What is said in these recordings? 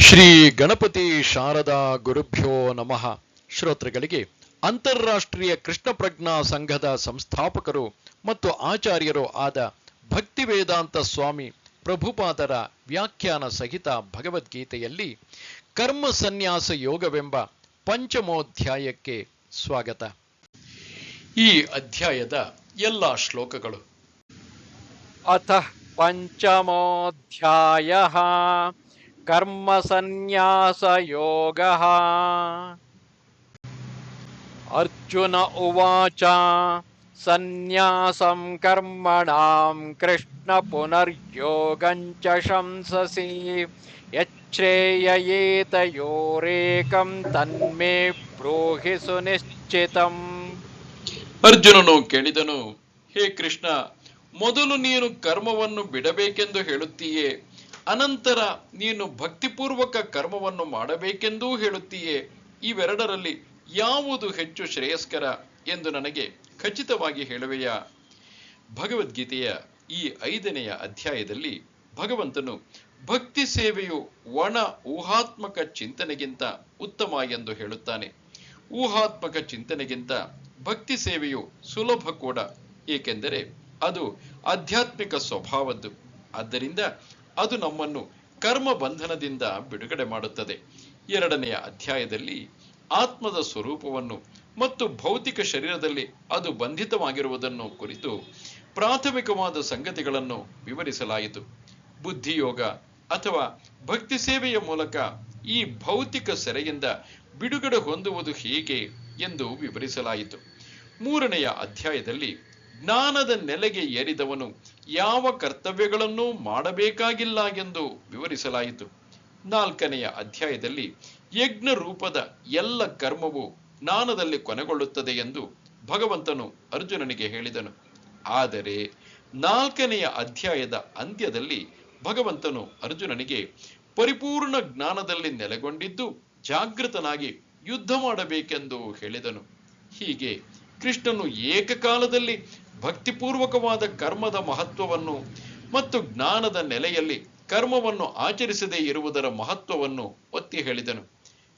ಶ್ರೀ ಗಣಪತಿ ಶಾರದಾ ಗುರುಭ್ಯೋ ನಮಃ. ಶ್ರೋತೃಗಳಿಗೆ ಅಂತಾರಾಷ್ಟ್ರೀಯ ಕೃಷ್ಣ ಪ್ರಜ್ಞಾ ಸಂಘದ ಸಂಸ್ಥಾಪಕರು ಮತ್ತು ಆಚಾರ್ಯರು ಆದ ಭಕ್ತಿ ವೇದಾಂತ ಸ್ವಾಮಿ ಪ್ರಭುಪಾದರ ವ್ಯಾಖ್ಯಾನ ಸಹಿತ ಭಗವದ್ಗೀತೆಯಲ್ಲಿ ಕರ್ಮ ಸನ್ಯಾಸ ಯೋಗವೆಂಬ ಪಂಚಮೋಧ್ಯಾಯಕ್ಕೆ ಸ್ವಾಗತ. ಈ ಅಧ್ಯಾಯದ ಎಲ್ಲ ಶ್ಲೋಕಗಳು. ಅಥ ಪಂಚಮೋಧ್ಯಾಯಃ ಕರ್ಮ ಸನ್ಯಾಸ ಯೋಗಃ. ಅರ್ಜುನ ಉವಾಚ ಸನ್ಯಾಸಂ ಕರ್ಮಣಾಂ ಕೃಷ್ಣ ಪುನರ್ಯೋಗಂಚ ಶಂಸಸಿ ಯಚ್ಛ್ರೇಯಯೇತಯೋರೇಕಂ ತನ್ಮೇ ಬ್ರೂಹಿ ಸುನಿಶ್ಚಿತಂ. ಅರ್ಜುನನು ಕೇಳಿದನು, ಹೇ ಕೃಷ್ಣ, ಮೊದಲು ನೀನು ಕರ್ಮವನ್ನು ಬಿಡಬೇಕೆಂದು ಹೇಳುತ್ತೀಯೇ, ಅನಂತರ ನೀನು ಭಕ್ತಿಪೂರ್ವಕ ಕರ್ಮವನ್ನು ಮಾಡಬೇಕೆಂದೂ ಹೇಳುತ್ತೀಯೇ. ಇವೆರಡರಲ್ಲಿ ಯಾವುದು ಹೆಚ್ಚು ಶ್ರೇಯಸ್ಕರ ಎಂದು ನನಗೆ ಖಚಿತವಾಗಿ ಹೇಳುವೆಯಾ? ಭಗವದ್ಗೀತೆಯ ಈ 5ನೆಯ ಅಧ್ಯಾಯದಲ್ಲಿ ಭಗವಂತನು ಭಕ್ತಿ ಸೇವೆಯು ಒಣ ಊಹಾತ್ಮಕ ಚಿಂತನೆಗಿಂತ ಉತ್ತಮ ಎಂದು ಹೇಳುತ್ತಾನೆ. ಊಹಾತ್ಮಕ ಚಿಂತನೆಗಿಂತ ಭಕ್ತಿ ಸೇವೆಯು ಸುಲಭ ಕೂಡ, ಏಕೆಂದರೆ ಅದು ಆಧ್ಯಾತ್ಮಿಕ ಸ್ವಭಾವದ್ದು. ಆದ್ದರಿಂದ ಅದು ನಮ್ಮನ್ನು ಕರ್ಮ ಬಂಧನದಿಂದ ಬಿಡುಗಡೆ ಮಾಡುತ್ತದೆ. 2ನೆಯ ಅಧ್ಯಾಯದಲ್ಲಿ ಆತ್ಮದ ಸ್ವರೂಪವನ್ನು ಮತ್ತು ಭೌತಿಕ ಶರೀರದಲ್ಲಿ ಅದು ಬಂಧಿತವಾಗಿರುವುದನ್ನು ಕುರಿತು ಪ್ರಾಥಮಿಕವಾದ ಸಂಗತಿಗಳನ್ನು ವಿವರಿಸಲಾಯಿತು. ಬುದ್ಧಿಯೋಗ ಅಥವಾ ಭಕ್ತಿ ಸೇವೆಯ ಮೂಲಕ ಈ ಭೌತಿಕ ಸೆರೆಯಿಂದ ಬಿಡುಗಡೆ ಹೊಂದುವುದು ಹೇಗೆ ಎಂದು ವಿವರಿಸಲಾಯಿತು. 3ನೆಯ ಅಧ್ಯಾಯದಲ್ಲಿ ಜ್ಞಾನದ ನೆಲೆಗೆ ಏರಿದವನು ಯಾವ ಕರ್ತವ್ಯಗಳನ್ನೂ ಮಾಡಬೇಕಾಗಿಲ್ಲ ಎಂದು ವಿವರಿಸಲಾಯಿತು. 4ನೆಯ ಅಧ್ಯಾಯದಲ್ಲಿ ಯಜ್ಞ ರೂಪದ ಎಲ್ಲ ಕರ್ಮವು ಜ್ಞಾನದಲ್ಲಿ ಕೊನೆಗೊಳ್ಳುತ್ತದೆ ಎಂದು ಭಗವಂತನು ಅರ್ಜುನನಿಗೆ ಹೇಳಿದನು. ಆದರೆ 4ನೆಯ ಅಧ್ಯಾಯದ ಅಂತ್ಯದಲ್ಲಿ ಭಗವಂತನು ಅರ್ಜುನನಿಗೆ ಪರಿಪೂರ್ಣ ಜ್ಞಾನದಲ್ಲಿ ನೆಲೆಗೊಂಡಿದ್ದು ಜಾಗೃತನಾಗಿ ಯುದ್ಧ ಮಾಡಬೇಕೆಂದು ಹೇಳಿದನು. ಹೀಗೆ ಕೃಷ್ಣನು ಏಕಕಾಲದಲ್ಲಿ ಭಕ್ತಿಪೂರ್ವಕವಾದ ಕರ್ಮದ ಮಹತ್ವವನ್ನು ಮತ್ತು ಜ್ಞಾನದ ನೆಲೆಯಲ್ಲಿ ಕರ್ಮವನ್ನು ಆಚರಿಸದೇ ಇರುವುದರ ಮಹತ್ವವನ್ನು ಒತ್ತಿ ಹೇಳಿದನು.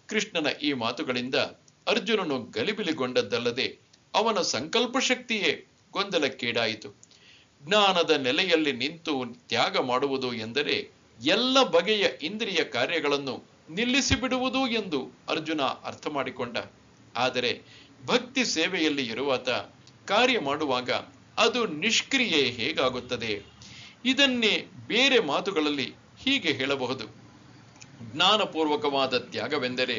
ಕೃಷ್ಣನ ಈ ಮಾತುಗಳಿಂದ ಅರ್ಜುನನು ಗಲಿಬಿಲಿಗೊಂಡದ್ದಲ್ಲದೆ ಅವನ ಸಂಕಲ್ಪ ಶಕ್ತಿಯೇ ಗೊಂದಲಕ್ಕೀಡಾಯಿತು. ಜ್ಞಾನದ ನೆಲೆಯಲ್ಲಿ ನಿಂತು ತ್ಯಾಗ ಮಾಡುವುದು ಎಂದರೆ ಎಲ್ಲ ಬಗೆಯ ಇಂದ್ರಿಯ ಕಾರ್ಯಗಳನ್ನು ನಿಲ್ಲಿಸಿಬಿಡುವುದು ಎಂದು ಅರ್ಜುನ ಅರ್ಥ ಮಾಡಿಕೊಂಡ. ಆದರೆ ಭಕ್ತಿ ಸೇವೆಯಲ್ಲಿ ಇರುವಾತ ಕಾರ್ಯ ಮಾಡುವಾಗ ಅದು ನಿಷ್ಕ್ರಿಯೆ ಹೇಗಾಗುತ್ತದೆ? ಇದನ್ನೇ ಬೇರೆ ಮಾತುಗಳಲ್ಲಿ ಹೀಗೆ ಹೇಳಬಹುದು: ಜ್ಞಾನಪೂರ್ವಕವಾದ ತ್ಯಾಗವೆಂದರೆ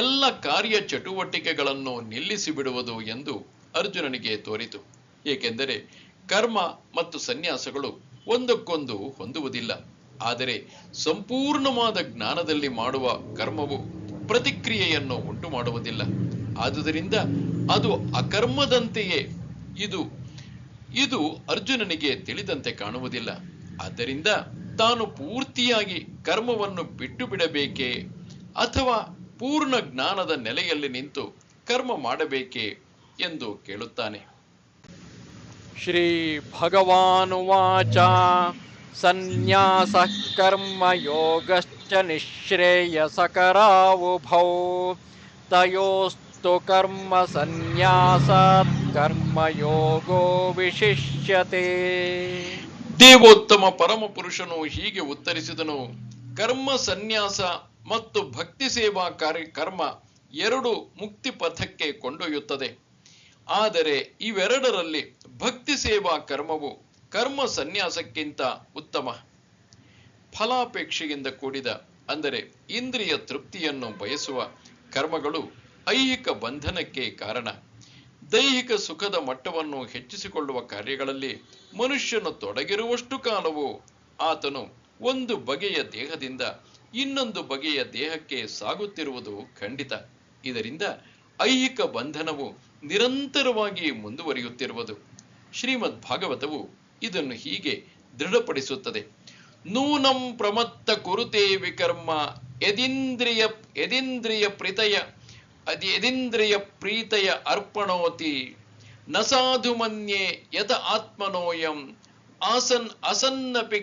ಎಲ್ಲ ಕಾರ್ಯ ಚಟುವಟಿಕೆಗಳನ್ನು ನಿಲ್ಲಿಸಿ ಬಿಡುವುದು ಎಂದು ಅರ್ಜುನನಿಗೆ ತೋರಿತು. ಏಕೆಂದರೆ ಕರ್ಮ ಮತ್ತು ಸನ್ಯಾಸಗಳು ಒಂದಕ್ಕೊಂದು ಹೊಂದುವುದಿಲ್ಲ. ಆದರೆ ಸಂಪೂರ್ಣವಾದ ಜ್ಞಾನದಲ್ಲಿ ಮಾಡುವ ಕರ್ಮವು ಪ್ರತಿಕ್ರಿಯೆಯನ್ನು ಉಂಟು ಮಾಡುವುದಿಲ್ಲ. ಆದುದರಿಂದ ಅದು ಅಕರ್ಮದಂತೆಯೇ ಇದು ಅರ್ಜುನನಿಗೆ ತಿಳಿದಂತೆ ಕಾಣುವುದಿಲ್ಲ. ಆದ್ದರಿಂದ ತಾನು ಪೂರ್ತಿಯಾಗಿ ಕರ್ಮವನ್ನು ಬಿಟ್ಟು ಬಿಡಬೇಕೇ ಅಥವಾ ಪೂರ್ಣ ಜ್ಞಾನದ ನೆಲೆಯಲ್ಲಿ ನಿಂತು ಕರ್ಮ ಮಾಡಬೇಕೇ ಎಂದು ಕೇಳುತ್ತಾನೆ. ಶ್ರೀ ಭಗವಾನುವಾಚ ಸನ್ಯಾಸಃ ಕರ್ಮ ಯೋಗಶ್ಚ ನಿಶ್ರೇಯಸಕರಾವುಭೌ ತಯೋಸ್ತು ಕರ್ಮ ಸನ್ಯಾಸಾತ್ ಕರ್ಮಯೋಗೋ ವಿಶಿಷ್ಯತೆ. ದೇವೋತ್ತಮ ಪರಮ ಪುರುಷನು ಹೀಗೆ ಉತ್ತರಿಸಿದನು: ಕರ್ಮ ಸನ್ಯಾಸ ಮತ್ತು ಭಕ್ತಿ ಸೇವಾ ಕರ್ಮ ಎರಡು ಮುಕ್ತಿ ಪಥಕ್ಕೆ ಕೊಂಡೊಯ್ಯುತ್ತದೆ. ಆದರೆ ಇವೆರಡರಲ್ಲಿ ಭಕ್ತಿ ಸೇವಾ ಕರ್ಮವು ಕರ್ಮ ಸನ್ಯಾಸಕ್ಕಿಂತ ಉತ್ತಮ. ಫಲಾಪೇಕ್ಷೆಯಿಂದ ಕೂಡಿದ, ಅಂದರೆ ಇಂದ್ರಿಯ ತೃಪ್ತಿಯನ್ನು ಬಯಸುವ ಕರ್ಮಗಳು ಐಹಿಕ ಬಂಧನಕ್ಕೆ ಕಾರಣ. ದೈಹಿಕ ಸುಖದ ಮಟ್ಟವನ್ನು ಹೆಚ್ಚಿಸಿಕೊಳ್ಳುವ ಕಾರ್ಯಗಳಲ್ಲಿ ಮನುಷ್ಯನು ತೊಡಗಿರುವಷ್ಟು ಕಾಲವೂ ಆತನು ಒಂದು ಬಗೆಯ ದೇಹದಿಂದ ಇನ್ನೊಂದು ಬಗೆಯ ದೇಹಕ್ಕೆ ಸಾಗುತ್ತಿರುವುದು ಖಂಡಿತ. ಇದರಿಂದ ಐಹಿಕ ಬಂಧನವು ನಿರಂತರವಾಗಿ ಮುಂದುವರಿಯುತ್ತಿರುವುದು. ಶ್ರೀಮದ್ ಭಾಗವತವು ಇದನ್ನು ಹೀಗೆ ದೃಢಪಡಿಸುತ್ತದೆ: ನೂನಂ ಪ್ರಮತ್ತ ಕುರುತೆ ವಿಕರ್ಮ ಯದೀಂದ್ರಿಯ ಪ್ರೀತಯ ಅರ್ಪಣೋತಿ ನ ಸಾಧು ಮನ್ಯೆ ಯತ ಆತ್ಮನೋಯಂ ಆಸನ್ನಪಿ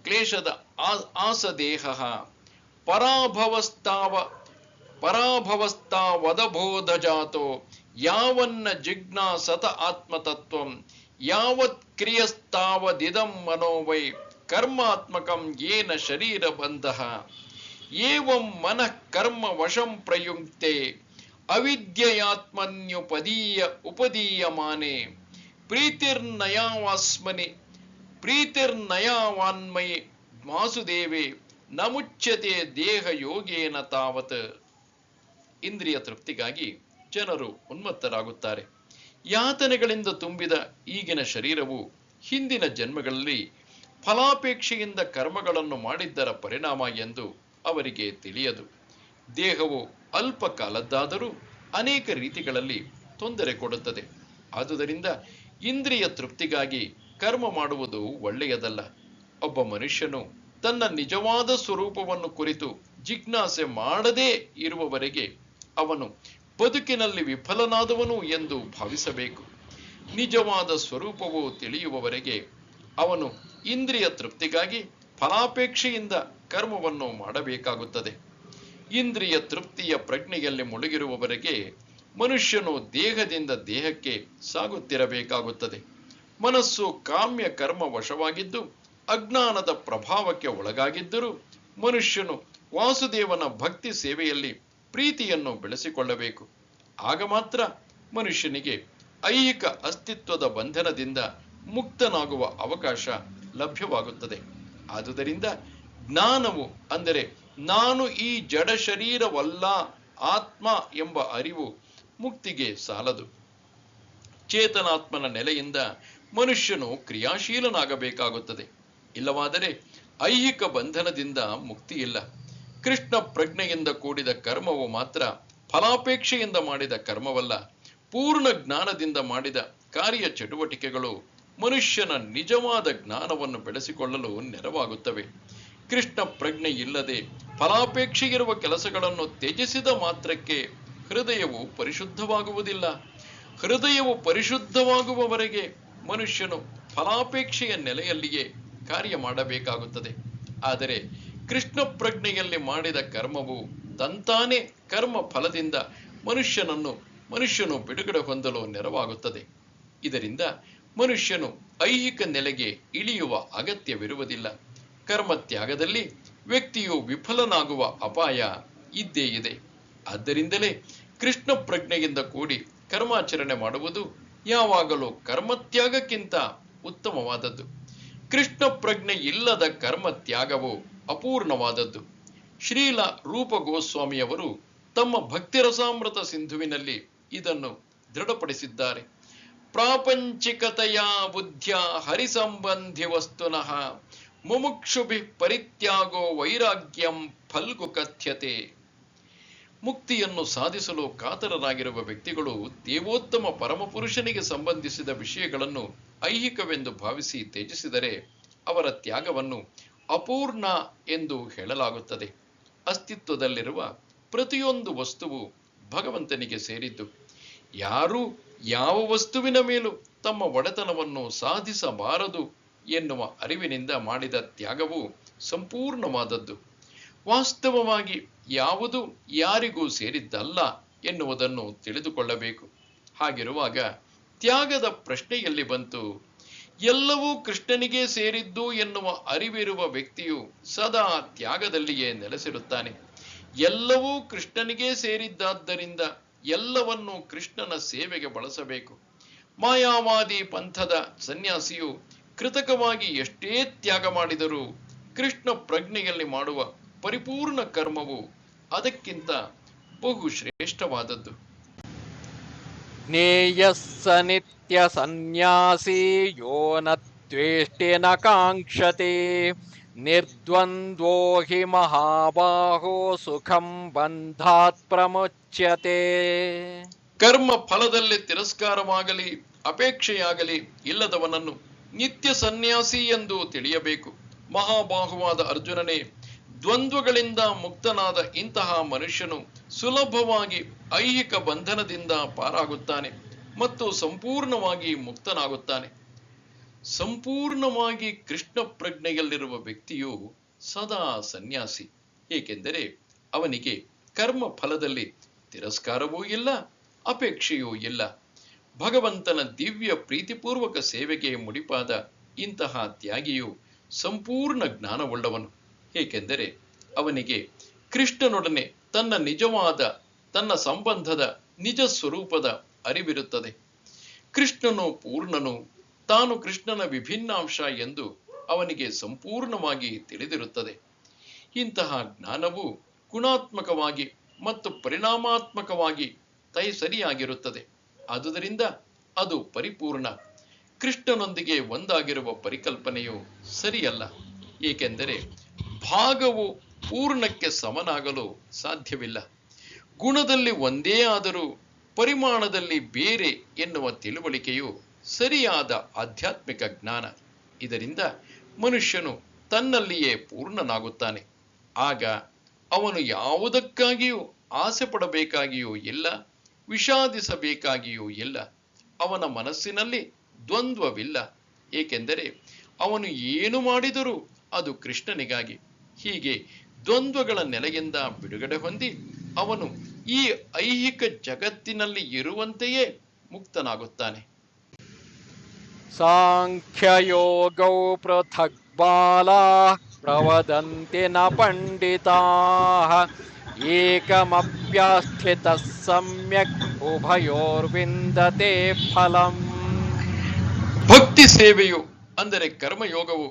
ಕ್ಲೇಶದ ಆಸದೇಹ ಪರಾಭವಸ್ತಾವ ಪರಾಭವಸ್ತಾವದಬೋಧಜಾತೋ ಯಾವನ್ನ ಜಿಜ್ಞಾಸತ ಆತ್ಮತತ್ವಂ ಯಾವತ್ ಕ್ರಿಯಸ್ತಾವದಿದಂ ಮನೋವೈ ಕರ್ಮಾತ್ಮಕಂ ಯೇನ ಶರೀರ ಬಂಧಃ ಏವಂ ಮನಃ ಕರ್ಮ ವಶಂ ಪ್ರಯುಕ್ತೆ ಉಪದೀಯಮಾನೆ ಪ್ರೀತಿರ್ನಯಾವಾನ್ಮಯಿ ವಾಸುದೇವೆ ನ ಮುಚ್ಯತೆ ದೇಹ ಯೋಗೇನ ತಾವತ್. ಇಂದ್ರಿಯ ತೃಪ್ತಿಗಾಗಿ ಜನರು ಉನ್ಮತ್ತರಾಗುತ್ತಾರೆ. ಯಾತನೆಗಳಿಂದ ತುಂಬಿದ ಈಗಿನ ಶರೀರವು ಹಿಂದಿನ ಜನ್ಮಗಳಲ್ಲಿ ಫಲಾಪೇಕ್ಷೆಯಿಂದ ಕರ್ಮಗಳನ್ನು ಮಾಡಿದ್ದರ ಪರಿಣಾಮ ಎಂದು ಅವರಿಗೆ ತಿಳಿಯದು. ದೇಹವು ಅಲ್ಪ ಕಾಲದ್ದಾದರೂ ಅನೇಕ ರೀತಿಗಳಲ್ಲಿ ತೊಂದರೆ ಕೊಡುತ್ತದೆ. ಆದುದರಿಂದ ಇಂದ್ರಿಯ ತೃಪ್ತಿಗಾಗಿ ಕರ್ಮ ಮಾಡುವುದು ಒಳ್ಳೆಯದಲ್ಲ. ಒಬ್ಬ ಮನುಷ್ಯನು ತನ್ನ ನಿಜವಾದ ಸ್ವರೂಪವನ್ನು ಕುರಿತು ಜಿಜ್ಞಾಸೆ ಮಾಡದೇ ಇರುವವರೆಗೆ ಅವನು ಬದುಕಿನಲ್ಲಿ ವಿಫಲನಾದವನು ಎಂದು ಭಾವಿಸಬೇಕು. ನಿಜವಾದ ಸ್ವರೂಪವು ತಿಳಿಯುವವರೆಗೆ ಅವನು ಇಂದ್ರಿಯ ತೃಪ್ತಿಗಾಗಿ ಫಲಾಪೇಕ್ಷೆಯಿಂದ ಕರ್ಮವನ್ನು ಮಾಡಬೇಕಾಗುತ್ತದೆ. ಇಂದ್ರಿಯ ತೃಪ್ತಿಯ ಪ್ರಜ್ಞೆಯಲ್ಲಿ ಮುಳುಗಿರುವವರೆಗೆ ಮನುಷ್ಯನು ದೇಹದಿಂದ ದೇಹಕ್ಕೆ ಸಾಗುತ್ತಿರಬೇಕಾಗುತ್ತದೆ. ಮನಸ್ಸು ಕಾಮ್ಯ ಕರ್ಮ ವಶವಾಗಿದ್ದು ಅಜ್ಞಾನದ ಪ್ರಭಾವಕ್ಕೆ ಒಳಗಾಗಿದ್ದರೂ ಮನುಷ್ಯನು ವಾಸುದೇವನ ಭಕ್ತಿ ಸೇವೆಯಲ್ಲಿ ಪ್ರೀತಿಯನ್ನು ಬೆಳೆಸಿಕೊಳ್ಳಬೇಕು. ಆಗ ಮಾತ್ರ ಮನುಷ್ಯನಿಗೆ ಐಹಿಕ ಅಸ್ತಿತ್ವದ ಬಂಧನದಿಂದ ಮುಕ್ತನಾಗುವ ಅವಕಾಶ ಲಭ್ಯವಾಗುತ್ತದೆ. ಆದುದರಿಂದ ಜ್ಞಾನವು ಅಂದರೆ ನಾನು ಈ ಜಡ ಶರೀರವಲ್ಲ, ಆತ್ಮ ಎಂಬ ಅರಿವು ಮುಕ್ತಿಗೆ ಸಾಲದು. ಚೇತನಾತ್ಮನ ನೆಲೆಯಿಂದ ಮನುಷ್ಯನು ಕ್ರಿಯಾಶೀಲನಾಗಬೇಕಾಗುತ್ತದೆ. ಇಲ್ಲವಾದರೆ ಐಹಿಕ ಬಂಧನದಿಂದ ಮುಕ್ತಿಯಿಲ್ಲ. ಕೃಷ್ಣ ಪ್ರಜ್ಞೆಯಿಂದ ಕೂಡಿದ ಕರ್ಮವು ಮಾತ್ರ ಫಲಾಪೇಕ್ಷೆಯಿಂದ ಮಾಡಿದ ಕರ್ಮವಲ್ಲ. ಪೂರ್ಣ ಜ್ಞಾನದಿಂದ ಮಾಡಿದ ಕಾರ್ಯ ಚಟುವಟಿಕೆಗಳು ಮನುಷ್ಯನ ನಿಜವಾದ ಜ್ಞಾನವನ್ನು ಬೆಳೆಸಿಕೊಳ್ಳಲು ನೆರವಾಗುತ್ತವೆ. ಕೃಷ್ಣ ಪ್ರಜ್ಞೆ ಇಲ್ಲದೆ ಫಲಾಪೇಕ್ಷೆ ಇರುವ ಕೆಲಸಗಳನ್ನು ತ್ಯಜಿಸಿದ ಮಾತ್ರಕ್ಕೆ ಹೃದಯವು ಪರಿಶುದ್ಧವಾಗುವುದಿಲ್ಲ. ಹೃದಯವು ಪರಿಶುದ್ಧವಾಗುವವರೆಗೆ ಮನುಷ್ಯನು ಫಲಾಪೇಕ್ಷೆಯ ನೆಲೆಯಲ್ಲಿಯೇ ಕಾರ್ಯ ಮಾಡಬೇಕಾಗುತ್ತದೆ. ಆದರೆ ಕೃಷ್ಣ ಪ್ರಜ್ಞೆಯಲ್ಲಿ ಮಾಡಿದ ಕರ್ಮವು ತಂತಾನೇ ಕರ್ಮ ಫಲದಿಂದ ಮನುಷ್ಯನು ಬಿಡುಗಡೆ ಹೊಂದಲು ನೆರವಾಗುತ್ತದೆ. ಇದರಿಂದ ಮನುಷ್ಯನು ಐಹಿಕ ನೆಲೆಗೆ ಇಳಿಯುವ ಅಗತ್ಯವಿರುವುದಿಲ್ಲ. ಕರ್ಮ ತ್ಯಾಗದಲ್ಲಿ ವ್ಯಕ್ತಿಯು ವಿಫಲನಾಗುವ ಅಪಾಯ ಇದ್ದೇ ಇದೆ. ಆದ್ದರಿಂದಲೇ ಕೃಷ್ಣ ಪ್ರಜ್ಞೆಯಿಂದ ಕೂಡಿ ಕರ್ಮಾಚರಣೆ ಮಾಡುವುದು ಯಾವಾಗಲೂ ಕರ್ಮತ್ಯಾಗಕ್ಕಿಂತ ಉತ್ತಮವಾದದ್ದು. ಕೃಷ್ಣ ಪ್ರಜ್ಞೆ ಇಲ್ಲದ ಕರ್ಮ ತ್ಯಾಗವು ಅಪೂರ್ಣವಾದದ್ದು. ಶ್ರೀಲ ರೂಪ ಗೋಸ್ವಾಮಿಯವರು ತಮ್ಮ ಭಕ್ತಿರಸಾಮೃತ ಸಿಂಧುವಿನಲ್ಲಿ ಇದನ್ನು ದೃಢಪಡಿಸಿದ್ದಾರೆ. ಪ್ರಾಪಂಚಿಕತೆಯ ಬುದ್ಧಿಯ ಹರಿಸಂಬಂಧಿ ವಸ್ತುನಃ ಮುಮುಕ್ಷುಭಿ ಪರಿತ್ಯಾಗೋ ವೈರಾಗ್ಯಂ ಫಲ್ಗು ಕಥ್ಯತೆ. ಮುಕ್ತಿಯನ್ನು ಸಾಧಿಸಲು ಕಾತರರಾಗಿರುವ ವ್ಯಕ್ತಿಗಳು ದೇವೋತ್ತಮ ಪರಮಪುರುಷನಿಗೆ ಸಂಬಂಧಿಸಿದ ವಿಷಯಗಳನ್ನು ಐಹಿಕವೆಂದು ಭಾವಿಸಿ ತ್ಯಜಿಸಿದರೆ ಅವರ ತ್ಯಾಗವನ್ನು ಅಪೂರ್ಣ ಎಂದು ಹೇಳಲಾಗುತ್ತದೆ. ಅಸ್ತಿತ್ವದಲ್ಲಿರುವ ಪ್ರತಿಯೊಂದು ವಸ್ತುವು ಭಗವಂತನಿಗೆ ಸೇರಿದ್ದು. ಯಾರೂ ಯಾವ ವಸ್ತುವಿನ ಮೇಲೂ ತಮ್ಮ ಒಡೆತನವನ್ನು ಸಾಧಿಸಬಾರದು ಎನ್ನುವ ಅರಿವಿನಿಂದ ಮಾಡಿದ ತ್ಯಾಗವು ಸಂಪೂರ್ಣವಾದದ್ದು. ವಾಸ್ತವವಾಗಿ ಯಾವುದು ಯಾರಿಗೂ ಸೇರಿದ್ದಲ್ಲ ಎನ್ನುವುದನ್ನು ತಿಳಿದುಕೊಳ್ಳಬೇಕು. ಹಾಗಿರುವಾಗ ತ್ಯಾಗದ ಪ್ರಶ್ನೆಯಲ್ಲಿ ಬಂತು. ಎಲ್ಲವೂ ಕೃಷ್ಣನಿಗೆ ಸೇರಿದ್ದು ಎನ್ನುವ ಅರಿವಿರುವ ವ್ಯಕ್ತಿಯು ಸದಾ ತ್ಯಾಗದಲ್ಲಿಯೇ ನೆಲೆಸಿರುತ್ತಾನೆ. ಎಲ್ಲವೂ ಕೃಷ್ಣನಿಗೆ ಸೇರಿದ್ದಾದ್ದರಿಂದ ಎಲ್ಲವನ್ನೂ ಕೃಷ್ಣನ ಸೇವೆಗೆ ಬಳಸಬೇಕು. ಮಾಯಾವಾದಿ ಪಂಥದ ಸನ್ಯಾಸಿಯು ಕೃತಕವಾಗಿ ಎಷ್ಟೇ ತ್ಯಾಗ ಮಾಡಿದರೂ ಕೃಷ್ಣ ಪ್ರಜ್ಞೆಯಲ್ಲಿ ಮಾಡುವ ಪರಿಪೂರ್ಣ ಕರ್ಮವು ಅದಕ್ಕಿಂತ ಬಹು ಶ್ರೇಷ್ಠವಾದದ್ದು. ಜ್ಞೇಯಸ್ಸ ನಿತ್ಯ ಸನ್ಯಾಸಿ ಯೋ ನ ದ್ವೇಷ್ಟಿ ನ ಕಾಂಕ್ಷತೆ ನಿರ್ದ್ವಂದ್ವೋ ಹಿ ಮಹಾಬಾಹೋ ಸುಖಂ ಬಂಧಾತ್ ಪ್ರಮುಚ್ಯತೆ. ಕರ್ಮ ಫಲದಲ್ಲಿ ತಿರಸ್ಕಾರವಾಗಲಿ ಅಪೇಕ್ಷೆಯಾಗಲಿ ಇಲ್ಲದವನನ್ನು ನಿತ್ಯ ಸನ್ಯಾಸಿ ಎಂದು ತಿಳಿಯಬೇಕು. ಮಹಾಬಾಹುವಾದ ಅರ್ಜುನನೇ, ದ್ವಂದ್ವಗಳಿಂದ ಮುಕ್ತನಾದ ಇಂತಹ ಮನುಷ್ಯನು ಸುಲಭವಾಗಿ ಐಹಿಕ ಬಂಧನದಿಂದ ಪಾರಾಗುತ್ತಾನೆ ಮತ್ತು ಸಂಪೂರ್ಣವಾಗಿ ಮುಕ್ತನಾಗುತ್ತಾನೆ. ಸಂಪೂರ್ಣವಾಗಿ ಕೃಷ್ಣ ಪ್ರಜ್ಞೆಯಲ್ಲಿರುವ ವ್ಯಕ್ತಿಯು ಸದಾ ಸನ್ಯಾಸಿ. ಏಕೆಂದರೆ ಅವನಿಗೆ ಕರ್ಮ ಫಲದಲ್ಲಿ ತಿರಸ್ಕಾರವೂ ಇಲ್ಲ, ಅಪೇಕ್ಷೆಯೂ ಇಲ್ಲ. ಭಗವಂತನ ದಿವ್ಯ ಪ್ರೀತಿಪೂರ್ವಕ ಸೇವೆಗೆ ಮುಡಿಪಾದ ಇಂತಹ ತ್ಯಾಗಿಯು ಸಂಪೂರ್ಣ ಜ್ಞಾನವುಳ್ಳವನು. ಏಕೆಂದರೆ ಅವನಿಗೆ ಕೃಷ್ಣನೊಡನೆ ತನ್ನ ಸಂಬಂಧದ ನಿಜ ಸ್ವರೂಪದ ಅರಿವಿರುತ್ತದೆ. ಕೃಷ್ಣನು ಪೂರ್ಣನು, ತಾನು ಕೃಷ್ಣನ ವಿಭಿನ್ನಾಂಶ ಎಂದು ಅವನಿಗೆ ಸಂಪೂರ್ಣವಾಗಿ ತಿಳಿದಿರುತ್ತದೆ. ಇಂತಹ ಜ್ಞಾನವು ಗುಣಾತ್ಮಕವಾಗಿ ಮತ್ತು ಪರಿಣಾಮಾತ್ಮಕವಾಗಿ ಸರಿಯಾಗಿರುತ್ತದೆ. ಆದುದರಿಂದ ಅದು ಪರಿಪೂರ್ಣ. ಕೃಷ್ಣನೊಂದಿಗೆ ಒಂದಾಗಿರುವ ಪರಿಕಲ್ಪನೆಯು ಸರಿಯಲ್ಲ, ಏಕೆಂದರೆ ಭಾಗವು ಪೂರ್ಣಕ್ಕೆ ಸಮನಾಗಲು ಸಾಧ್ಯವಿಲ್ಲ. ಗುಣದಲ್ಲಿ ಒಂದೇ ಆದರೂ ಪರಿಮಾಣದಲ್ಲಿ ಬೇರೆ ಎನ್ನುವ ತಿಳುವಳಿಕೆಯು ಸರಿಯಾದ ಆಧ್ಯಾತ್ಮಿಕ ಜ್ಞಾನ. ಇದರಿಂದ ಮನುಷ್ಯನು ತನ್ನಲ್ಲಿಯೇ ಪೂರ್ಣನಾಗುತ್ತಾನೆ. ಆಗ ಅವನು ಯಾವುದಕ್ಕಾಗಿಯೂ ಆಸೆ ಪಡಬೇಕಾಗಿಯೂ ಇಲ್ಲ, ವಿಷಾದಿಸಬೇಕಾಗಿಯೂ ಇಲ್ಲ. ಅವನ ಮನಸ್ಸಿನಲ್ಲಿ ದ್ವಂದ್ವವಿಲ್ಲ, ಏಕೆಂದರೆ ಅವನು ಏನು ಮಾಡಿದರೂ ಅದು ಕೃಷ್ಣನಿಗಾಗಿ. ಹೀಗೆ ದ್ವಂದ್ವಗಳ ನೆಲೆಯಿಂದ ಬಿಡುಗಡೆ ಹೊಂದಿ ಅವನು ಈ ಐಹಿಕ ಜಗತ್ತಿನಲ್ಲಿ ಇರುವಂತೆಯೇ ಮುಕ್ತನಾಗುತ್ತಾನೆ. ಸಾಂಖ್ಯಯೋಗೌ ಪೃಥಕ್ ಬಾಲಾ ಪ್ರವದಂತಿ ನ ಪಂಡಿತಾಃ ಏಕಮಪ್ಯಾಸ್ಥಿತಃ ಸಮ್ಯಕ್ ಉಭಯೋರ್ವಿಂದತೆ ಫಲಂ. ಭಕ್ತಿ ಸೇವೆಯು ಅಂದರೆ ಕರ್ಮಯೋಗವು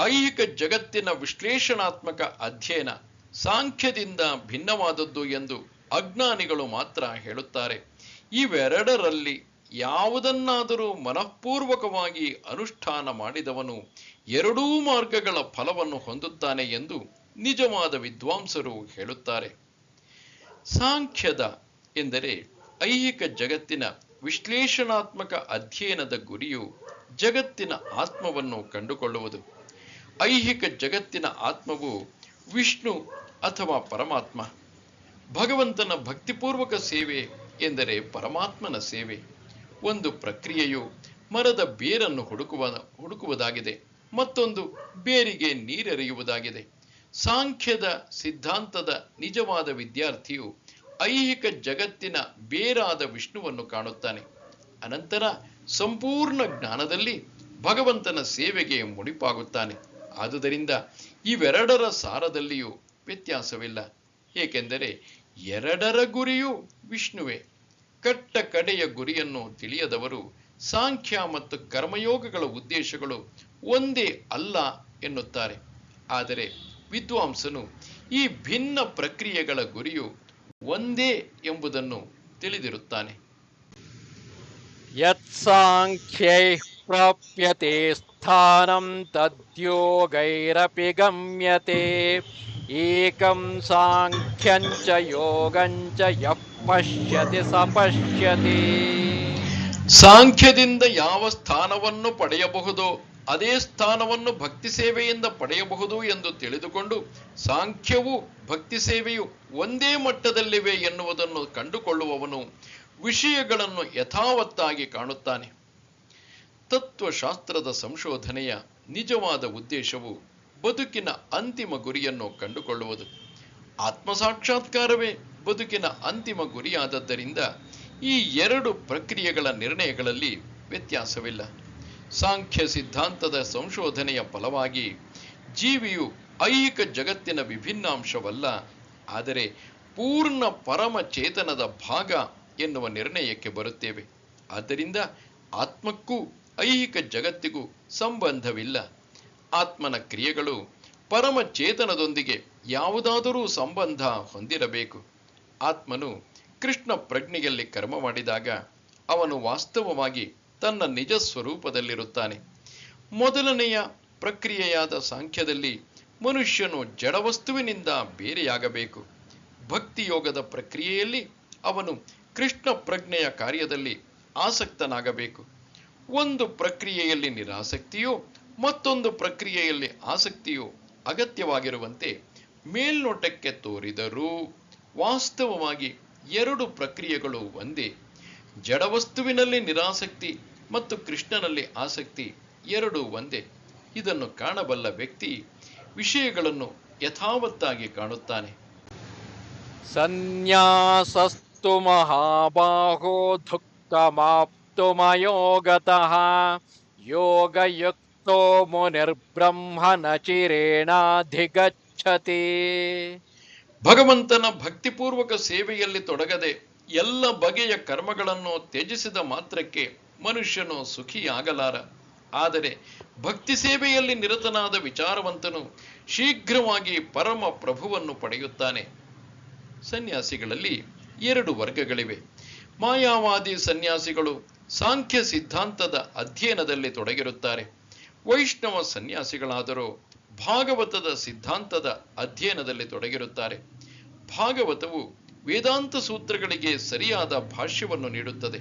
ಐಹಿಕ ಜಗತ್ತಿನ ವಿಶ್ಲೇಷಣಾತ್ಮಕ ಅಧ್ಯಯನ ಸಾಂಖ್ಯದಿಂದ ಭಿನ್ನವಾದದ್ದು ಎಂದು ಅಜ್ಞಾನಿಗಳು ಮಾತ್ರ ಹೇಳುತ್ತಾರೆ. ಇವೆರಡರಲ್ಲಿ ಯಾವುದನ್ನಾದರೂ ಮನಃಪೂರ್ವಕವಾಗಿ ಅನುಷ್ಠಾನ ಮಾಡಿದವನು ಎರಡೂ ಮಾರ್ಗಗಳ ಫಲವನ್ನು ಹೊಂದುತ್ತಾನೆ ಎಂದು ನಿಜವಾದ ವಿದ್ವಾಂಸರು ಹೇಳುತ್ತಾರೆ. ಸಾಂಖ್ಯದ ಎಂದರೆ ಐಹಿಕ ಜಗತ್ತಿನ ವಿಶ್ಲೇಷಣಾತ್ಮಕ ಅಧ್ಯಯನದ ಗುರಿಯು ಜಗತ್ತಿನ ಆತ್ಮವನ್ನು ಕಂಡುಕೊಳ್ಳುವುದು. ಐಹಿಕ ಜಗತ್ತಿನ ಆತ್ಮವು ವಿಷ್ಣು ಅಥವಾ ಪರಮಾತ್ಮ. ಭಗವಂತನ ಭಕ್ತಿಪೂರ್ವಕ ಸೇವೆ ಎಂದರೆ ಪರಮಾತ್ಮನ ಸೇವೆ. ಒಂದು ಪ್ರಕ್ರಿಯೆಯು ಮರದ ಬೇರನ್ನು ಹುಡುಕುವುದಾಗಿದೆ, ಮತ್ತೊಂದು ಬೇರಿಗೆ ನೀರೆರೆಯುವುದಾಗಿದೆ. ಸಾಂಖ್ಯದ ಸಿದ್ಧಾಂತದ ನಿಜವಾದ ವಿದ್ಯಾರ್ಥಿಯು ಐಹಿಕ ಜಗತ್ತಿನ ಬೇರಾದ ವಿಷ್ಣುವನ್ನು ಕಾಣುತ್ತಾನೆ. ಅನಂತರ ಸಂಪೂರ್ಣ ಜ್ಞಾನದಲ್ಲಿ ಭಗವಂತನ ಸೇವೆಗೆ ಮುಡಿಪಾಗುತ್ತಾನೆ. ಆದುದರಿಂದ ಇವೆರಡರ ಸಾರದಲ್ಲಿಯೂ ವ್ಯತ್ಯಾಸವಿಲ್ಲ, ಏಕೆಂದರೆ ಎರಡರ ಗುರಿಯೂ ವಿಷ್ಣುವೇ. ಕಟ್ಟ ಕಡೆಯ ಗುರಿಯನ್ನು ತಿಳಿಯದವರು ಸಾಂಖ್ಯ ಮತ್ತು ಕರ್ಮಯೋಗಗಳ ಉದ್ದೇಶಗಳು ಒಂದೇ ಅಲ್ಲ ಎನ್ನುತ್ತಾರೆ. ಆದರೆ ವಿದ್ವಾಂಸನು ಈ ಭಿನ್ನ ಪ್ರಕ್ರಿಯೆಗಳ ಗುರಿಯು ಒಂದೇ ಎಂಬುದನ್ನು ತಿಳಿದಿರುತ್ತಾನೆ. ಯತ್ಸಾಂಖ್ಯೈಃ ಪ್ರಾಪ್ಯತೆ ಸ್ಥಾನಂ ತದ್ಯೋಗೈರಪಿ ಗಮ್ಯತೆ ಏಕಂ ಸಾಂಖ್ಯಂಚ ಯೋಗಂಚ ಯಃ ಪಶ್ಯತಿ ಸ ಪಶ್ಯತಿ. ಸಾಂಖ್ಯದಿಂದ ಯಾವ ಸ್ಥಾನವನ್ನು ಪಡೆಯಬಹುದೋ ಅದೇ ಸ್ಥಾನವನ್ನು ಭಕ್ತಿ ಸೇವೆಯಿಂದ ಪಡೆಯಬಹುದು ಎಂದು ತಿಳಿದುಕೊಂಡು ಸಾಂಖ್ಯವೂ ಭಕ್ತಿ ಸೇವೆಯು ಒಂದೇ ಮಟ್ಟದಲ್ಲಿವೆ ಎನ್ನುವುದನ್ನು ಕಂಡುಕೊಳ್ಳುವವನು ವಿಷಯಗಳನ್ನು ಯಥಾವತ್ತಾಗಿ ಕಾಣುತ್ತಾನೆ. ತತ್ವಶಾಸ್ತ್ರದ ಸಂಶೋಧನೆಯ ನಿಜವಾದ ಉದ್ದೇಶವು ಬದುಕಿನ ಅಂತಿಮ ಗುರಿಯನ್ನು ಕಂಡುಕೊಳ್ಳುವುದು. ಆತ್ಮಸಾಕ್ಷಾತ್ಕಾರವೇ ಬದುಕಿನ ಅಂತಿಮ ಗುರಿಯಾದದ್ದರಿಂದ ಈ ಎರಡು ಪ್ರಕ್ರಿಯೆಗಳ ನಿರ್ಣಯಗಳಲ್ಲಿ ವ್ಯತ್ಯಾಸವಿಲ್ಲ. ಸಾಂಖ್ಯ ಸಿದ್ಧಾಂತದ ಸಂಶೋಧನೆಯ ಫಲವಾಗಿ ಜೀವಿಯು ಐಹಿಕ ಜಗತ್ತಿನ ವಿಭಿನ್ನಾಂಶವಲ್ಲ, ಆದರೆ ಪೂರ್ಣ ಪರಮ ಚೇತನದ ಭಾಗ ಎನ್ನುವ ನಿರ್ಣಯಕ್ಕೆ ಬರುತ್ತೇವೆ. ಆದ್ದರಿಂದ ಆತ್ಮಕ್ಕೂ ಐಹಿಕ ಜಗತ್ತಿಗೂ ಸಂಬಂಧವಿಲ್ಲ. ಆತ್ಮನ ಕ್ರಿಯೆಗಳು ಪರಮ ಚೇತನದೊಂದಿಗೆ ಯಾವುದಾದರೂ ಸಂಬಂಧ ಹೊಂದಿರಬೇಕು. ಆತ್ಮನು ಕೃಷ್ಣ ಪ್ರಜ್ಞೆಯಲ್ಲಿ ಕರ್ಮ ಮಾಡಿದಾಗ ಅವನು ವಾಸ್ತವವಾಗಿ ತನ್ನ ನಿಜ ಸ್ವರೂಪದಲ್ಲಿರುತ್ತಾನೆ. ಮೊದಲನೆಯ ಪ್ರಕ್ರಿಯೆಯಾದ ಸಾಂಖ್ಯದಲ್ಲಿ ಮನುಷ್ಯನು ಜಡವಸ್ತುವಿನಿಂದ ಬೇರೆಯಾಗಬೇಕು. ಭಕ್ತಿಯೋಗದ ಪ್ರಕ್ರಿಯೆಯಲ್ಲಿ ಅವನು ಕೃಷ್ಣ ಪ್ರಜ್ಞೆಯ ಕಾರ್ಯದಲ್ಲಿ ಆಸಕ್ತನಾಗಬೇಕು. ಒಂದು ಪ್ರಕ್ರಿಯೆಯಲ್ಲಿ ನಿರಾಸಕ್ತಿಯೋ ಮತ್ತೊಂದು ಪ್ರಕ್ರಿಯೆಯಲ್ಲಿ ಆಸಕ್ತಿಯೋ ಅಗತ್ಯವಾಗಿರುವಂತೆ ಮೇಲ್ನೋಟಕ್ಕೆ ತೋರಿದರೂ ವಾಸ್ತವವಾಗಿ ಎರಡು ಪ್ರಕ್ರಿಯೆಗಳು ಒಂದೇ. ಜಡವಸ್ತುವಿನಲ್ಲಿ ನಿರಾಸಕ್ತಿ ಮತ್ತು ಕೃಷ್ಣನಲ್ಲಿ ಆಸಕ್ತಿ ಎರಡೂ ಒಂದೇ. ಇದನ್ನು ಕಾಣಬಲ್ಲ ವ್ಯಕ್ತಿ ವಿಷಯಗಳನ್ನು ಯಥಾವತ್ತಾಗಿ ಕಾಣುತ್ತಾನೆ. ಸನ್ಯಾಸಸ್ತು ಮಹಾಬಾಹೋ ದುಃಖಮಾಪ್ತುಮಯೋ ಗತಃ ಯೋಗಯುಕ್ತೋ ಮುನಿರ್ಬ್ರಹ್ಮಣ ಚಿರೇಣಾಧಿಗಚ್ಚತಿ. ಭಗವಂತನ ಭಕ್ತಿಪೂರ್ವಕ ಸೇವೆಯಲ್ಲಿ ತೊಡಗದೆ ಎಲ್ಲ ಬಗೆಯ ಕರ್ಮಗಳನ್ನು ತ್ಯಜಿಸಿದ ಮಾತ್ರಕ್ಕೆ ಮನುಷ್ಯನು ಸುಖಿಯಾಗಲಾರ. ಆದರೆ ಭಕ್ತಿ ಸೇವೆಯಲ್ಲಿ ನಿರತನಾದ ವಿಚಾರವಂತನು ಶೀಘ್ರವಾಗಿ ಪರಮ ಪ್ರಭುವನ್ನು ಪಡೆಯುತ್ತಾನೆ. ಸನ್ಯಾಸಿಗಳಲ್ಲಿ 2 ವರ್ಗಗಳಿವೆ. ಮಾಯಾವಾದಿ ಸನ್ಯಾಸಿಗಳು ಸಾಂಖ್ಯ ಸಿದ್ಧಾಂತದ ಅಧ್ಯಯನದಲ್ಲಿ ತೊಡಗಿರುತ್ತಾರೆ. ವೈಷ್ಣವ ಸನ್ಯಾಸಿಗಳಾದರೂ ಭಾಗವತದ ಸಿದ್ಧಾಂತದ ಅಧ್ಯಯನದಲ್ಲಿ ತೊಡಗಿರುತ್ತಾರೆ. ಭಾಗವತವು ವೇದಾಂತ ಸೂತ್ರಗಳಿಗೆ ಸರಿಯಾದ ಭಾಷ್ಯವನ್ನು ನೀಡುತ್ತದೆ.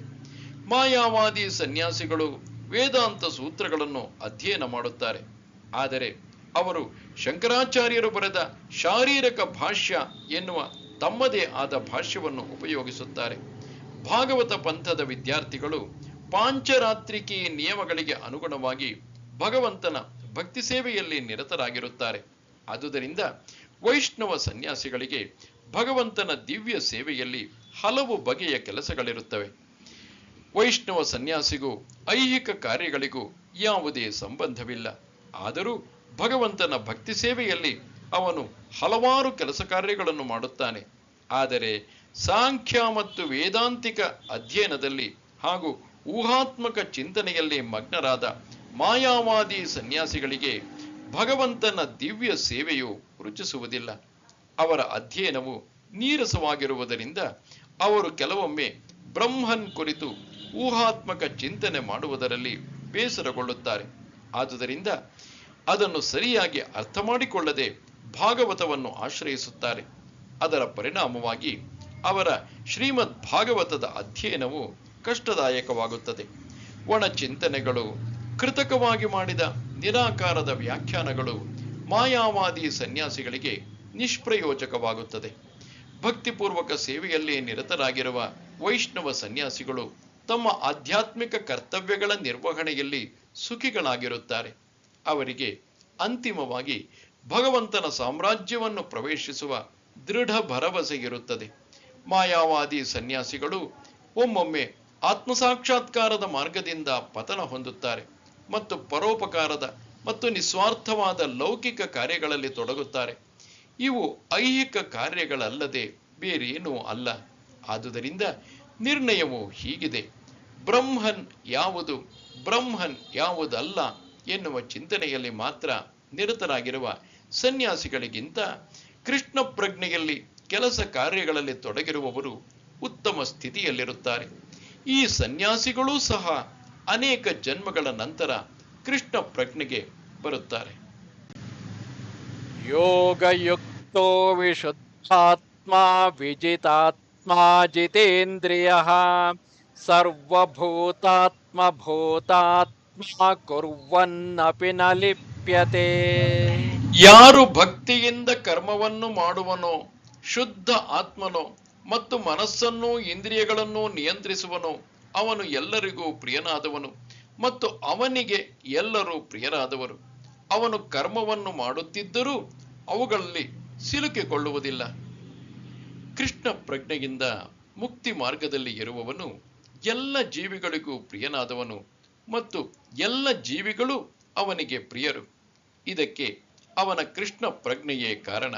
ಮಾಯಾವಾದಿ ಸನ್ಯಾಸಿಗಳು ವೇದಾಂತ ಸೂತ್ರಗಳನ್ನು ಅಧ್ಯಯನ ಮಾಡುತ್ತಾರೆ. ಆದರೆ ಅವರು ಶಂಕರಾಚಾರ್ಯರು ಬರೆದ ಶಾರೀರಕ ಭಾಷ್ಯ ಎನ್ನುವ ತಮ್ಮದೇ ಆದ ಭಾಷ್ಯವನ್ನು ಉಪಯೋಗಿಸುತ್ತಾರೆ. ಭಾಗವತ ಪಂಥದ ವಿದ್ಯಾರ್ಥಿಗಳು ಪಾಂಚರಾತ್ರಿಕಿ ನಿಯಮಗಳಿಗೆ ಅನುಗುಣವಾಗಿ ಭಗವಂತನ ಭಕ್ತಿ ಸೇವೆಯಲ್ಲಿ ನಿರತರಾಗಿರುತ್ತಾರೆ. ಆದುದರಿಂದ ವೈಷ್ಣವ ಸನ್ಯಾಸಿಗಳಿಗೆ ಭಗವಂತನ ದಿವ್ಯ ಸೇವೆಯಲ್ಲಿ ಹಲವು ಬಗೆಯ ಕೆಲಸಗಳಿರುತ್ತವೆ. ವೈಷ್ಣವ ಸನ್ಯಾಸಿಗೂ ಐಹಿಕ ಕಾರ್ಯಗಳಿಗೂ ಯಾವುದೇ ಸಂಬಂಧವಿಲ್ಲ. ಆದರೂ ಭಗವಂತನ ಭಕ್ತಿ ಸೇವೆಯಲ್ಲಿ ಅವನು ಹಲವಾರು ಕೆಲಸ ಕಾರ್ಯಗಳನ್ನು ಮಾಡುತ್ತಾನೆ. ಆದರೆ ಸಾಂಖ್ಯ ಮತ್ತು ವೇದಾಂತಿಕ ಅಧ್ಯಯನದಲ್ಲಿ ಹಾಗೂ ಊಹಾತ್ಮಕ ಚಿಂತನೆಯಲ್ಲಿ ಮಗ್ನರಾದ ಮಾಯಾವಾದಿ ಸನ್ಯಾಸಿಗಳಿಗೆ ಭಗವಂತನ ದಿವ್ಯ ಸೇವೆಯು ರುಚಿಸುವುದಿಲ್ಲ. ಅವರ ಅಧ್ಯಯನವು ನೀರಸವಾಗಿರುವುದರಿಂದ ಅವರು ಕೆಲವೊಮ್ಮೆ ಬ್ರಹ್ಮನ್ ಕುರಿತು ಊಹಾತ್ಮಕ ಚಿಂತನೆ ಮಾಡುವುದರಲ್ಲಿ ಬೇಸರಗೊಳ್ಳುತ್ತಾರೆ. ಆದುದರಿಂದ ಅದನ್ನು ಸರಿಯಾಗಿ ಅರ್ಥ ಮಾಡಿಕೊಳ್ಳದೆ ಭಾಗವತವನ್ನು ಆಶ್ರಯಿಸುತ್ತಾರೆ. ಅದರ ಪರಿಣಾಮವಾಗಿ ಅವರ ಶ್ರೀಮದ್ ಭಾಗವತದ ಅಧ್ಯಯನವು ಕಷ್ಟದಾಯಕವಾಗುತ್ತದೆ. ಒಣ ಚಿಂತನೆಗಳು, ಕೃತಕವಾಗಿ ಮಾಡಿದ ನಿರಾಕಾರದ ವ್ಯಾಖ್ಯಾನಗಳು ಮಾಯಾವಾದಿ ಸನ್ಯಾಸಿಗಳಿಗೆ ನಿಷ್ಪ್ರಯೋಜಕವಾಗುತ್ತದೆ. ಭಕ್ತಿಪೂರ್ವಕ ಸೇವೆಯಲ್ಲಿ ನಿರತರಾಗಿರುವ ವೈಷ್ಣವ ಸನ್ಯಾಸಿಗಳು ತಮ್ಮ ಆಧ್ಯಾತ್ಮಿಕ ಕರ್ತವ್ಯಗಳ ನಿರ್ವಹಣೆಯಲ್ಲಿ ಸುಖಿಗಳಾಗಿರುತ್ತಾರೆ. ಅವರಿಗೆ ಅಂತಿಮವಾಗಿ ಭಗವಂತನ ಸಾಮ್ರಾಜ್ಯವನ್ನು ಪ್ರವೇಶಿಸುವ ದೃಢ ಭರವಸೆ ಇರುತ್ತದೆ. ಮಾಯಾವಾದಿ ಸನ್ಯಾಸಿಗಳು ಒಮ್ಮೊಮ್ಮೆ ಆತ್ಮಸಾಕ್ಷಾತ್ಕಾರದ ಮಾರ್ಗದಿಂದ ಪತನ ಹೊಂದುತ್ತಾರೆ ಮತ್ತು ಪರೋಪಕಾರದ ಮತ್ತು ನಿಸ್ವಾರ್ಥವಾದ ಲೌಕಿಕ ಕಾರ್ಯಗಳಲ್ಲಿ ತೊಡಗುತ್ತಾರೆ. ಇವು ಐಹಿಕ ಕಾರ್ಯಗಳಲ್ಲದೆ ಬೇರೇನೂ ಅಲ್ಲ. ಆದುದರಿಂದ ನಿರ್ಣಯವು ಹೀಗಿದೆ: ಬ್ರಹ್ಮನ್ ಯಾವುದು, ಬ್ರಹ್ಮನ್ ಯಾವುದಲ್ಲ ಎನ್ನುವ ಚಿಂತನೆಯಲ್ಲಿ ಮಾತ್ರ ನಿರತರಾಗಿರುವ ಸನ್ಯಾಸಿಗಳಿಗಿಂತ ಕೃಷ್ಣ ಪ್ರಜ್ಞೆಯಲ್ಲಿ ಕೆಲಸ ಕಾರ್ಯಗಳಲ್ಲಿ ತೊಡಗಿರುವವರು ಉತ್ತಮ ಸ್ಥಿತಿಯಲ್ಲಿರುತ್ತಾರೆ. ಈ ಸನ್ಯಾಸಿಗಳೂ ಸಹ ಅನೇಕ ಜನ್ಮಗಳ ನಂತರ ಕೃಷ್ಣ ಪ್ರಜ್ಞೆಗೆ ಬರುತ್ತಾರೆ. ಯೋಗಯುಕ್ತೋ ವಿಶುದ್ಧಾತ್ಮ ವಿಜಿತಾತ್ಮ ಜಿತೇಂದ್ರಿಯಃ ಸರ್ವಭೂತಾತ್ಮ ಭೂತಾತ್ಮ ಕುರ್ವನ್ನಪಿ ನ ಲಿಪ್ಯತೆ. ಯಾರು ಭಕ್ತಿಯಿಂದ ಕರ್ಮವನ್ನು ಮಾಡುವನೋ, ಶುದ್ಧ ಆತ್ಮನೋ ಮತ್ತು ಮನಸ್ಸನ್ನು ಇಂದ್ರಿಯಗಳನ್ನು ನಿಯಂತ್ರಿಸುವನೋ ಅವನು ಎಲ್ಲರಿಗೂ ಪ್ರಿಯನಾದವನು ಮತ್ತು ಅವನಿಗೆ ಎಲ್ಲರೂ ಪ್ರಿಯರಾದವರು. ಅವನು ಕರ್ಮವನ್ನು ಮಾಡುತ್ತಿದ್ದರೂ ಅವುಗಳಲ್ಲಿ ಸಿಲುಕಿಕೊಳ್ಳುವುದಿಲ್ಲ. ಕೃಷ್ಣ ಪ್ರಜ್ಞೆಯಿಂದ ಮುಕ್ತಿ ಮಾರ್ಗದಲ್ಲಿ ಇರುವವನು ಎಲ್ಲ ಜೀವಿಗಳಿಗೂ ಪ್ರಿಯನಾದವನು ಮತ್ತು ಎಲ್ಲ ಜೀವಿಗಳು ಅವನಿಗೆ ಪ್ರಿಯರು. ಇದಕ್ಕೆ ಅವನ ಕೃಷ್ಣ ಪ್ರಜ್ಞೆಯೇ ಕಾರಣ.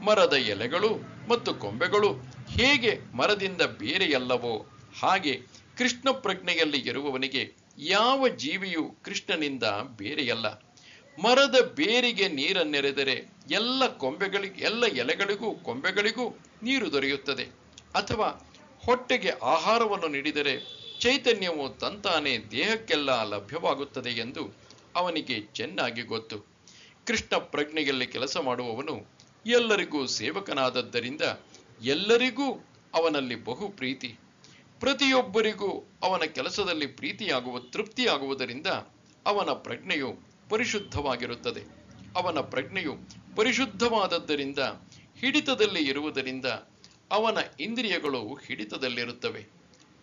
ಮರದ ಎಲೆಗಳು ಮತ್ತು ಕೊಂಬೆಗಳು ಹೇಗೆ ಮರದಿಂದ ಬೇರೆಯಲ್ಲವೋ ಹಾಗೆ ಕೃಷ್ಣ ಪ್ರಜ್ಞೆಯಲ್ಲಿ ಇರುವವನಿಗೆ ಯಾವ ಜೀವಿಯೂ ಕೃಷ್ಣನಿಂದ ಬೇರೆಯಲ್ಲ. ಮರದ ಬೇರಿಗೆ ನೀರನ್ನೆರೆದರೆ ಎಲ್ಲ ಎಲೆಗಳಿಗೂ ಕೊಂಬೆಗಳಿಗೂ ನೀರು ದೊರೆಯುತ್ತದೆ. ಅಥವಾ ಹೊಟ್ಟೆಗೆ ಆಹಾರವನ್ನು ನೀಡಿದರೆ ಚೈತನ್ಯವು ತಂತಾನೆ ದೇಹಕ್ಕೆಲ್ಲ ಲಭ್ಯವಾಗುತ್ತದೆ ಎಂದು ಅವನಿಗೆ ಚೆನ್ನಾಗಿ ಗೊತ್ತು. ಕೃಷ್ಣ ಪ್ರಜ್ಞೆಯಲ್ಲಿ ಕೆಲಸ ಮಾಡುವವನು ಎಲ್ಲರಿಗೂ ಸೇವಕನಾದದ್ದರಿಂದ ಎಲ್ಲರಿಗೂ ಅವನಲ್ಲಿ ಬಹು ಪ್ರೀತಿ. ಪ್ರತಿಯೊಬ್ಬರಿಗೂ ಅವನ ಕೆಲಸದಲ್ಲಿ ತೃಪ್ತಿಯಾಗುವುದರಿಂದ ಅವನ ಪ್ರಜ್ಞೆಯು ಪರಿಶುದ್ಧವಾಗಿರುತ್ತದೆ. ಅವನ ಪ್ರಜ್ಞೆಯು ಪರಿಶುದ್ಧವಾದದ್ದರಿಂದ ಹಿಡಿತದಲ್ಲಿ ಇರುವುದರಿಂದ ಅವನ ಇಂದ್ರಿಯಗಳು ಹಿಡಿತದಲ್ಲಿರುತ್ತವೆ.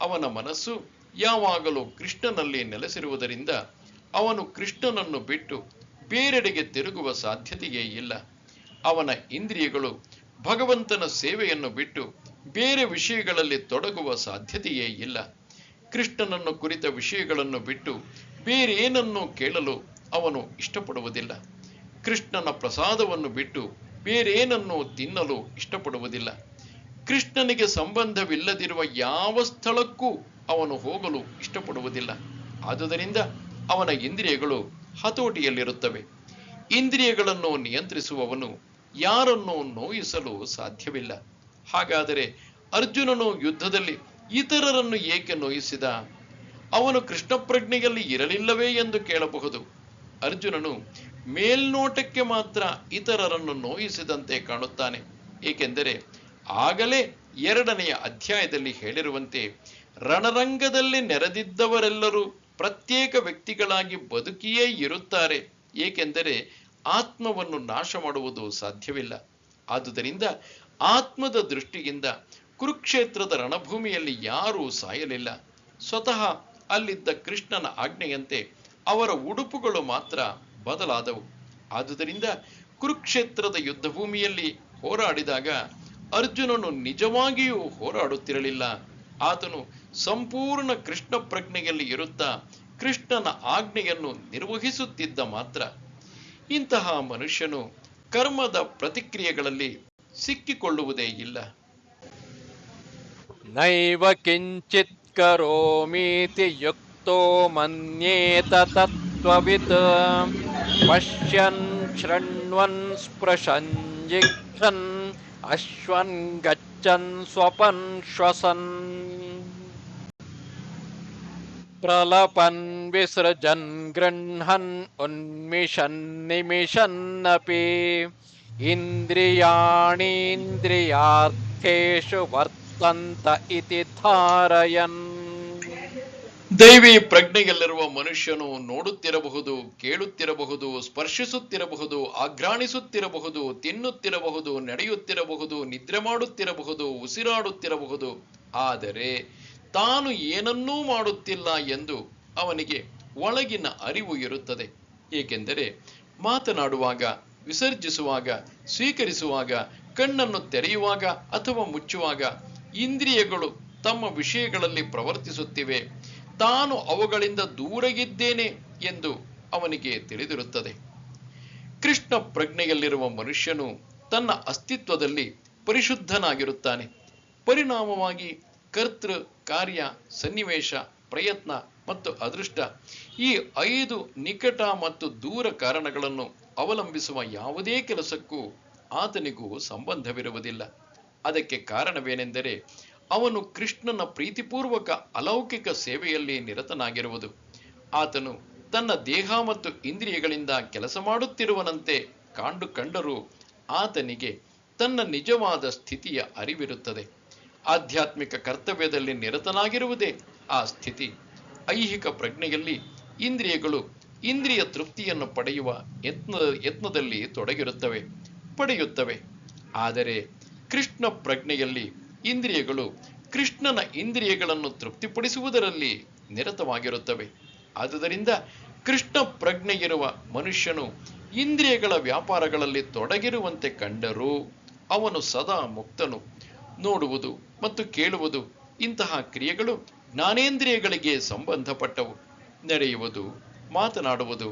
ಅವನ ಮನಸ್ಸು ಯಾವಾಗಲೂ ಕೃಷ್ಣನಲ್ಲಿ ನೆಲೆಸಿರುವುದರಿಂದ ಅವನು ಕೃಷ್ಣನನ್ನು ಬಿಟ್ಟು ಬೇರೆಡೆಗೆ ತಿರುಗುವ ಸಾಧ್ಯತೆಯೇ ಇಲ್ಲ. ಅವನ ಇಂದ್ರಿಯಗಳು ಭಗವಂತನ ಸೇವೆಯನ್ನು ಬಿಟ್ಟು ಬೇರೆ ವಿಷಯಗಳಲ್ಲಿ ತೊಡಗುವ ಸಾಧ್ಯತೆಯೇ ಇಲ್ಲ. ಕೃಷ್ಣನನ್ನು ಕುರಿತ ವಿಷಯಗಳನ್ನು ಬಿಟ್ಟು ಬೇರೇನನ್ನು ಕೇಳಲು ಅವನು ಇಷ್ಟಪಡುವುದಿಲ್ಲ. ಕೃಷ್ಣನ ಪ್ರಸಾದವನ್ನು ಬಿಟ್ಟು ಬೇರೇನನ್ನು ತಿನ್ನಲು ಇಷ್ಟಪಡುವುದಿಲ್ಲ. ಕೃಷ್ಣನಿಗೆ ಸಂಬಂಧವಿಲ್ಲದಿರುವ ಯಾವ ಸ್ಥಳಕ್ಕೂ ಅವನು ಹೋಗಲು ಇಷ್ಟಪಡುವುದಿಲ್ಲ. ಆದುದರಿಂದ ಅವನ ಇಂದ್ರಿಯಗಳು ಹತೋಟಿಯಲ್ಲಿರುತ್ತವೆ. ಇಂದ್ರಿಯಗಳನ್ನು ನಿಯಂತ್ರಿಸುವವನು ಯಾರನ್ನೂ ನೋಯಿಸಲು ಸಾಧ್ಯವಿಲ್ಲ. ಹಾಗಾದರೆ ಅರ್ಜುನನು ಯುದ್ಧದಲ್ಲಿ ಇತರರನ್ನು ಏಕೆ ನೋಯಿಸಿದ? ಅವನು ಕೃಷ್ಣ ಪ್ರಜ್ಞೆಯಲ್ಲಿ ಇರಲಿಲ್ಲವೇ ಎಂದು ಕೇಳಬಹುದು. ಅರ್ಜುನನು ಮೇಲ್ನೋಟಕ್ಕೆ ಮಾತ್ರ ಇತರರನ್ನು ನೋಯಿಸಿದಂತೆ ಕಾಣುತ್ತಾನೆ. ಏಕೆಂದರೆ ಆಗಲೇ 2ನೆಯ ಅಧ್ಯಾಯದಲ್ಲಿ ಹೇಳಿರುವಂತೆ ರಣರಂಗದಲ್ಲಿ ನೆರೆದಿದ್ದವರೆಲ್ಲರೂ ಪ್ರತ್ಯೇಕ ವ್ಯಕ್ತಿಗಳಾಗಿ ಬದುಕಿಯೇ ಇರುತ್ತಾರೆ. ಏಕೆಂದರೆ ಆತ್ಮವನ್ನು ನಾಶ ಮಾಡುವುದು ಸಾಧ್ಯವಿಲ್ಲ. ಆದುದರಿಂದ ಆತ್ಮದ ದೃಷ್ಟಿಯಿಂದ ಕುರುಕ್ಷೇತ್ರದ ರಣಭೂಮಿಯಲ್ಲಿ ಯಾರೂ ಸಾಯಲಿಲ್ಲ. ಸ್ವತಃ ಅಲ್ಲಿದ್ದ ಕೃಷ್ಣನ ಆಜ್ಞೆಯಂತೆ ಅವರ ಉಡುಪುಗಳು ಮಾತ್ರ ಬದಲಾದವು. ಆದುದರಿಂದ ಕುರುಕ್ಷೇತ್ರದ ಯುದ್ಧಭೂಮಿಯಲ್ಲಿ ಹೋರಾಡಿದಾಗ ಅರ್ಜುನನು ನಿಜವಾಗಿಯೂ ಹೋರಾಡುತ್ತಿರಲಿಲ್ಲ. ಆತನು ಸಂಪೂರ್ಣ ಕೃಷ್ಣ ಪ್ರಜ್ಞೆಯಲ್ಲಿ ಇರುತ್ತಾ ಕೃಷ್ಣನ ಆಜ್ಞೆಯನ್ನು ನಿರ್ವಹಿಸುತ್ತಿದ್ದ ಮಾತ್ರ. ಇಂತಹ ಮನುಷ್ಯನು ಕರ್ಮದ ಪ್ರತಿಕ್ರಿಯೆಗಳಲ್ಲಿ ಸಿಕ್ಕಿಕೊಳ್ಳುವುದೇ ಇಲ್ಲ. ನೈವ ಕಿಂಚಿತ್ ಕರೋಮೀತಿ ಯುಕ್ತೋ ಮನ್ಯೇತ ತತ್ವವಿತ್ ಪಶ್ಯನ್ ಶೃಣ್ವನ್ ಸ್ಪೃಶನ್ ಜಿಘ್ರನ್ ಅಶ್ವನ್ ಗಚ್ಚನ್ ಸ್ವಪನ್ ಶ್ವಸನ್ ಪ್ರಲಪನ್ ವಿಸೃಜನ್ ಗೃಹ್ಣನ್ ಉನ್ಮಿಷನ್ ನಿಮಿಷನ್ನಪಿ ಇಂದ್ರಿಯಾಣೀಂದ್ರಿಯಾರ್ಥೇಷು ವರ್ತಂತ ಇತಿ ಧಾರಯನ್. ದೈವಿ ಪ್ರಜ್ಞೆಯಲ್ಲಿರುವ ಮನುಷ್ಯನು ನೋಡುತ್ತಿರಬಹುದು, ಕೇಳುತ್ತಿರಬಹುದು, ಸ್ಪರ್ಶಿಸುತ್ತಿರಬಹುದು, ಆಘ್ರಾಣಿಸುತ್ತಿರಬಹುದು, ತಿನ್ನುತ್ತಿರಬಹುದು, ನಡೆಯುತ್ತಿರಬಹುದು, ನಿದ್ರೆ ಮಾಡುತ್ತಿರಬಹುದು, ಉಸಿರಾಡುತ್ತಿರಬಹುದು. ಆದರೆ ತಾನು ಏನನ್ನೂ ಮಾಡುತ್ತಿಲ್ಲ ಎಂದು ಅವನಿಗೆ ಒಳಗಿನ ಅರಿವು ಇರುತ್ತದೆ. ಏಕೆಂದರೆ ಮಾತನಾಡುವಾಗ, ವಿಸರ್ಜಿಸುವಾಗ, ಸ್ವೀಕರಿಸುವಾಗ, ಕಣ್ಣನ್ನು ತೆರೆಯುವಾಗ ಅಥವಾ ಮುಚ್ಚುವಾಗ ಇಂದ್ರಿಯಗಳು ತಮ್ಮ ವಿಷಯಗಳಲ್ಲಿ ಪ್ರವರ್ತಿಸುತ್ತಿವೆ. ತಾನು ಅವುಗಳಿಂದ ದೂರಗಿದ್ದೇನೆ ಎಂದು ಅವನಿಗೆ ತಿಳಿದಿರುತ್ತದೆ. ಕೃಷ್ಣ ಪ್ರಜ್ಞೆಯಲ್ಲಿರುವ ಮನುಷ್ಯನು ತನ್ನ ಅಸ್ತಿತ್ವದಲ್ಲಿ ಪರಿಶುದ್ಧನಾಗಿರುತ್ತಾನೆ. ಪರಿಣಾಮವಾಗಿ ಕರ್ತೃ, ಕಾರ್ಯ, ಸನ್ನಿವೇಶ, ಪ್ರಯತ್ನ ಮತ್ತು ಅದೃಷ್ಟ ಈ 5 ನಿಕಟ ಮತ್ತು ದೂರ ಕಾರಣಗಳನ್ನು ಅವಲಂಬಿಸುವ ಯಾವುದೇ ಕೆಲಸಕ್ಕೂ ಆತನಿಗೂ ಸಂಬಂಧವಿರುವುದಿಲ್ಲ. ಅದಕ್ಕೆ ಕಾರಣವೇನೆಂದರೆ ಅವನು ಕೃಷ್ಣನ ಪ್ರೀತಿಪೂರ್ವಕ ಅಲೌಕಿಕ ಸೇವೆಯಲ್ಲಿ ನಿರತನಾಗಿರುವುದು. ಆತನು ತನ್ನ ದೇಹ ಮತ್ತು ಇಂದ್ರಿಯಗಳಿಂದ ಕೆಲಸ ಮಾಡುತ್ತಿರುವನಂತೆ ಕಂಡರೂ ಆತನಿಗೆ ತನ್ನ ನಿಜವಾದ ಸ್ಥಿತಿಯ ಅರಿವಿರುತ್ತದೆ. ಆಧ್ಯಾತ್ಮಿಕ ಕರ್ತವ್ಯದಲ್ಲಿ ನಿರತನಾಗಿರುವುದೇ ಆ ಸ್ಥಿತಿ. ಐಹಿಕ ಪ್ರಜ್ಞೆಯಲ್ಲಿ ಇಂದ್ರಿಯಗಳು ಇಂದ್ರಿಯ ತೃಪ್ತಿಯನ್ನು ಪಡೆಯುವ ಯತ್ನದಲ್ಲಿ ಪಡೆಯುತ್ತವೆ. ಆದರೆ ಕೃಷ್ಣ ಪ್ರಜ್ಞೆಯಲ್ಲಿ ಇಂದ್ರಿಯಗಳು ಕೃಷ್ಣನ ಇಂದ್ರಿಯಗಳನ್ನು ತೃಪ್ತಿಪಡಿಸುವುದರಲ್ಲಿ ನಿರತವಾಗಿರುತ್ತವೆ. ಆದುದರಿಂದ ಕೃಷ್ಣ ಪ್ರಜ್ಞೆಯಿರುವ ಮನುಷ್ಯನು ಇಂದ್ರಿಯಗಳ ವ್ಯಾಪಾರಗಳಲ್ಲಿ ತೊಡಗಿರುವಂತೆ ಕಂಡರೂ ಅವನು ಸದಾ ಮುಕ್ತನು. ನೋಡುವುದು ಮತ್ತು ಕೇಳುವುದು ಇಂತಹ ಕ್ರಿಯೆಗಳು ಜ್ಞಾನೇಂದ್ರಿಯಗಳಿಗೆ ಸಂಬಂಧಪಟ್ಟವು. ನಡೆಯುವುದು, ಮಾತನಾಡುವುದು,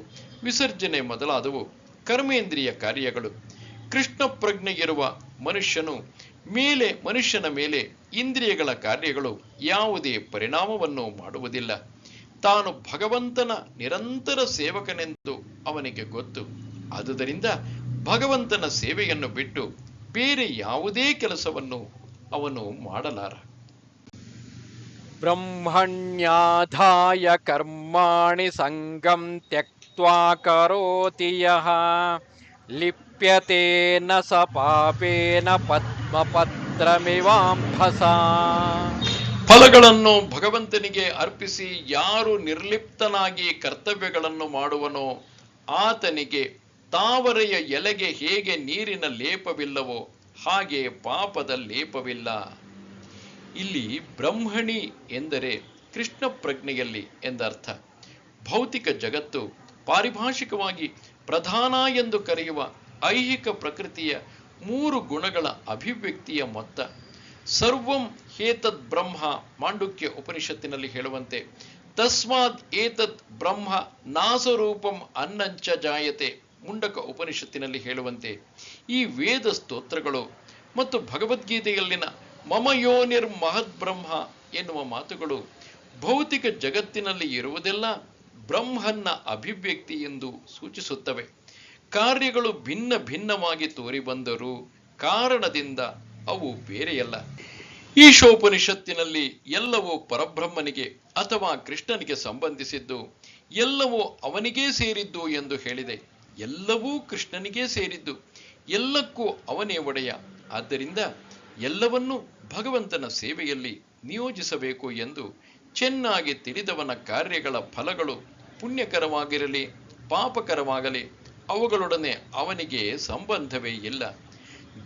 ವಿಸರ್ಜನೆ ಮೊದಲಾದವು ಕರ್ಮೇಂದ್ರಿಯ ಕಾರ್ಯಗಳು. ಕೃಷ್ಣ ಪ್ರಜ್ಞೆಯಿರುವ ಮನುಷ್ಯನ ಮೇಲೆ ಇಂದ್ರಿಯಗಳ ಕಾರ್ಯಗಳು ಯಾವುದೇ ಪರಿಣಾಮವನ್ನು ಮಾಡುವುದಿಲ್ಲ. ತಾನು ಭಗವಂತನ ನಿರಂತರ ಸೇವಕನೆಂದು ಅವನಿಗೆ ಗೊತ್ತು. ಆದುದರಿಂದ ಭಗವಂತನ ಸೇವೆಯನ್ನು ಬಿಟ್ಟು ಬೇರೆ ಯಾವುದೇ ಕೆಲಸವನ್ನು ಅವನು ಮಾಡಲಾರ. ಬ್ರಹ್ಮಣ್ಯಾಧಾಯ ಕರ್ಮಾಣಿ ಸಂಗಂ ತ್ಯಕ್ತ್ವಾ ಕರೋತಿ ಯಃ ಲಿಪ್ಯತೆ ನ ಸ ಪಾಪೇನ ಪದ್ಮಪತ್ರಮಿವಾಂಭಸಾ. ಫಲಗಳನ್ನು ಭಗವಂತನಿಗೆ ಅರ್ಪಿಸಿ ಯಾರು ನಿರ್ಲಿಪ್ತನಾಗಿ ಕರ್ತವ್ಯಗಳನ್ನು ಮಾಡುವನೋ ಆತನಿಗೆ ತಾವರೆಯ ಎಲೆಗೆ ಹೇಗೆ ನೀರಿನ ಲೇಪವಿಲ್ಲವೋ ಹಾಗೆ ಪಾಪದ ಲೇಪವಿಲ್ಲ. ಇಲ್ಲಿ ಬ್ರಹ್ಮಣಿ ಎಂದರೆ ಕೃಷ್ಣ ಪ್ರಜ್ಞೆಯಲ್ಲಿ ಎಂದರ್ಥ. ಭೌತಿಕ ಜಗತ್ತು ಪಾರಿಭಾಷಿಕವಾಗಿ ಪ್ರಧಾನ ಎಂದು ಕರೆಯುವ ಐಹಿಕ ಪ್ರಕೃತಿಯ 3 ಗುಣಗಳ ಅಭಿವ್ಯಕ್ತಿಯ ಮೊತ್ತ. ಸರ್ವಂ ಏತದ್ ಬ್ರಹ್ಮ ಮಾಂಡುಕ್ಯ ಉಪನಿಷತ್ತಿನಲ್ಲಿ ಹೇಳುವಂತೆ, ತಸ್ಮಾತ್ ಏತದ್ ಬ್ರಹ್ಮ ನಾಸರೂಪಂ ಅನ್ನಂಚ ಜಾಯತೆ ಮುಂಡಕ ಉಪನಿಷತ್ತಿನಲ್ಲಿ ಹೇಳುವಂತೆ, ಈ ವೇದ ಸ್ತೋತ್ರಗಳು ಮತ್ತು ಭಗವದ್ಗೀತೆಯಲ್ಲಿನ ಮಮ ಯೋನಿರ್ ಮಹದ್ ಬ್ರಹ್ಮ ಎನ್ನುವ ಮಾತುಗಳು ಭೌತಿಕ ಜಗತ್ತಿನಲ್ಲಿ ಇರುವುದೆಲ್ಲ ಬ್ರಹ್ಮನ್ನ ಅಭಿವ್ಯಕ್ತಿ ಎಂದು ಸೂಚಿಸುತ್ತವೆ. ಕಾರ್ಯಗಳು ಭಿನ್ನ ಭಿನ್ನವಾಗಿ ತೋರಿ ಬಂದರೂ ಕಾರಣದಿಂದ ಅವು ಬೇರೆಯಲ್ಲ. ಈಶೋಪನಿಷತ್ತಿನಲ್ಲಿ ಎಲ್ಲವೂ ಪರಬ್ರಹ್ಮನಿಗೆ ಅಥವಾ ಕೃಷ್ಣನಿಗೆ ಸಂಬಂಧಿಸಿದ್ದು, ಎಲ್ಲವೂ ಅವನಿಗೇ ಸೇರಿದ್ದು ಎಂದು ಹೇಳಿದೆ. ಎಲ್ಲವೂ ಕೃಷ್ಣನಿಗೇ ಸೇರಿದ್ದು, ಎಲ್ಲಕ್ಕೂ ಅವನೇ ಒಡೆಯ. ಆದ್ದರಿಂದ ಎಲ್ಲವನ್ನೂ ಭಗವಂತನ ಸೇವೆಯಲ್ಲಿ ನಿಯೋಜಿಸಬೇಕು ಎಂದು ಚೆನ್ನಾಗಿ ತಿಳಿದವನ ಕಾರ್ಯಗಳ ಫಲಗಳು ಪುಣ್ಯಕರವಾಗಿರಲಿ ಪಾಪಕರವಾಗಲಿ ಅವುಗಳೊಡನೆ ಅವನಿಗೆ ಸಂಬಂಧವೇ ಇಲ್ಲ.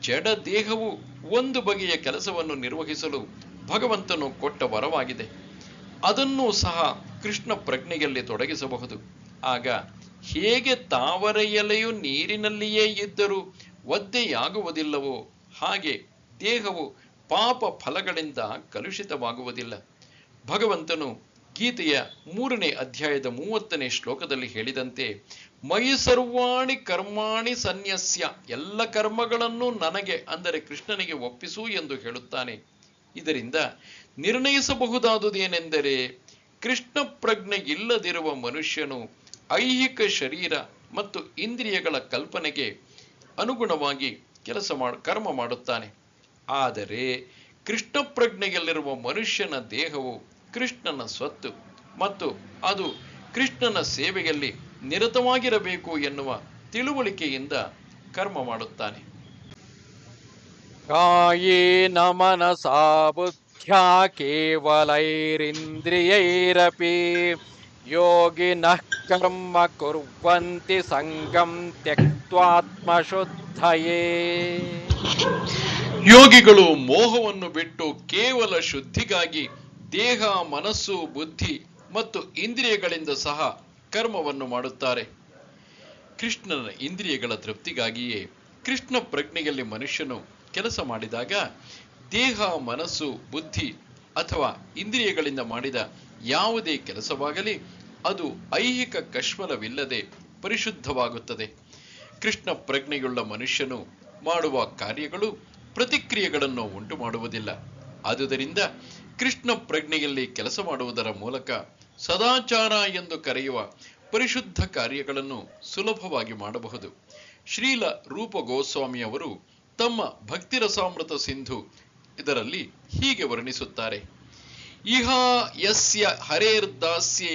ಜಡ ದೇಹವು ಒಂದು ಬಗೆಯ ಕೆಲಸವನ್ನು ನಿರ್ವಹಿಸಲು ಭಗವಂತನು ಕೊಟ್ಟ ವರವಾಗಿದೆ. ಅದನ್ನೂ ಸಹ ಕೃಷ್ಣ ಪ್ರಜ್ಞೆಯಲ್ಲಿ ತೊಡಗಿಸಬಹುದು. ಆಗ ಹೇಗೆ ತಾವರ ಎಲೆಯು ನೀರಿನಲ್ಲಿಯೇ ಇದ್ದರೂ ಒದ್ದೆಯಾಗುವುದಿಲ್ಲವೋ ಹಾಗೆ ದೇಹವು ಪಾಪ ಫಲಗಳಿಂದ ಕಲುಷಿತವಾಗುವುದಿಲ್ಲ. ಭಗವಂತನು ಗೀತೆಯ 3ನೇ ಅಧ್ಯಾಯದ 30ನೇ ಶ್ಲೋಕದಲ್ಲಿ ಹೇಳಿದಂತೆ, ಮಯಿ ಸರ್ವಾಣಿ ಕರ್ಮಾಣಿ ಸನ್ಯಸ್ಯ, ಎಲ್ಲ ಕರ್ಮಗಳನ್ನು ನನಗೆ ಅಂದರೆ ಕೃಷ್ಣನಿಗೆ ಒಪ್ಪಿಸು ಎಂದು ಹೇಳುತ್ತಾನೆ. ಇದರಿಂದ ನಿರ್ಣಯಿಸಬಹುದಾದುದೇನೆಂದರೆ, ಕೃಷ್ಣ ಪ್ರಜ್ಞೆ ಇಲ್ಲದಿರುವ ಮನುಷ್ಯನು ಐಹಿಕ ಶರೀರ ಮತ್ತು ಇಂದ್ರಿಯಗಳ ಕಲ್ಪನೆಗೆ ಅನುಗುಣವಾಗಿ ಕರ್ಮ ಮಾಡುತ್ತಾನೆ. ಆದರೆ ಕೃಷ್ಣ ಪ್ರಜ್ಞೆಯಲ್ಲಿರುವ ಮನುಷ್ಯನ ದೇಹವು ಕೃಷ್ಣನ ಸ್ವತ್ತು ಮತ್ತು ಅದು ಕೃಷ್ಣನ ಸೇವೆಯಲ್ಲಿ ನಿರತವಾಗಿರಬೇಕು ಎನ್ನುವ ತಿಳುವಳಿಕೆಯಿಂದ ಕರ್ಮ ಮಾಡುತ್ತಾನೆ. ಕಾಯೇನ ಮನಸಾ ಬುದ್ಧ್ಯಾ ಕೇವಲೈರಿಂದ್ರಿಯೈರಪಿ ಯೋಗಿನಃ ಕರ್ಮ ಕುರ್ವಂತಿ ಸಂಗಂ ತ್ಯಕ್ತ್ವಾತ್ಮಶುದ್ಧಯೇ. ಯೋಗಿಗಳು ಮೋಹವನ್ನು ಬಿಟ್ಟು ಕೇವಲ ಶುದ್ಧಿಗಾಗಿ ದೇಹ, ಮನಸ್ಸು, ಬುದ್ಧಿ ಮತ್ತು ಇಂದ್ರಿಯಗಳಿಂದ ಸಹ ಕರ್ಮವನ್ನು ಮಾಡುತ್ತಾರೆ. ಕೃಷ್ಣನ ಇಂದ್ರಿಯಗಳ ತೃಪ್ತಿಗಾಗಿಯೇ ಕೃಷ್ಣ ಪ್ರಜ್ಞೆಯಲ್ಲಿ ಮನುಷ್ಯನು ಕೆಲಸ ಮಾಡಿದಾಗ ದೇಹ, ಮನಸ್ಸು, ಬುದ್ಧಿ ಅಥವಾ ಇಂದ್ರಿಯಗಳಿಂದ ಮಾಡಿದ ಯಾವುದೇ ಕೆಲಸವಾಗಲಿ ಅದು ಐಹಿಕ ಕಶ್ಮಲವಿಲ್ಲದೆ ಪರಿಶುದ್ಧವಾಗುತ್ತದೆ. ಕೃಷ್ಣ ಪ್ರಜ್ಞೆಯುಳ್ಳ ಮನುಷ್ಯನು ಮಾಡುವ ಕಾರ್ಯಗಳು ಪ್ರತಿಕ್ರಿಯೆಗಳನ್ನು ಉಂಟು ಮಾಡುವುದಿಲ್ಲ. ಆದುದರಿಂದ ಕೃಷ್ಣ ಪ್ರಜ್ಞೆಯಲ್ಲಿ ಕೆಲಸ ಮಾಡುವುದರ ಮೂಲಕ ಸದಾಚಾರ ಎಂದು ಕರೆಯುವ ಪರಿಶುದ್ಧ ಕಾರ್ಯಗಳನ್ನು ಸುಲಭವಾಗಿ ಮಾಡಬಹುದು. ಶ್ರೀಲ ರೂಪ ಗೋಸ್ವಾಮಿಯವರು ತಮ್ಮ ಭಕ್ತಿರಸಾಮೃತ ಸಿಂಧು ಇದರಲ್ಲಿ ಹೀಗೆ ವರ್ಣಿಸುತ್ತಾರೆ. ಇಹ ಯಸ್ಯ ಹರೇರ್ದಾಸ್ಯೆ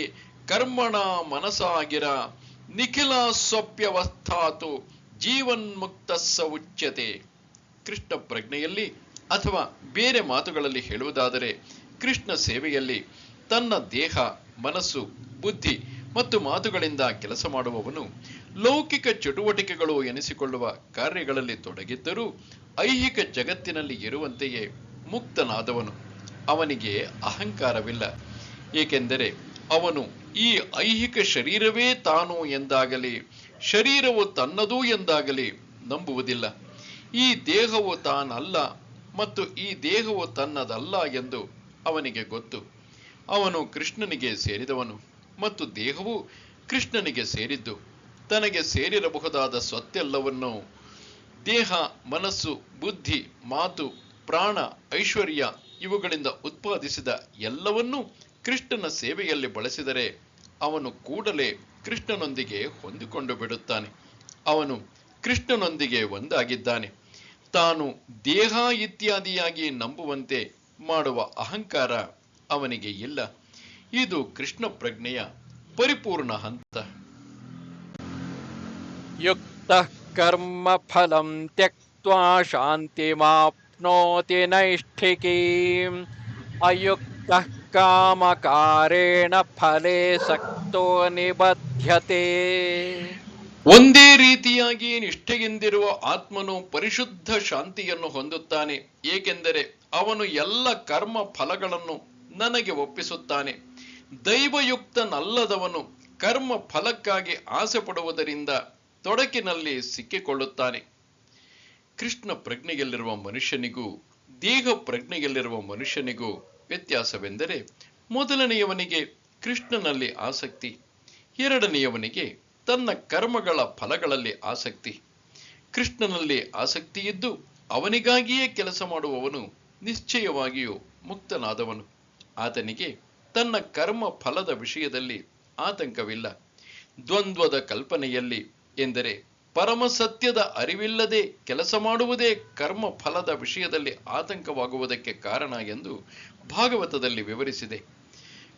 ಕರ್ಮಣ ಮನಸಾಗಿರ ನಿಖಿಲ ಸ್ವಪ್ಯವಸ್ಥಾತು ಜೀವನ್ಮುಕ್ತಸ್ಸ ಉಚ್ಯತೆ. ಕೃಷ್ಣ ಪ್ರಜ್ಞೆಯಲ್ಲಿ ಅಥವಾ ಬೇರೆ ಮಾತುಗಳಲ್ಲಿ ಹೇಳುವುದಾದರೆ ಕೃಷ್ಣ ಸೇವೆಯಲ್ಲಿ ತನ್ನ ದೇಹ, ಮನಸ್ಸು, ಬುದ್ಧಿ ಮತ್ತು ಮಾತುಗಳಿಂದ ಕೆಲಸ ಮಾಡುವವನು ಲೌಕಿಕ ಚಟುವಟಿಕೆಗಳು ಎನಿಸಿಕೊಳ್ಳುವ ಕಾರ್ಯಗಳಲ್ಲಿ ತೊಡಗಿದ್ದರೂ ಐಹಿಕ ಜಗತ್ತಿನಲ್ಲಿ ಇರುವಂತೆಯೇ ಮುಕ್ತನಾದವನು. ಅವನಿಗೆ ಅಹಂಕಾರವಿಲ್ಲ. ಏಕೆಂದರೆ ಅವನು ಈ ಐಹಿಕ ಶರೀರವೇ ತಾನು ಎಂದಾಗಲಿ ಶರೀರವು ತನ್ನದು ಎಂದಾಗಲಿ ನಂಬುವುದಿಲ್ಲ. ಈ ದೇಹವು ತಾನಲ್ಲ ಮತ್ತು ಈ ದೇಹವು ತನ್ನದಲ್ಲ ಎಂದು ಅವನಿಗೆ ಗೊತ್ತು. ಅವನು ಕೃಷ್ಣನಿಗೆ ಸೇರಿದವನು ಮತ್ತು ದೇಹವು ಕೃಷ್ಣನಿಗೆ ಸೇರಿದ್ದು. ತನಗೆ ಸೇರಿರಬಹುದಾದ ಸ್ವತ್ತೆಲ್ಲವನ್ನು ದೇಹ, ಮನಸ್ಸು, ಬುದ್ಧಿ, ಮಾತು, ಪ್ರಾಣ, ಐಶ್ವರ್ಯ ಇವುಗಳಿಂದ ಉತ್ಪಾದಿಸಿದ ಎಲ್ಲವನ್ನೂ ಕೃಷ್ಣನ ಸೇವೆಯಲ್ಲಿ ಬಳಸಿದರೆ ಅವನು ಕೂಡಲೇ ಕೃಷ್ಣನೊಂದಿಗೆ ಹೊಂದಿಕೊಂಡು ಬಿಡುತ್ತಾನೆ. ಅವನು ಕೃಷ್ಣನೊಂದಿಗೆ ಒಂದಾಗಿದ್ದಾನೆ. ತಾನು ದೇಹ ಇತ್ಯಾದಿಯಾಗಿ ನಂಬುವಂತೆ ಮಾಡುವ ಅಹಂಕಾರ ಅವನಿಗೆ ಇಲ್ಲ. ಇದು ಕೃಷ್ಣ ಪ್ರಜ್ಞೆಯ ಪರಿಪೂರ್ಣ ಹಂತ. ಯುಕ್ತಃ ಕರ್ಮ ಫಲಂ ತ್ಯಕ್ತ್ವಾ ಶಾಂತಿಮಾಪ್ನೋತಿ ನೈಷ್ಠಿಕೀಂ ಅಯುಕ್ತಃ ಕಾಮಕಾರೇಣ ಫಲೇ ಸಕ್ತೋ ನಿಬಧ್ಯತೆ. ಒಂದೇ ರೀತಿಯಾಗಿ ನಿಷ್ಠೆಯಿಂದಿರುವ ಆತ್ಮನು ಪರಿಶುದ್ಧ ಶಾಂತಿಯನ್ನು ಹೊಂದುತ್ತಾನೆ. ಏಕೆಂದರೆ ಅವನು ಎಲ್ಲ ಕರ್ಮ ಫಲಗಳನ್ನು ನನಗೆ ಒಪ್ಪಿಸುತ್ತಾನೆ. ದೈವಯುಕ್ತನಲ್ಲದವನು ಕರ್ಮ ಫಲಕ್ಕಾಗಿ ಆಸೆ ಪಡುವುದರಿಂದ ತೊಡಕಿನಲ್ಲಿ ಸಿಕ್ಕಿಕೊಳ್ಳುತ್ತಾನೆ. ಕೃಷ್ಣ ಪ್ರಜ್ಞೆಯಲ್ಲಿರುವ ಮನುಷ್ಯನಿಗೂ ದೇಹ ಪ್ರಜ್ಞೆಯಲ್ಲಿರುವ ಮನುಷ್ಯನಿಗೂ ವ್ಯತ್ಯಾಸವೆಂದರೆ, ಮೊದಲನೆಯವನಿಗೆ ಕೃಷ್ಣನಲ್ಲಿ ಆಸಕ್ತಿ, ಎರಡನೆಯವನಿಗೆ ತನ್ನ ಕರ್ಮಗಳ ಫಲಗಳಲ್ಲಿ ಆಸಕ್ತಿ. ಕೃಷ್ಣನಲ್ಲಿ ಆಸಕ್ತಿ ಇದ್ದು ಅವನಿಗಾಗಿಯೇ ಕೆಲಸ ಮಾಡುವವನು ನಿಶ್ಚಯವಾಗಿಯೂ ಮುಕ್ತನಾದವನು. ಆತನಿಗೆ ತನ್ನ ಕರ್ಮ ಫಲದ ವಿಷಯದಲ್ಲಿ ಆತಂಕವಿಲ್ಲ. ದ್ವಂದ್ವದ ಕಲ್ಪನೆಯಲ್ಲಿ ಎಂದರೆ ಪರಮ ಸತ್ಯದ ಅರಿವಿಲ್ಲದೆ ಕೆಲಸ ಮಾಡುವುದೇ ಕರ್ಮ ಫಲದ ವಿಷಯದಲ್ಲಿ ಆತಂಕವಾಗುವುದಕ್ಕೆ ಕಾರಣ ಎಂದು ಭಾಗವತದಲ್ಲಿ ವಿವರಿಸಿದೆ.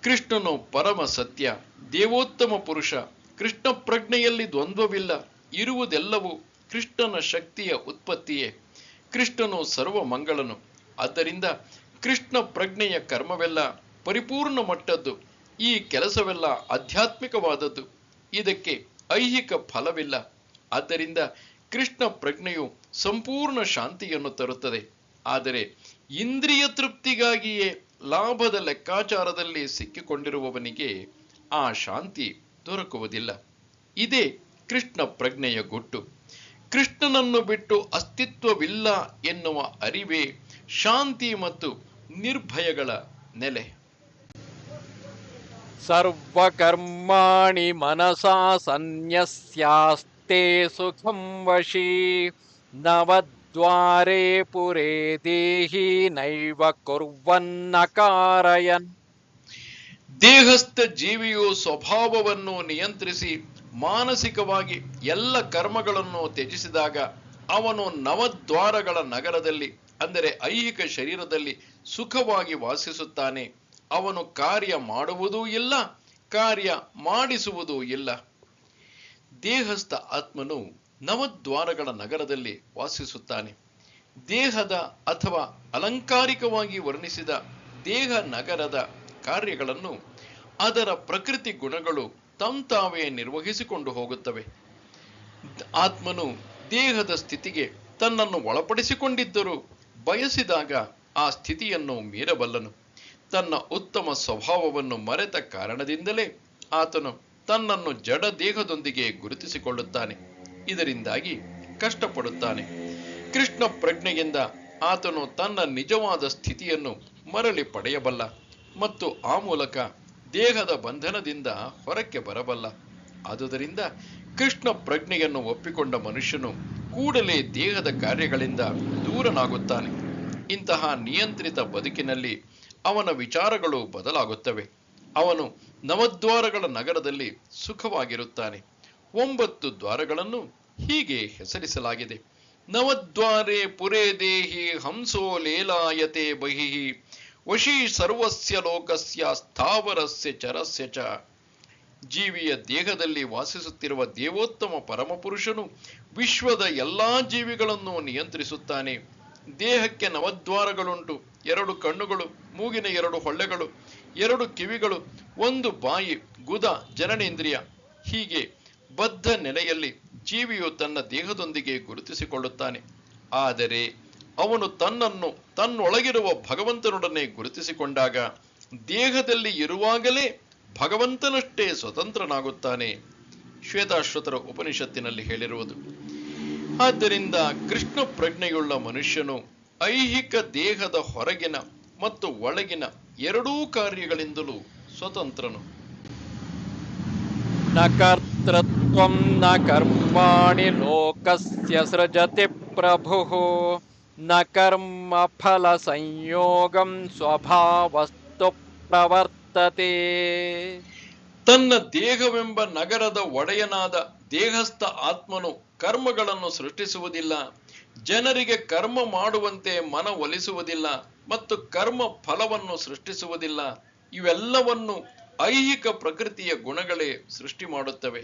ಕೃಷ್ಣನು ಪರಮ ಸತ್ಯ, ದೇವೋತ್ತಮ ಪುರುಷ. ಕೃಷ್ಣ ಪ್ರಜ್ಞೆಯಲ್ಲಿ ದ್ವಂದ್ವವಿಲ್ಲ. ಇರುವುದೆಲ್ಲವೂ ಕೃಷ್ಣನ ಶಕ್ತಿಯ ಉತ್ಪತ್ತಿಯೇ. ಕೃಷ್ಣನು ಸರ್ವ ಮಂಗಳನು. ಆದ್ದರಿಂದ ಕೃಷ್ಣ ಪ್ರಜ್ಞೆಯ ಕರ್ಮವೆಲ್ಲ ಪರಿಪೂರ್ಣ ಮಟ್ಟದ್ದು. ಈ ಕೆಲಸವೆಲ್ಲ ಆಧ್ಯಾತ್ಮಿಕವಾದದ್ದು. ಇದಕ್ಕೆ ಐಹಿಕ ಫಲವಿಲ್ಲ. ಆದ್ದರಿಂದ ಕೃಷ್ಣ ಪ್ರಜ್ಞೆಯು ಸಂಪೂರ್ಣ ಶಾಂತಿಯನ್ನು ತರುತ್ತದೆ. ಆದರೆ ಇಂದ್ರಿಯ ತೃಪ್ತಿಗಾಗಿಯೇ ಲಾಭದ ಲೆಕ್ಕಾಚಾರದಲ್ಲಿ ಸಿಕ್ಕಿಕೊಂಡಿರುವವನಿಗೆ ಆ ಶಾಂತಿ ದೊರಕುವುದಿಲ್ಲ. ಇದೇ ಕೃಷ್ಣ ಪ್ರಜ್ಞೆಯ ಗುಟ್ಟು. ಕೃಷ್ಣನನ್ನು ಬಿಟ್ಟು ಅಸ್ತಿತ್ವವಿಲ್ಲ ಎನ್ನುವ ಅರಿವೇ ಶಾಂತಿ ಮತ್ತು ನಿರ್ಭಯಗಳ ನೆಲೆ. ಸರ್ವಕರ್ಮಾಣಿ ಮನಸಾ ಸನ್ಯಸ್ಯಾಸ್ತೆ ಸುಖಂ ವಶಿ ನವದ್ವಾರೆ ಪುರೇ ದೇಹಿ ನೈವ ಕುರ್ವನ್ನ ಕಾರಯನ್. ದೇಹಸ್ಥ ಜೀವಿಯು ಸ್ವಭಾವವನ್ನು ನಿಯಂತ್ರಿಸಿ ಮಾನಸಿಕವಾಗಿ ಎಲ್ಲ ಕರ್ಮಗಳನ್ನು ತ್ಯಜಿಸಿದಾಗ ಅವನು ನವದ್ವಾರಗಳ ನಗರದಲ್ಲಿ, ಅಂದರೆ ಐಹಿಕ ಶರೀರದಲ್ಲಿ ಸುಖವಾಗಿ ವಾಸಿಸುತ್ತಾನೆ. ಅವನು ಕಾರ್ಯ ಮಾಡುವುದೂ ಇಲ್ಲ, ಕಾರ್ಯ ಮಾಡಿಸುವುದೂ ಇಲ್ಲ. ದೇಹಸ್ಥ ಆತ್ಮನು ನವದ್ವಾರಗಳ ನಗರದಲ್ಲಿ ವಾಸಿಸುತ್ತಾನೆ. ದೇಹದ ಅಥವಾ ಅಲಂಕಾರಿಕವಾಗಿ ವರ್ಣಿಸಿದ ದೇಹ ನಗರದ ಕಾರ್ಯಗಳನ್ನು ಅದರ ಪ್ರಕೃತಿ ಗುಣಗಳು ತಂತಾವೇ ನಿರ್ವಹಿಸಿಕೊಂಡು ಹೋಗುತ್ತವೆ. ಆತ್ಮನು ದೇಹದ ಸ್ಥಿತಿಗೆ ತನ್ನನ್ನು ಒಳಪಡಿಸಿಕೊಂಡಿದ್ದರೂ ಬಯಸಿದಾಗ ಆ ಸ್ಥಿತಿಯನ್ನು ಮೀರಬಲ್ಲನು. ತನ್ನ ಉತ್ತಮ ಸ್ವಭಾವವನ್ನು ಮರೆತ ಕಾರಣದಿಂದಲೇ ಆತನು ತನ್ನನ್ನು ಜಡ ದೇಹದೊಂದಿಗೆ ಗುರುತಿಸಿಕೊಳ್ಳುತ್ತಾನೆ. ಇದರಿಂದಾಗಿ ಕಷ್ಟಪಡುತ್ತಾನೆ. ಕೃಷ್ಣ ಪ್ರಜ್ಞೆಯಿಂದ ಆತನು ತನ್ನ ನಿಜವಾದ ಸ್ಥಿತಿಯನ್ನು ಮರಳಿ ಪಡೆಯಬಲ್ಲ ಮತ್ತು ಆ ಮೂಲಕ ದೇಹದ ಬಂಧನದಿಂದ ಹೊರಕ್ಕೆ ಬರಬಲ್ಲ. ಆದುದರಿಂದ ಕೃಷ್ಣ ಪ್ರಜ್ಞೆಯನ್ನು ಒಪ್ಪಿಕೊಂಡ ಮನುಷ್ಯನು ಕೂಡಲೇ ದೇಹದ ಕಾರ್ಯಗಳಿಂದ ದೂರನಾಗುತ್ತಾನೆ. ಇಂತಹ ನಿಯಂತ್ರಿತ ಬದುಕಿನಲ್ಲಿ ಅವನ ವಿಚಾರಗಳು ಬದಲಾಗುತ್ತವೆ. ಅವನು ನವದ್ವಾರಗಳ ನಗರದಲ್ಲಿ ಸುಖವಾಗಿರುತ್ತಾನೆ. 9 ದ್ವಾರಗಳನ್ನು ಹೀಗೆ ಹೆಸರಿಸಲಾಗಿದೆ: ನವದ್ವಾರೆ ಪುರೇ ದೇಹಿ ಹಂಸೋ ಲೇಲಾಯತೆ ಬಹಿಃ ವಶೀ ಸರ್ವಸ್ಯ ಲೋಕಸ್ಯ ಸ್ಥಾವರಸ್ಯ ಚರಸ್ಯ ಚ. ಜೀವಿಯ ದೇಹದಲ್ಲಿ ವಾಸಿಸುತ್ತಿರುವ ದೇವೋತ್ತಮ ಪರಮಪುರುಷನು ವಿಶ್ವದ ಎಲ್ಲಾ ಜೀವಿಗಳನ್ನು ನಿಯಂತ್ರಿಸುತ್ತಾನೆ. ದೇಹಕ್ಕೆ 9 ದ್ವಾರಗಳುಂಟು: 2 ಕಣ್ಣುಗಳು, ಮೂಗಿನ 2 ಹೊಳ್ಳೆಗಳು, 2 ಕಿವಿಗಳು, 1 ಬಾಯಿ, ಗುದ, ಜನನೇಂದ್ರಿಯ. ಹೀಗೆ ಬದ್ಧ ನೆಲೆಯಲ್ಲಿ ಜೀವಿಯು ತನ್ನ ದೇಹದೊಂದಿಗೆ ಗುರುತಿಸಿಕೊಳ್ಳುತ್ತಾನೆ. ಆದರೆ ಅವನು ತನ್ನನ್ನು ತನ್ನೊಳಗಿರುವ ಭಗವಂತನೊಡನೆ ಗುರುತಿಸಿಕೊಂಡಾಗ ದೇಹದಲ್ಲಿ ಇರುವಾಗಲೇ ಭಗವಂತನಷ್ಟೇ ಸ್ವತಂತ್ರನಾಗುತ್ತಾನೆ. ಶ್ವೇತಾಶ್ವತರ ಉಪನಿಷತ್ತಿನಲ್ಲಿ ಹೇಳಿರುವುದು. ಆದ್ದರಿಂದ ಕೃಷ್ಣ ಪ್ರಜ್ಞೆಯುಳ್ಳ ಮನುಷ್ಯನು ಐಹಿಕ ದೇಹದ ಹೊರಗಿನ ಮತ್ತು ಒಳಗಿನ ಎರಡೂ ಕಾರ್ಯಗಳಿಂದಲೂ ಸ್ವತಂತ್ರನು. ನ ಕರ್ತೃತ್ವಂ ನ ಕರ್ಮಾಣಿ ಲೋಕಸ್ಯ ಸೃಜತಿ ಪ್ರಭುಃ ನ ಕರ್ಮ ಫಲ ಸಂಯೋಗಂ ಸ್ವಭಾವಸ್ತು ಪ್ರವರ್ತತೆ. ತನ್ನ ದೇಹವೆಂಬ ನಗರದ ಒಡೆಯನಾದ ದೇಹಸ್ಥ ಆತ್ಮನು ಕರ್ಮಗಳನ್ನು ಸೃಷ್ಟಿಸುವುದಿಲ್ಲ, ಜನರಿಗೆ ಕರ್ಮ ಮಾಡುವಂತೆ ಮನ ಒಲಿಸುವುದಿಲ್ಲ ಮತ್ತು ಕರ್ಮ ಫಲವನ್ನು ಸೃಷ್ಟಿಸುವುದಿಲ್ಲ. ಇವೆಲ್ಲವನ್ನು ಐಹಿಕ ಪ್ರಕೃತಿಯ ಗುಣಗಳೇ ಸೃಷ್ಟಿ ಮಾಡುತ್ತವೆ.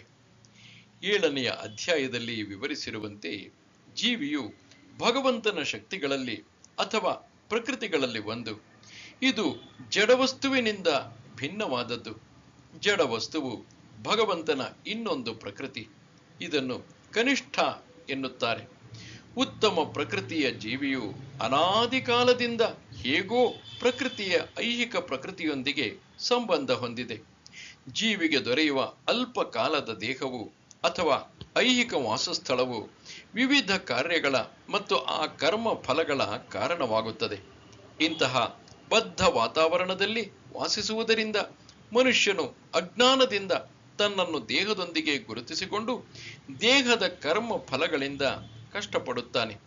7ನೆಯ ಅಧ್ಯಾಯದಲ್ಲಿ ವಿವರಿಸಿರುವಂತೆ ಜೀವಿಯು ಭಗವಂತನ ಶಕ್ತಿಗಳಲ್ಲಿ ಅಥವಾ ಪ್ರಕೃತಿಗಳಲ್ಲಿ ಒಂದು. ಇದು ಜಡವಸ್ತುವಿನಿಂದ ಭಿನ್ನವಾದದ್ದು. ಜಡವಸ್ತುವು ಭಗವಂತನ ಇನ್ನೊಂದು ಪ್ರಕೃತಿ. ಇದನ್ನು ಕನಿಷ್ಠ ಎನ್ನುತ್ತಾರೆ. ಉತ್ತಮ ಪ್ರಕೃತಿಯ ಜೀವಿಯು ಅನಾದಿ ಕಾಲದಿಂದ ಹೇಗೋ ಪ್ರಕೃತಿಯ ಐಹಿಕ ಪ್ರಕೃತಿಯೊಂದಿಗೆ ಸಂಬಂಧ ಹೊಂದಿದೆ. ಜೀವಿಗೆ ದೊರೆಯುವ ಅಲ್ಪ ಕಾಲದ ದೇಹವು ಅಥವಾ ಐಹಿಕ ವಾಸಸ್ಥಳವು ವಿವಿಧ ಕಾರ್ಯಗಳ ಮತ್ತು ಆ ಕರ್ಮ ಫಲಗಳ ಕಾರಣವಾಗುತ್ತದೆ. ಇಂತಹ ಬದ್ಧ ವಾತಾವರಣದಲ್ಲಿ ವಾಸಿಸುವುದರಿಂದ ಮನುಷ್ಯನು ಅಜ್ಞಾನದಿಂದ ತನ್ನನ್ನು ದೇಹದೊಂದಿಗೆ ಗುರುತಿಸಿಕೊಂಡು ದೇಹದ ಕರ್ಮ ಫಲಗಳಿಂದ ಕಷ್ಟಪಡುತ್ತಾನೆ.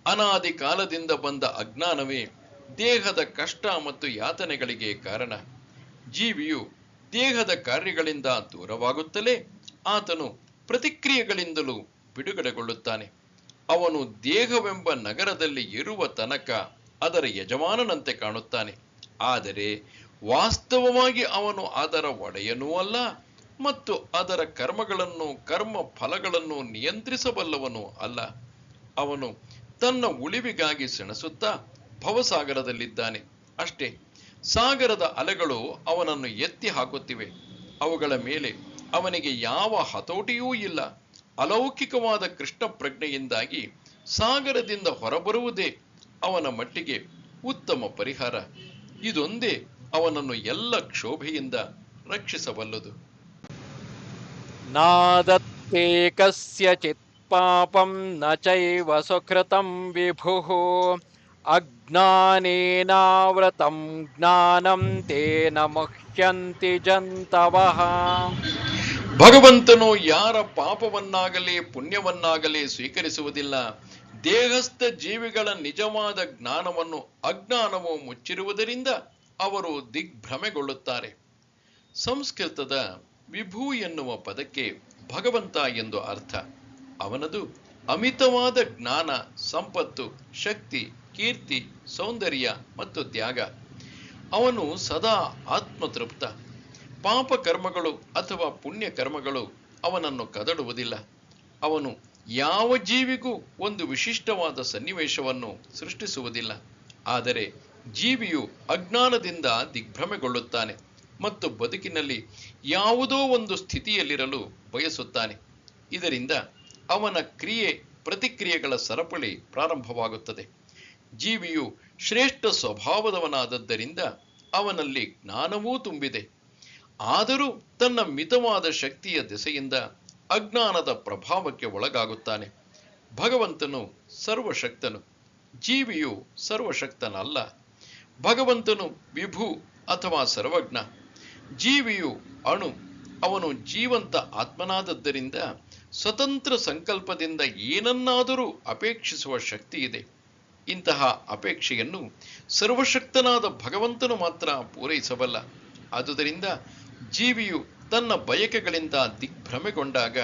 ಅನಾದಿ ಕಾಲದಿಂದ ಬಂದ ಅಜ್ಞಾನವೇ ದೇಹದ ಕಷ್ಟ ಮತ್ತು ಯಾತನೆಗಳಿಗೆ ಕಾರಣ. ಜೀವಿಯು ದೇಹದ ಕಾರ್ಯಗಳಿಂದ ದೂರವಾಗುತ್ತಲೇ ಆತನು ಪ್ರತಿಕ್ರಿಯೆಗಳಿಂದಲೂ ಬಿಡುಗಡೆಗೊಳ್ಳುತ್ತಾನೆ. ಅವನು ದೇಹವೆಂಬ ನಗರದಲ್ಲಿ ಇರುವ ತನಕ ಅದರ ಯಜಮಾನನಂತೆ ಕಾಣುತ್ತಾನೆ. ಆದರೆ ವಾಸ್ತವವಾಗಿ ಅವನು ಅದರ ಒಡೆಯನೂ ಅಲ್ಲ ಮತ್ತು ಅದರ ಕರ್ಮಗಳನ್ನು ಕರ್ಮ ಫಲಗಳನ್ನು ನಿಯಂತ್ರಿಸಬಲ್ಲವನೂ ಅಲ್ಲ. ಅವನು ತನ್ನ ಉಳಿವಿಗಾಗಿ ಸೆಣಸುತ್ತಾ ಭವಸಾಗರದಲ್ಲಿದ್ದಾನೆ ಅಷ್ಟೇ. ಸಾಗರದ ಅಲೆಗಳು ಅವನನ್ನು ಎತ್ತಿ ಹಾಕುತ್ತಿವೆ. ಅವುಗಳ ಮೇಲೆ ಅವನಿಗೆ ಯಾವ ಹತೋಟಿಯೂ ಇಲ್ಲ. ಅಲೌಕಿಕವಾದ ಕೃಷ್ಣ ಪ್ರಜ್ಞೆಯಿಂದಾಗಿ ಸಾಗರದಿಂದ ಹೊರಬರುವುದೇ ಅವನ ಮಟ್ಟಿಗೆ ಉತ್ತಮ ಪರಿಹಾರ. ಇದೊಂದೇ ಅವನನ್ನು ಎಲ್ಲ ಕ್ಷೋಭೆಯಿಂದ ರಕ್ಷಿಸಬಲ್ಲದು. ನಾದತ್ತೇ ಕಸ್ಯಚಿತ್ ಪಾಪಂ ನ ಚೈವ ಸುಕೃತಂ ವಿಭುಃ ಅಜ್ಞಾನೇನಾವೃತಂ ಜ್ಞಾನಂ ತೇನ ಮುಹ್ಯಂತಿ ಜಂತವಃ. ಭಗವಂತನು ಯಾರ ಪಾಪವನ್ನಾಗಲಿ ಪುಣ್ಯವನ್ನಾಗಲಿ ಸ್ವೀಕರಿಸುವುದಿಲ್ಲ. ದೇಹಸ್ಥ ಜೀವಿಗಳ ನಿಜವಾದ ಜ್ಞಾನವನ್ನು ಅಜ್ಞಾನವು ಮುಚ್ಚಿರುವುದರಿಂದ ಅವರು ದಿಗ್ಭ್ರಮೆಗೊಳ್ಳುತ್ತಾರೆ. ಸಂಸ್ಕೃತದ ವಿಭು ಎನ್ನುವ ಪದಕ್ಕೆ ಭಗವಂತ ಎಂದು ಅರ್ಥ. ಅವನದು ಅಮಿತವಾದ ಜ್ಞಾನ, ಸಂಪತ್ತು, ಶಕ್ತಿ, ಕೀರ್ತಿ, ಸೌಂದರ್ಯ ಮತ್ತು ತ್ಯಾಗ. ಅವನು ಸದಾ ಆತ್ಮತೃಪ್ತ. ಪಾಪ ಕರ್ಮಗಳು ಅಥವಾ ಪುಣ್ಯ ಕರ್ಮಗಳು ಅವನನ್ನು ಕದಡುವುದಿಲ್ಲ. ಅವನು ಯಾವ ಜೀವಿಗೂ ಒಂದು ವಿಶಿಷ್ಟವಾದ ಸನ್ನಿವೇಶವನ್ನು ಸೃಷ್ಟಿಸುವುದಿಲ್ಲ. ಆದರೆ ಜೀವಿಯು ಅಜ್ಞಾನದಿಂದ ದಿಗ್ಭ್ರಮೆಗೊಳ್ಳುತ್ತಾನೆ ಮತ್ತು ಬದುಕಿನಲ್ಲಿ ಯಾವುದೋ ಒಂದು ಸ್ಥಿತಿಯಲ್ಲಿರಲು ಬಯಸುತ್ತಾನೆ. ಇದರಿಂದ ಅವನ ಕ್ರಿಯೆ ಪ್ರತಿಕ್ರಿಯೆಗಳ ಸರಪಳಿ ಪ್ರಾರಂಭವಾಗುತ್ತದೆ. ಜೀವಿಯು ಶ್ರೇಷ್ಠ ಸ್ವಭಾವದವನಾದದ್ದರಿಂದ ಅವನಲ್ಲಿ ಜ್ಞಾನವೂ ತುಂಬಿದೆ. ಆದರೂ ತನ್ನ ಮಿತವಾದ ಶಕ್ತಿಯ ದೆಸೆಯಿಂದ ಅಜ್ಞಾನದ ಪ್ರಭಾವಕ್ಕೆ ಒಳಗಾಗುತ್ತಾನೆ. ಭಗವಂತನು ಸರ್ವಶಕ್ತನು, ಜೀವಿಯು ಸರ್ವಶಕ್ತನಲ್ಲ. ಭಗವಂತನು ವಿಭು ಅಥವಾ ಸರ್ವಜ್ಞ, ಜೀವಿಯು ಅಣು. ಅವನು ಜೀವಂತ ಆತ್ಮನಾದದ್ದರಿಂದ ಸ್ವತಂತ್ರ ಸಂಕಲ್ಪದಿಂದ ಏನನ್ನಾದರೂ ಅಪೇಕ್ಷಿಸುವ ಶಕ್ತಿ ಇದೆ. ಇಂತಹ ಅಪೇಕ್ಷೆಯನ್ನು ಸರ್ವಶಕ್ತನಾದ ಭಗವಂತನು ಮಾತ್ರ ಪೂರೈಸಬಲ್ಲ. ಆದುದರಿಂದ ಜೀವಿಯು ತನ್ನ ಬಯಕೆಗಳಿಂದ ದಿಗ್ಭ್ರಮೆಗೊಂಡಾಗ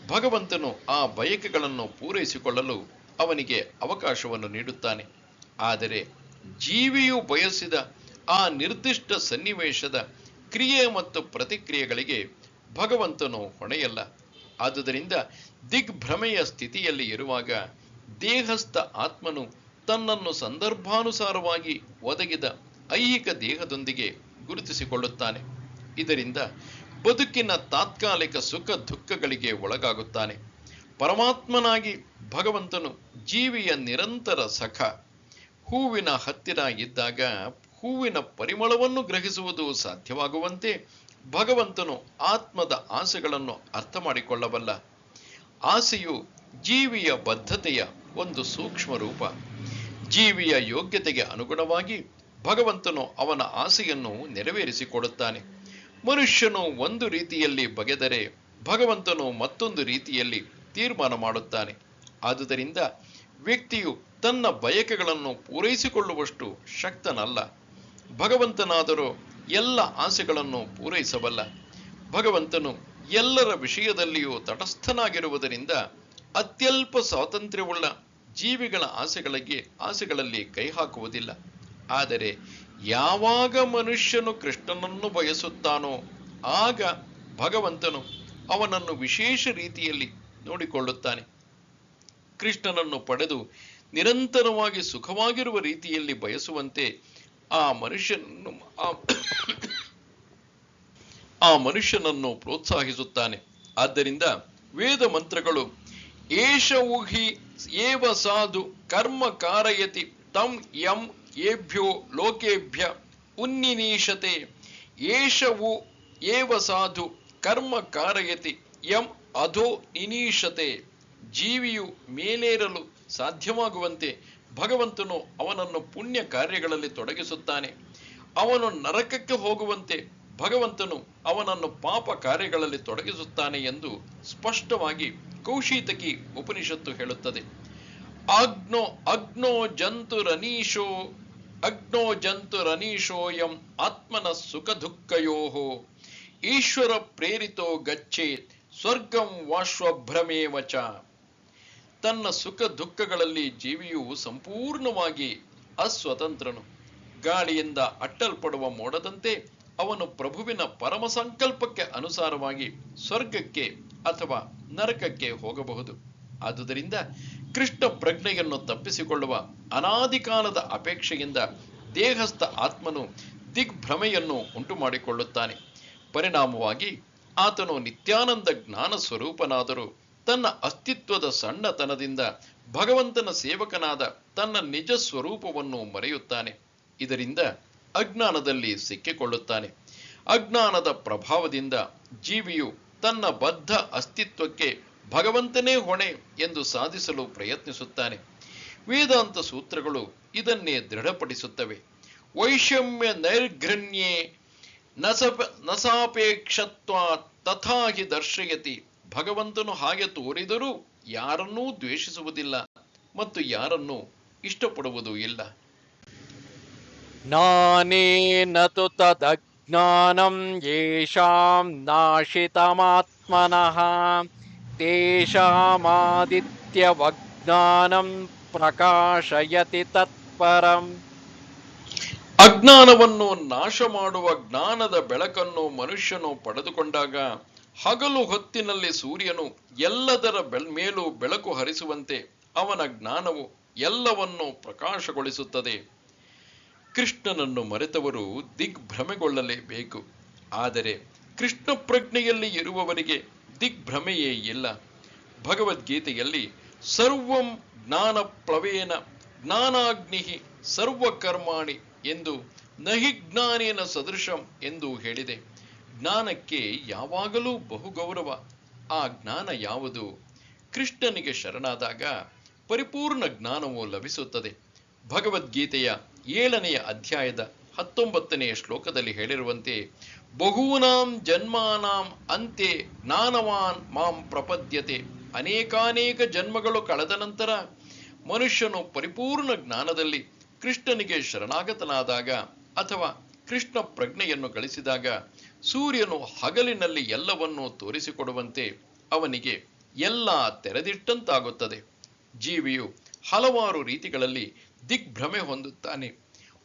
ಭಗವಂತನು ಆ ಬಯಕೆಗಳನ್ನು ಪೂರೈಸಿಕೊಳ್ಳಲು ಅವನಿಗೆ ಅವಕಾಶವನ್ನು ನೀಡುತ್ತಾನೆ. ಆದರೆ ಜೀವಿಯು ಬಯಸಿದ ಆ ನಿರ್ದಿಷ್ಟ ಸನ್ನಿವೇಶದ ಕ್ರಿಯೆ ಮತ್ತು ಪ್ರತಿಕ್ರಿಯೆಗಳಿಗೆ ಭಗವಂತನು ಹೊಣೆಯಲ್ಲ. ಆದುದರಿಂದ ದಿಗ್ಭ್ರಮೆಯ ಸ್ಥಿತಿಯಲ್ಲಿ ಇರುವಾಗ ದೇಹಸ್ಥ ಆತ್ಮನು ತನ್ನನ್ನು ಸಂದರ್ಭಾನುಸಾರವಾಗಿ ಒದಗಿದ ಐಹಿಕ ದೇಹದೊಂದಿಗೆ ಗುರುತಿಸಿಕೊಳ್ಳುತ್ತಾನೆ. ಇದರಿಂದ ಬದುಕಿನ ತಾತ್ಕಾಲಿಕ ಸುಖ ದುಃಖಗಳಿಗೆ ಒಳಗಾಗುತ್ತಾನೆ. ಪರಮಾತ್ಮನಾಗಿ ಭಗವಂತನು ಜೀವಿಯ ನಿರಂತರ ಸಖ. ಹೂವಿನ ಹತ್ತಿರ ಇದ್ದಾಗ ಹೂವಿನ ಪರಿಮಳವನ್ನು ಗ್ರಹಿಸುವುದು ಸಾಧ್ಯವಾಗುವಂತೆ ಭಗವಂತನು ಆತ್ಮದ ಆಸೆಗಳನ್ನು ಅರ್ಥ ಮಾಡಿಕೊಳ್ಳಬಲ್ಲ. ಆಸೆಯು ಜೀವಿಯ ಬದ್ಧತೆಯ ಒಂದು ಸೂಕ್ಷ್ಮ ರೂಪ. ಜೀವಿಯ ಯೋಗ್ಯತೆಗೆ ಅನುಗುಣವಾಗಿ ಭಗವಂತನು ಅವನ ಆಸೆಯನ್ನು ನೆರವೇರಿಸಿಕೊಡುತ್ತಾನೆ. ಮನುಷ್ಯನು ಒಂದು ರೀತಿಯಲ್ಲಿ ಬಗೆದರೆ ಭಗವಂತನು ಮತ್ತೊಂದು ರೀತಿಯಲ್ಲಿ ತೀರ್ಮಾನ ಮಾಡುತ್ತಾನೆ. ಆದುದರಿಂದ ವ್ಯಕ್ತಿಯು ತನ್ನ ಬಯಕೆಗಳನ್ನು ಪೂರೈಸಿಕೊಳ್ಳುವಷ್ಟು ಶಕ್ತನಲ್ಲ. ಭಗವಂತನಾದರೂ ಎಲ್ಲ ಆಸೆಗಳನ್ನು ಪೂರೈಸಬಲ್ಲ. ಭಗವಂತನು ಎಲ್ಲರ ವಿಷಯದಲ್ಲಿಯೂ ತಟಸ್ಥನಾಗಿರುವುದರಿಂದ ಅತ್ಯಲ್ಪ ಸ್ವಾತಂತ್ರ್ಯವುಳ್ಳ ಜೀವಿಗಳ ಆಸೆಗಳಲ್ಲಿ ಕೈ ಹಾಕುವುದಿಲ್ಲ. ಆದರೆ ಯಾವಾಗ ಮನುಷ್ಯನು ಕೃಷ್ಣನನ್ನು ಬಯಸುತ್ತಾನೋ ಆಗ ಭಗವಂತನು ಅವನನ್ನು ವಿಶೇಷ ರೀತಿಯಲ್ಲಿ ನೋಡಿಕೊಳ್ಳುತ್ತಾನೆ. ಕೃಷ್ಣನನ್ನು ಪಡೆದು ನಿರಂತರವಾಗಿ ಸುಖವಾಗಿರುವ ರೀತಿಯಲ್ಲಿ ಬಯಸುವಂತೆ ಆ ಮನುಷ್ಯನನ್ನು ಪ್ರೋತ್ಸಾಹಿಸುತ್ತಾನೆ. ಆದ್ದರಿಂದ ವೇದ ಮಂತ್ರಗಳು ಏಷವು ಹಿ ಏವ ಸಾಧು ಕರ್ಮ ಕಾರಯತಿ ತಂ ಯಂ ಏಭ್ಯೋ ಲೋಕೇಭ್ಯ ಉನ್ನಿನೀಶತೆ. ಏಷವು ಏವ ಸಾಧು ಕರ್ಮ ಕಾರಯತಿ ಯಂ ಅಧೋ ನಿನೀಶತೆ, ಜೀವಿಯು ಮೇಲೇರಲು ಸಾಧ್ಯವಾಗುವಂತೆ ಭಗವಂತನು ಅವನನ್ನು ಪುಣ್ಯ ಕಾರ್ಯಗಳಲ್ಲಿ ತೊಡಗಿಸುತ್ತಾನೆ. ಅವನು ನರಕಕ್ಕೆ ಹೋಗುವಂತೆ ಭಗವಂತನು ಅವನನ್ನು ಪಾಪ ಕಾರ್ಯಗಳಲ್ಲಿ ತೊಡಗಿಸುತ್ತಾನೆ ಎಂದು ಸ್ಪಷ್ಟವಾಗಿ ಕೌಶೀತಕಿ ಉಪನಿಷತ್ತು ಹೇಳುತ್ತದೆ. ಅಗ್ನೋ ಅಗ್ನೋ ಜಂತುರನೀಶೋ ಅಗ್ನೋ ಜಂತುರನೀಶೋಯಂ ಆತ್ಮನ ಸುಖ ದುಃಖಯೋಹೋ ಈಶ್ವರ ಪ್ರೇರಿತೋ ಗಚ್ಚೇತ್ ಸ್ವರ್ಗಂ ವಾಶ್ವಭ್ರಮೇವಚ. ತನ್ನ ಸುಖ ದುಃಖಗಳಲ್ಲಿ ಜೀವಿಯು ಸಂಪೂರ್ಣವಾಗಿ ಅಸ್ವತಂತ್ರನು. ಗಾಳಿಯಿಂದ ಅಟ್ಟಲ್ಪಡುವ ಮೋಡದಂತೆ ಅವನು ಪ್ರಭುವಿನ ಪರಮ ಸಂಕಲ್ಪಕ್ಕೆ ಅನುಸಾರವಾಗಿ ಸ್ವರ್ಗಕ್ಕೆ ಅಥವಾ ನರಕಕ್ಕೆ ಹೋಗಬಹುದು. ಆದುದರಿಂದ ಕೃಷ್ಣ ಪ್ರಜ್ಞೆಯನ್ನು ತಪ್ಪಿಸಿಕೊಳ್ಳುವ ಅನಾದಿ ಕಾಲದ ಅಪೇಕ್ಷೆಯಿಂದ ದೇಹಸ್ಥ ಆತ್ಮನು ದಿಗ್ಭ್ರಮೆಯನ್ನು ಉಂಟು ಮಾಡಿಕೊಳ್ಳುತ್ತಾನೆ. ಪರಿಣಾಮವಾಗಿ ಆತನು ನಿತ್ಯಾನಂದ ಜ್ಞಾನ ಸ್ವರೂಪನಾದರೂ ತನ್ನ ಅಸ್ತಿತ್ವದ ಸಣ್ಣತನದಿಂದ ಭಗವಂತನ ಸೇವಕನಾದ ತನ್ನ ನಿಜ ಸ್ವರೂಪವನ್ನು ಮರೆಯುತ್ತಾನೆ. ಇದರಿಂದ ಅಜ್ಞಾನದಲ್ಲಿ ಸಿಕ್ಕಿಕೊಳ್ಳುತ್ತಾನೆ. ಅಜ್ಞಾನದ ಪ್ರಭಾವದಿಂದ ಜೀವಿಯು ತನ್ನ ಬದ್ಧ ಅಸ್ತಿತ್ವಕ್ಕೆ ಭಗವಂತನೇ ಹೊಣೆ ಎಂದು ಸಾಧಿಸಲು ಪ್ರಯತ್ನಿಸುತ್ತಾನೆ. ವೇದಾಂತ ಸೂತ್ರಗಳು ಇದನ್ನೇ ದೃಢಪಡಿಸುತ್ತವೆ. ವೈಷಮ್ಯ ನೈರ್ಘೃಣ್ಯೇ ನಸಾಪೇಕ್ಷತ್ವ ತಥಾಹಿ ದರ್ಶಯತಿ. ಭಗವಂತನು ಹಾಗೆ ತೋರಿದರೂ ಯಾರನ್ನೂ ದ್ವೇಷಿಸುವುದಿಲ್ಲ ಮತ್ತು ಯಾರನ್ನೂ ಇಷ್ಟಪಡುವುದೂ ಇಲ್ಲ. ಜ್ಞಾನೇನ ತು ತದಜ್ಞಾನಂ ಯೇಷಾಂ ನಾಶಿತಮಾತ್ಮನಃ ತೇಷಾಮಾದಿತ್ಯವಜ್ಞಾನಂ ಪ್ರಕಾಶಯತಿ ತತ್ಪರಂ. ಅಜ್ಞಾನವನ್ನು ನಾಶ ಮಾಡುವ ಜ್ಞಾನದ ಬೆಳಕನ್ನು ಮನುಷ್ಯನು ಪಡೆದುಕೊಂಡಾಗ ಹಗಲು ಹೊತ್ತಿನಲ್ಲಿ ಸೂರ್ಯನು ಎಲ್ಲದರ ಮೇಲೂ ಬೆಳಕು ಹರಿಸುವಂತೆ ಅವನ ಜ್ಞಾನವು ಎಲ್ಲವನ್ನೂ ಪ್ರಕಾಶಗೊಳಿಸುತ್ತದೆ. ಕೃಷ್ಣನನ್ನು ಮರೆತವರು ದಿಗ್ಭ್ರಮೆಗೊಳ್ಳಲೇಬೇಕು. ಆದರೆ ಕೃಷ್ಣ ಪ್ರಜ್ಞೆಯಲ್ಲಿ ಇರುವವರಿಗೆ ದಿಗ್ಭ್ರಮೆಯೇ ಇಲ್ಲ. ಭಗವದ್ಗೀತೆಯಲ್ಲಿ ಸರ್ವಂ ಜ್ಞಾನ ಪ್ಲವೇನ ಜ್ಞಾನಾಗ್ನಿ ಸರ್ವಕರ್ಮಾಣಿ ಎಂದು ನಹಿ ಜ್ಞಾನೇನ ಸದೃಶಂ ಎಂದು ಹೇಳಿದೆ. ಜ್ಞಾನಕ್ಕೆ ಯಾವಾಗಲೂ ಬಹುಗೌರವ. ಆ ಜ್ಞಾನ ಯಾವುದು? ಕೃಷ್ಣನಿಗೆ ಶರಣಾದಾಗ ಪರಿಪೂರ್ಣ ಜ್ಞಾನವು ಲಭಿಸುತ್ತದೆ. ಭಗವದ್ಗೀತೆಯ 7ನೇ ಅಧ್ಯಾಯದ 19ನೇ ಶ್ಲೋಕದಲ್ಲಿ ಹೇಳಿರುವಂತೆ ಬಹೂನಾಂ ಜನ್ಮಾನಾಂ ಅಂತೆ ಜ್ಞಾನವಾನ್ ಮಾಂ ಪ್ರಪದ್ಯತೆ. ಅನೇಕಾನೇಕ ಜನ್ಮಗಳು ಕಳೆದ ನಂತರ ಮನುಷ್ಯನು ಪರಿಪೂರ್ಣ ಜ್ಞಾನದಲ್ಲಿ ಕೃಷ್ಣನಿಗೆ ಶರಣಾಗತನಾದಾಗ ಅಥವಾ ಕೃಷ್ಣ ಪ್ರಜ್ಞೆಯನ್ನು ಗಳಿಸಿದಾಗ ಸೂರ್ಯನು ಹಗಲಿನಲ್ಲಿ ಎಲ್ಲವನ್ನೂ ತೋರಿಸಿಕೊಡುವಂತೆ ಅವನಿಗೆ ಎಲ್ಲ ತೆರೆದಿಟ್ಟಂತಾಗುತ್ತದೆ. ಜೀವಿಯು ಹಲವಾರು ರೀತಿಗಳಲ್ಲಿ ದಿಗ್ಭ್ರಮೆ ಹೊಂದುತ್ತಾನೆ.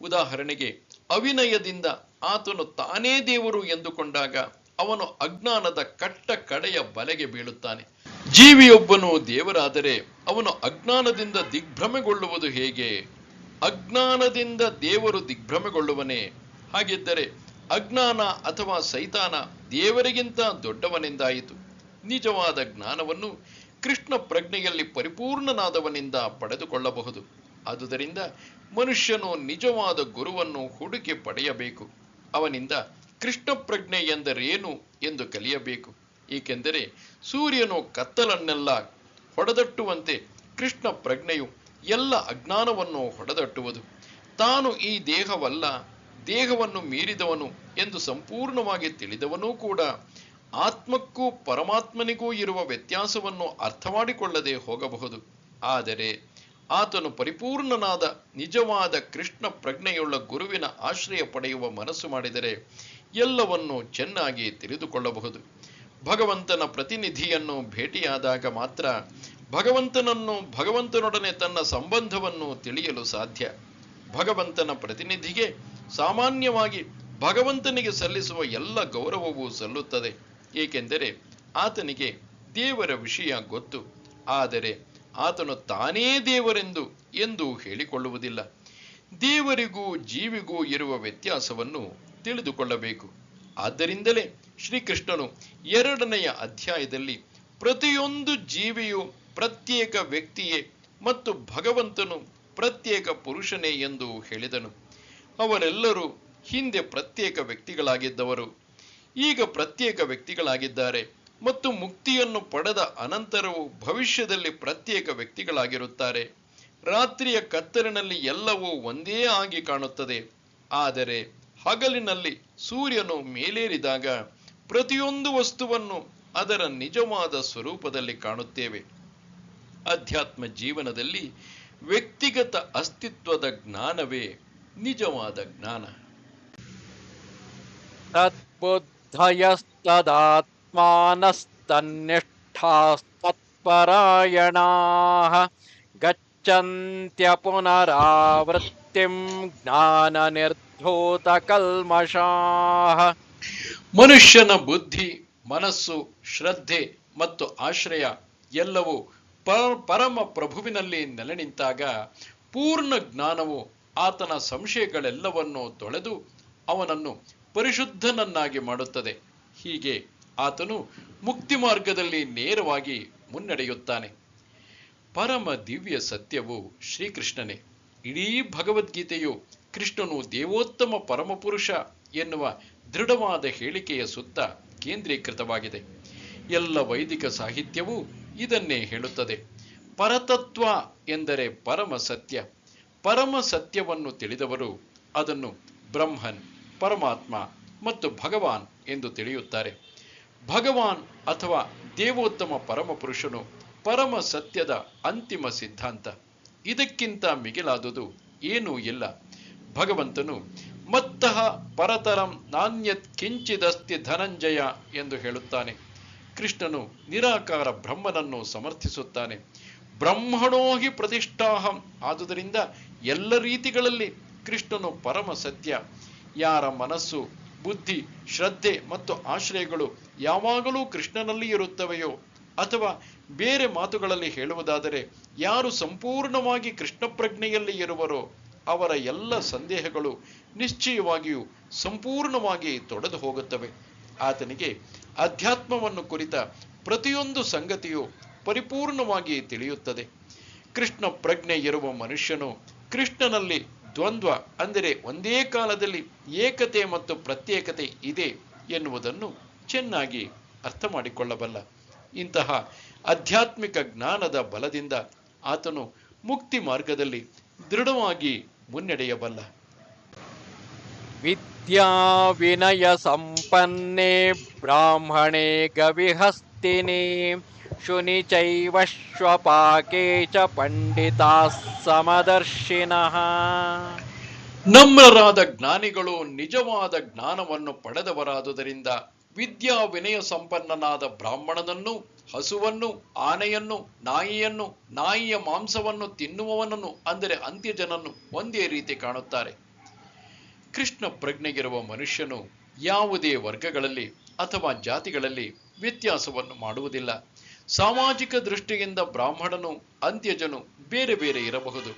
ಉದಾಹರಣೆಗೆ, ಅವಿನಯದಿಂದ ಆತನು ತಾನೇ ದೇವರು ಎಂದುಕೊಂಡಾಗ ಅವನು ಅಜ್ಞಾನದ ಕಟ್ಟ ಕಡೆಯ ಬಲೆಗೆ ಬೀಳುತ್ತಾನೆ. ಜೀವಿಯೊಬ್ಬನು ದೇವರಾದರೆ ಅವನು ಅಜ್ಞಾನದಿಂದ ದಿಗ್ಭ್ರಮೆಗೊಳ್ಳುವುದು ಹೇಗೆ? ಅಜ್ಞಾನದಿಂದ ದೇವರು ದಿಗ್ಭ್ರಮೆಗೊಳ್ಳುವನೇ? ಹಾಗಿದ್ದರೆ ಅಜ್ಞಾನ ಅಥವಾ ಸೈತಾನ ದೇವರಿಗಿಂತ ದೊಡ್ಡವನೆಂದಾಯಿತು. ನಿಜವಾದ ಜ್ಞಾನವನ್ನು ಕೃಷ್ಣ ಪ್ರಜ್ಞೆಯಲ್ಲಿ ಪರಿಪೂರ್ಣನಾದವನಿಂದ ಪಡೆದುಕೊಳ್ಳಬಹುದು. ಆದುದರಿಂದ ಮನುಷ್ಯನು ನಿಜವಾದ ಗುರುವನ್ನು ಹುಡುಕಿ ಪಡೆಯಬೇಕು. ಅವನಿಂದ ಕೃಷ್ಣ ಪ್ರಜ್ಞೆ ಎಂದರೇನು ಎಂದು ಕಲಿಯಬೇಕು. ಏಕೆಂದರೆ ಸೂರ್ಯನು ಕತ್ತಲನ್ನೆಲ್ಲ ಹೊಡೆದಟ್ಟುವಂತೆ ಕೃಷ್ಣ ಪ್ರಜ್ಞೆಯು ಎಲ್ಲ ಅಜ್ಞಾನವನ್ನು ಹೊಡೆದಟ್ಟುವುದು. ತಾನು ಈ ದೇಹವಲ್ಲ, ದೇಹವನ್ನು ಮೀರಿದವನು ಎಂದು ಸಂಪೂರ್ಣವಾಗಿ ತಿಳಿದವನೂ ಕೂಡ ಆತ್ಮಕ್ಕೂ ಪರಮಾತ್ಮನಿಗೂ ಇರುವ ವ್ಯತ್ಯಾಸವನ್ನು ಅರ್ಥ ಮಾಡಿಕೊಳ್ಳದೆ ಹೋಗಬಹುದು. ಆದರೆ ಆತನು ಪರಿಪೂರ್ಣನಾದ ನಿಜವಾದ ಕೃಷ್ಣ ಪ್ರಜ್ಞೆಯುಳ್ಳ ಗುರುವಿನ ಆಶ್ರಯ ಪಡೆಯುವ ಮನಸ್ಸು ಮಾಡಿದರೆ ಎಲ್ಲವನ್ನೂ ಚೆನ್ನಾಗಿ ತಿಳಿದುಕೊಳ್ಳಬಹುದು. ಭಗವಂತನ ಪ್ರತಿನಿಧಿಯನ್ನು ಭೇಟಿಯಾದಾಗ ಮಾತ್ರ ಭಗವಂತನೊಡನೆ ತನ್ನ ಸಂಬಂಧವನ್ನು ತಿಳಿಯಲು ಸಾಧ್ಯ. ಭಗವಂತನ ಪ್ರತಿನಿಧಿಗೆ ಸಾಮಾನ್ಯವಾಗಿ ಭಗವಂತನಿಗೆ ಸಲ್ಲಿಸುವ ಎಲ್ಲ ಗೌರವವೂ ಸಲ್ಲುತ್ತದೆ. ಏಕೆಂದರೆ ಆತನಿಗೆ ದೇವರ ವಿಷಯ ಗೊತ್ತು. ಆದರೆ ಆತನು ತಾನೇ ದೇವರೆಂದು ಎಂದು ಹೇಳಿಕೊಳ್ಳುವುದಿಲ್ಲ. ದೇವರಿಗೂ ಜೀವಿಗೂ ಇರುವ ವ್ಯತ್ಯಾಸವನ್ನು ತಿಳಿದುಕೊಳ್ಳಬೇಕು. ಆದ್ದರಿಂದಲೇ ಶ್ರೀಕೃಷ್ಣನು 2ನೇ ಅಧ್ಯಾಯದಲ್ಲಿ ಪ್ರತಿಯೊಂದು ಜೀವಿಯು ಪ್ರತ್ಯೇಕ ವ್ಯಕ್ತಿಯೇ ಮತ್ತು ಭಗವಂತನು ಪ್ರತ್ಯೇಕ ಪುರುಷನೇ ಎಂದು ಹೇಳಿದನು. ಅವರೆಲ್ಲರೂ ಹಿಂದೆ ಪ್ರತ್ಯೇಕ ವ್ಯಕ್ತಿಗಳಾಗಿದ್ದವರು, ಈಗ ಪ್ರತ್ಯೇಕ ವ್ಯಕ್ತಿಗಳಾಗಿದ್ದಾರೆ. ಮತ್ತು ಮುಕ್ತಿಯನ್ನು ಪಡೆದ ಅನಂತರವೂ ಭವಿಷ್ಯದಲ್ಲಿ ಪ್ರತ್ಯೇಕ ವ್ಯಕ್ತಿಗಳಾಗಿರುತ್ತಾರೆ. ರಾತ್ರಿಯ ಕತ್ತಲಿನಲ್ಲಿ ಎಲ್ಲವೂ ಒಂದೇ ಆಗಿ ಕಾಣುತ್ತದೆ. ಆದರೆ ಹಗಲಿನಲ್ಲಿ ಸೂರ್ಯನು ಮೇಲೇರಿದಾಗ ಪ್ರತಿಯೊಂದು ವಸ್ತುವನ್ನು ಅದರ ನಿಜವಾದ ಸ್ವರೂಪದಲ್ಲಿ ಕಾಣುತ್ತೇವೆ. ಅಧ್ಯಾತ್ಮ ಜೀವನದಲ್ಲಿ ವ್ಯಕ್ತಿಗತ ಅಸ್ತಿತ್ವದ ಜ್ಞಾನವೇ ನಿಜವಾದ ಜ್ಞಾನ. ತದ್ಬುದ್ಧಯಸ್ತದಾತ್ಮಾನಸ್ತನ್ನಿಷ್ಠಾಸ್ತತ್ಪರಾಯಣಾಃ ಗಚ್ಚಂತ್ಯ ಪುನರಾವೃತ್ತಿಂ ಜ್ಞಾನ ನಿರ್ಧೂತ ಕಲ್ಮಷಾಃ. ಮನುಷ್ಯನ ಬುದ್ಧಿ, ಮನಸ್ಸು, ಶ್ರದ್ಧೆ ಮತ್ತು ಆಶ್ರಯ ಎಲ್ಲವೂ ಪರಮ ಪ್ರಭುವಿನಲ್ಲಿ ನೆಲೆ ನಿಂತಾಗ ಪೂರ್ಣ ಜ್ಞಾನವು ಆತನ ಸಂಶಯಗಳೆಲ್ಲವನ್ನೂ ತೊಳೆದು ಅವನನ್ನು ಪರಿಶುದ್ಧನನ್ನಾಗಿ ಮಾಡುತ್ತದೆ. ಹೀಗೆ ಆತನು ಮುಕ್ತಿ ಮಾರ್ಗದಲ್ಲಿ ನೇರವಾಗಿ ಮುನ್ನಡೆಯುತ್ತಾನೆ. ಪರಮ ದಿವ್ಯ ಸತ್ಯವು ಶ್ರೀಕೃಷ್ಣನೇ. ಇಡೀ ಭಗವದ್ಗೀತೆಯು ಕೃಷ್ಣನು ದೇವೋತ್ತಮ ಪರಮಪುರುಷ ಎನ್ನುವ ದೃಢವಾದ ಹೇಳಿಕೆಯ ಸುತ್ತ ಕೇಂದ್ರೀಕೃತವಾಗಿದೆ. ಎಲ್ಲ ವೈದಿಕ ಸಾಹಿತ್ಯವೂ ಇದನ್ನೇ ಹೇಳುತ್ತದೆ. ಪರತತ್ವ ಎಂದರೆ ಪರಮ ಸತ್ಯ. ಪರಮ ಸತ್ಯವನ್ನು ತಿಳಿದವರು ಅದನ್ನು ಬ್ರಹ್ಮನ್, ಪರಮಾತ್ಮ ಮತ್ತು ಭಗವಾನ್ ಎಂದು ತಿಳಿಯುತ್ತಾರೆ. ಭಗವಾನ್ ಅಥವಾ ದೇವೋತ್ತಮ ಪರಮಪುರುಷನು ಪರಮ ಸತ್ಯದ ಅಂತಿಮ ಸಿದ್ಧಾಂತ. ಇದಕ್ಕಿಂತ ಮಿಗಿಲಾದುದು ಏನೂ ಇಲ್ಲ. ಭಗವಂತನು ಮತ್ತಃ ಪರತರಂ ನಾನ್ಯತ್ ಕಿಂಚಿದಸ್ತಿ ಧನಂಜಯ ಎಂದು ಹೇಳುತ್ತಾನೆ. ಕೃಷ್ಣನು ನಿರಾಕಾರ ಬ್ರಹ್ಮನನ್ನು ಸಮರ್ಥಿಸುತ್ತಾನೆ. ಬ್ರಹ್ಮಣೋ ಹಿ ಪ್ರತಿಷ್ಠಾಹಂ. ಆದುದರಿಂದ ಎಲ್ಲ ರೀತಿಗಳಲ್ಲಿ ಕೃಷ್ಣನು ಪರಮ ಸತ್ಯ. ಯಾರ ಮನಸ್ಸು, ಬುದ್ಧಿ, ಶ್ರದ್ಧೆ ಮತ್ತು ಆಶ್ರಯಗಳು ಯಾವಾಗಲೂ ಕೃಷ್ಣನಲ್ಲಿ ಇರುತ್ತವೆಯೋ, ಅಥವಾ ಬೇರೆ ಮಾತುಗಳಲ್ಲಿ ಹೇಳುವುದಾದರೆ ಯಾರು ಸಂಪೂರ್ಣವಾಗಿ ಕೃಷ್ಣ ಪ್ರಜ್ಞೆಯಲ್ಲಿ ಇರುವರೋ ಅವರ ಎಲ್ಲ ಸಂದೇಹಗಳು ನಿಶ್ಚಯವಾಗಿಯೂ ಸಂಪೂರ್ಣವಾಗಿ ತೊಡೆದು ಹೋಗುತ್ತವೆ. ಆತನಿಗೆ ಅಧ್ಯಾತ್ಮವನ್ನು ಕುರಿತ ಪ್ರತಿಯೊಂದು ಸಂಗತಿಯು ಪರಿಪೂರ್ಣವಾಗಿ ತಿಳಿಯುತ್ತದೆ. ಕೃಷ್ಣ ಪ್ರಜ್ಞೆ ಇರುವ ಮನುಷ್ಯನು ಕೃಷ್ಣನಲ್ಲಿ ದ್ವಂದ್ವ ಅಂದರೆ ಒಂದೇ ಕಾಲದಲ್ಲಿ ಏಕತೆ ಮತ್ತು ಪ್ರತ್ಯೇಕತೆ ಇದೆ ಎನ್ನುವುದನ್ನು ಚೆನ್ನಾಗಿ ಅರ್ಥ ಮಾಡಿಕೊಳ್ಳಬಲ್ಲ. ಇಂತಹ ಆಧ್ಯಾತ್ಮಿಕ ಜ್ಞಾನದ ಬಲದಿಂದ ಆತನು ಮುಕ್ತಿ ಮಾರ್ಗದಲ್ಲಿ ದೃಢವಾಗಿ ಮುನ್ನಡೆಯಬಲ್ಲ. ವಿದ್ಯಾ ವಿನಯ ಸಂಪನ್ನೇ ಬ್ರಾಹ್ಮಣೇ ಗವಿಹಸ್ತಿನಿ ಶುನಿ ಚೈವಶ್ವಪಾಕೆ ಚ ಪಂಡಿತಾಃ ಸಮದರ್ಶಿನಃ. ನಮ್ರರಾದ ಜ್ಞಾನಿಗಳು ನಿಜವಾದ ಜ್ಞಾನವನ್ನು ಪಡೆದವರಾದುದರಿಂದ ವಿದ್ಯಾ ವಿನಯ ಸಂಪನ್ನನಾದ ಬ್ರಾಹ್ಮಣನನ್ನು, ಹಸುವನ್ನು, ಆನೆಯನ್ನು, ನಾಯಿಯನ್ನು, ನಾಯಿಯ ಮಾಂಸವನ್ನು ತಿನ್ನುವವನನ್ನು ಅಂದರೆ ಅಂತ್ಯಜನನ್ನು ಒಂದೇ ರೀತಿ ಕಾಣುತ್ತಾರೆ. ಕೃಷ್ಣ ಪ್ರಜ್ಞೆಗಿರುವ ಮನುಷ್ಯನು ಯಾವುದೇ ವರ್ಗಗಳಲ್ಲಿ ಅಥವಾ ಜಾತಿಗಳಲ್ಲಿ ವ್ಯತ್ಯಾಸವನ್ನು ಮಾಡುವುದಿಲ್ಲ. ಸಾಮಾಜಿಕ ದೃಷ್ಟಿಯಿಂದ ಬ್ರಾಹ್ಮಣನು, ಅಂತ್ಯಜನು ಬೇರೆ ಬೇರೆ ಇರಬಹುದು.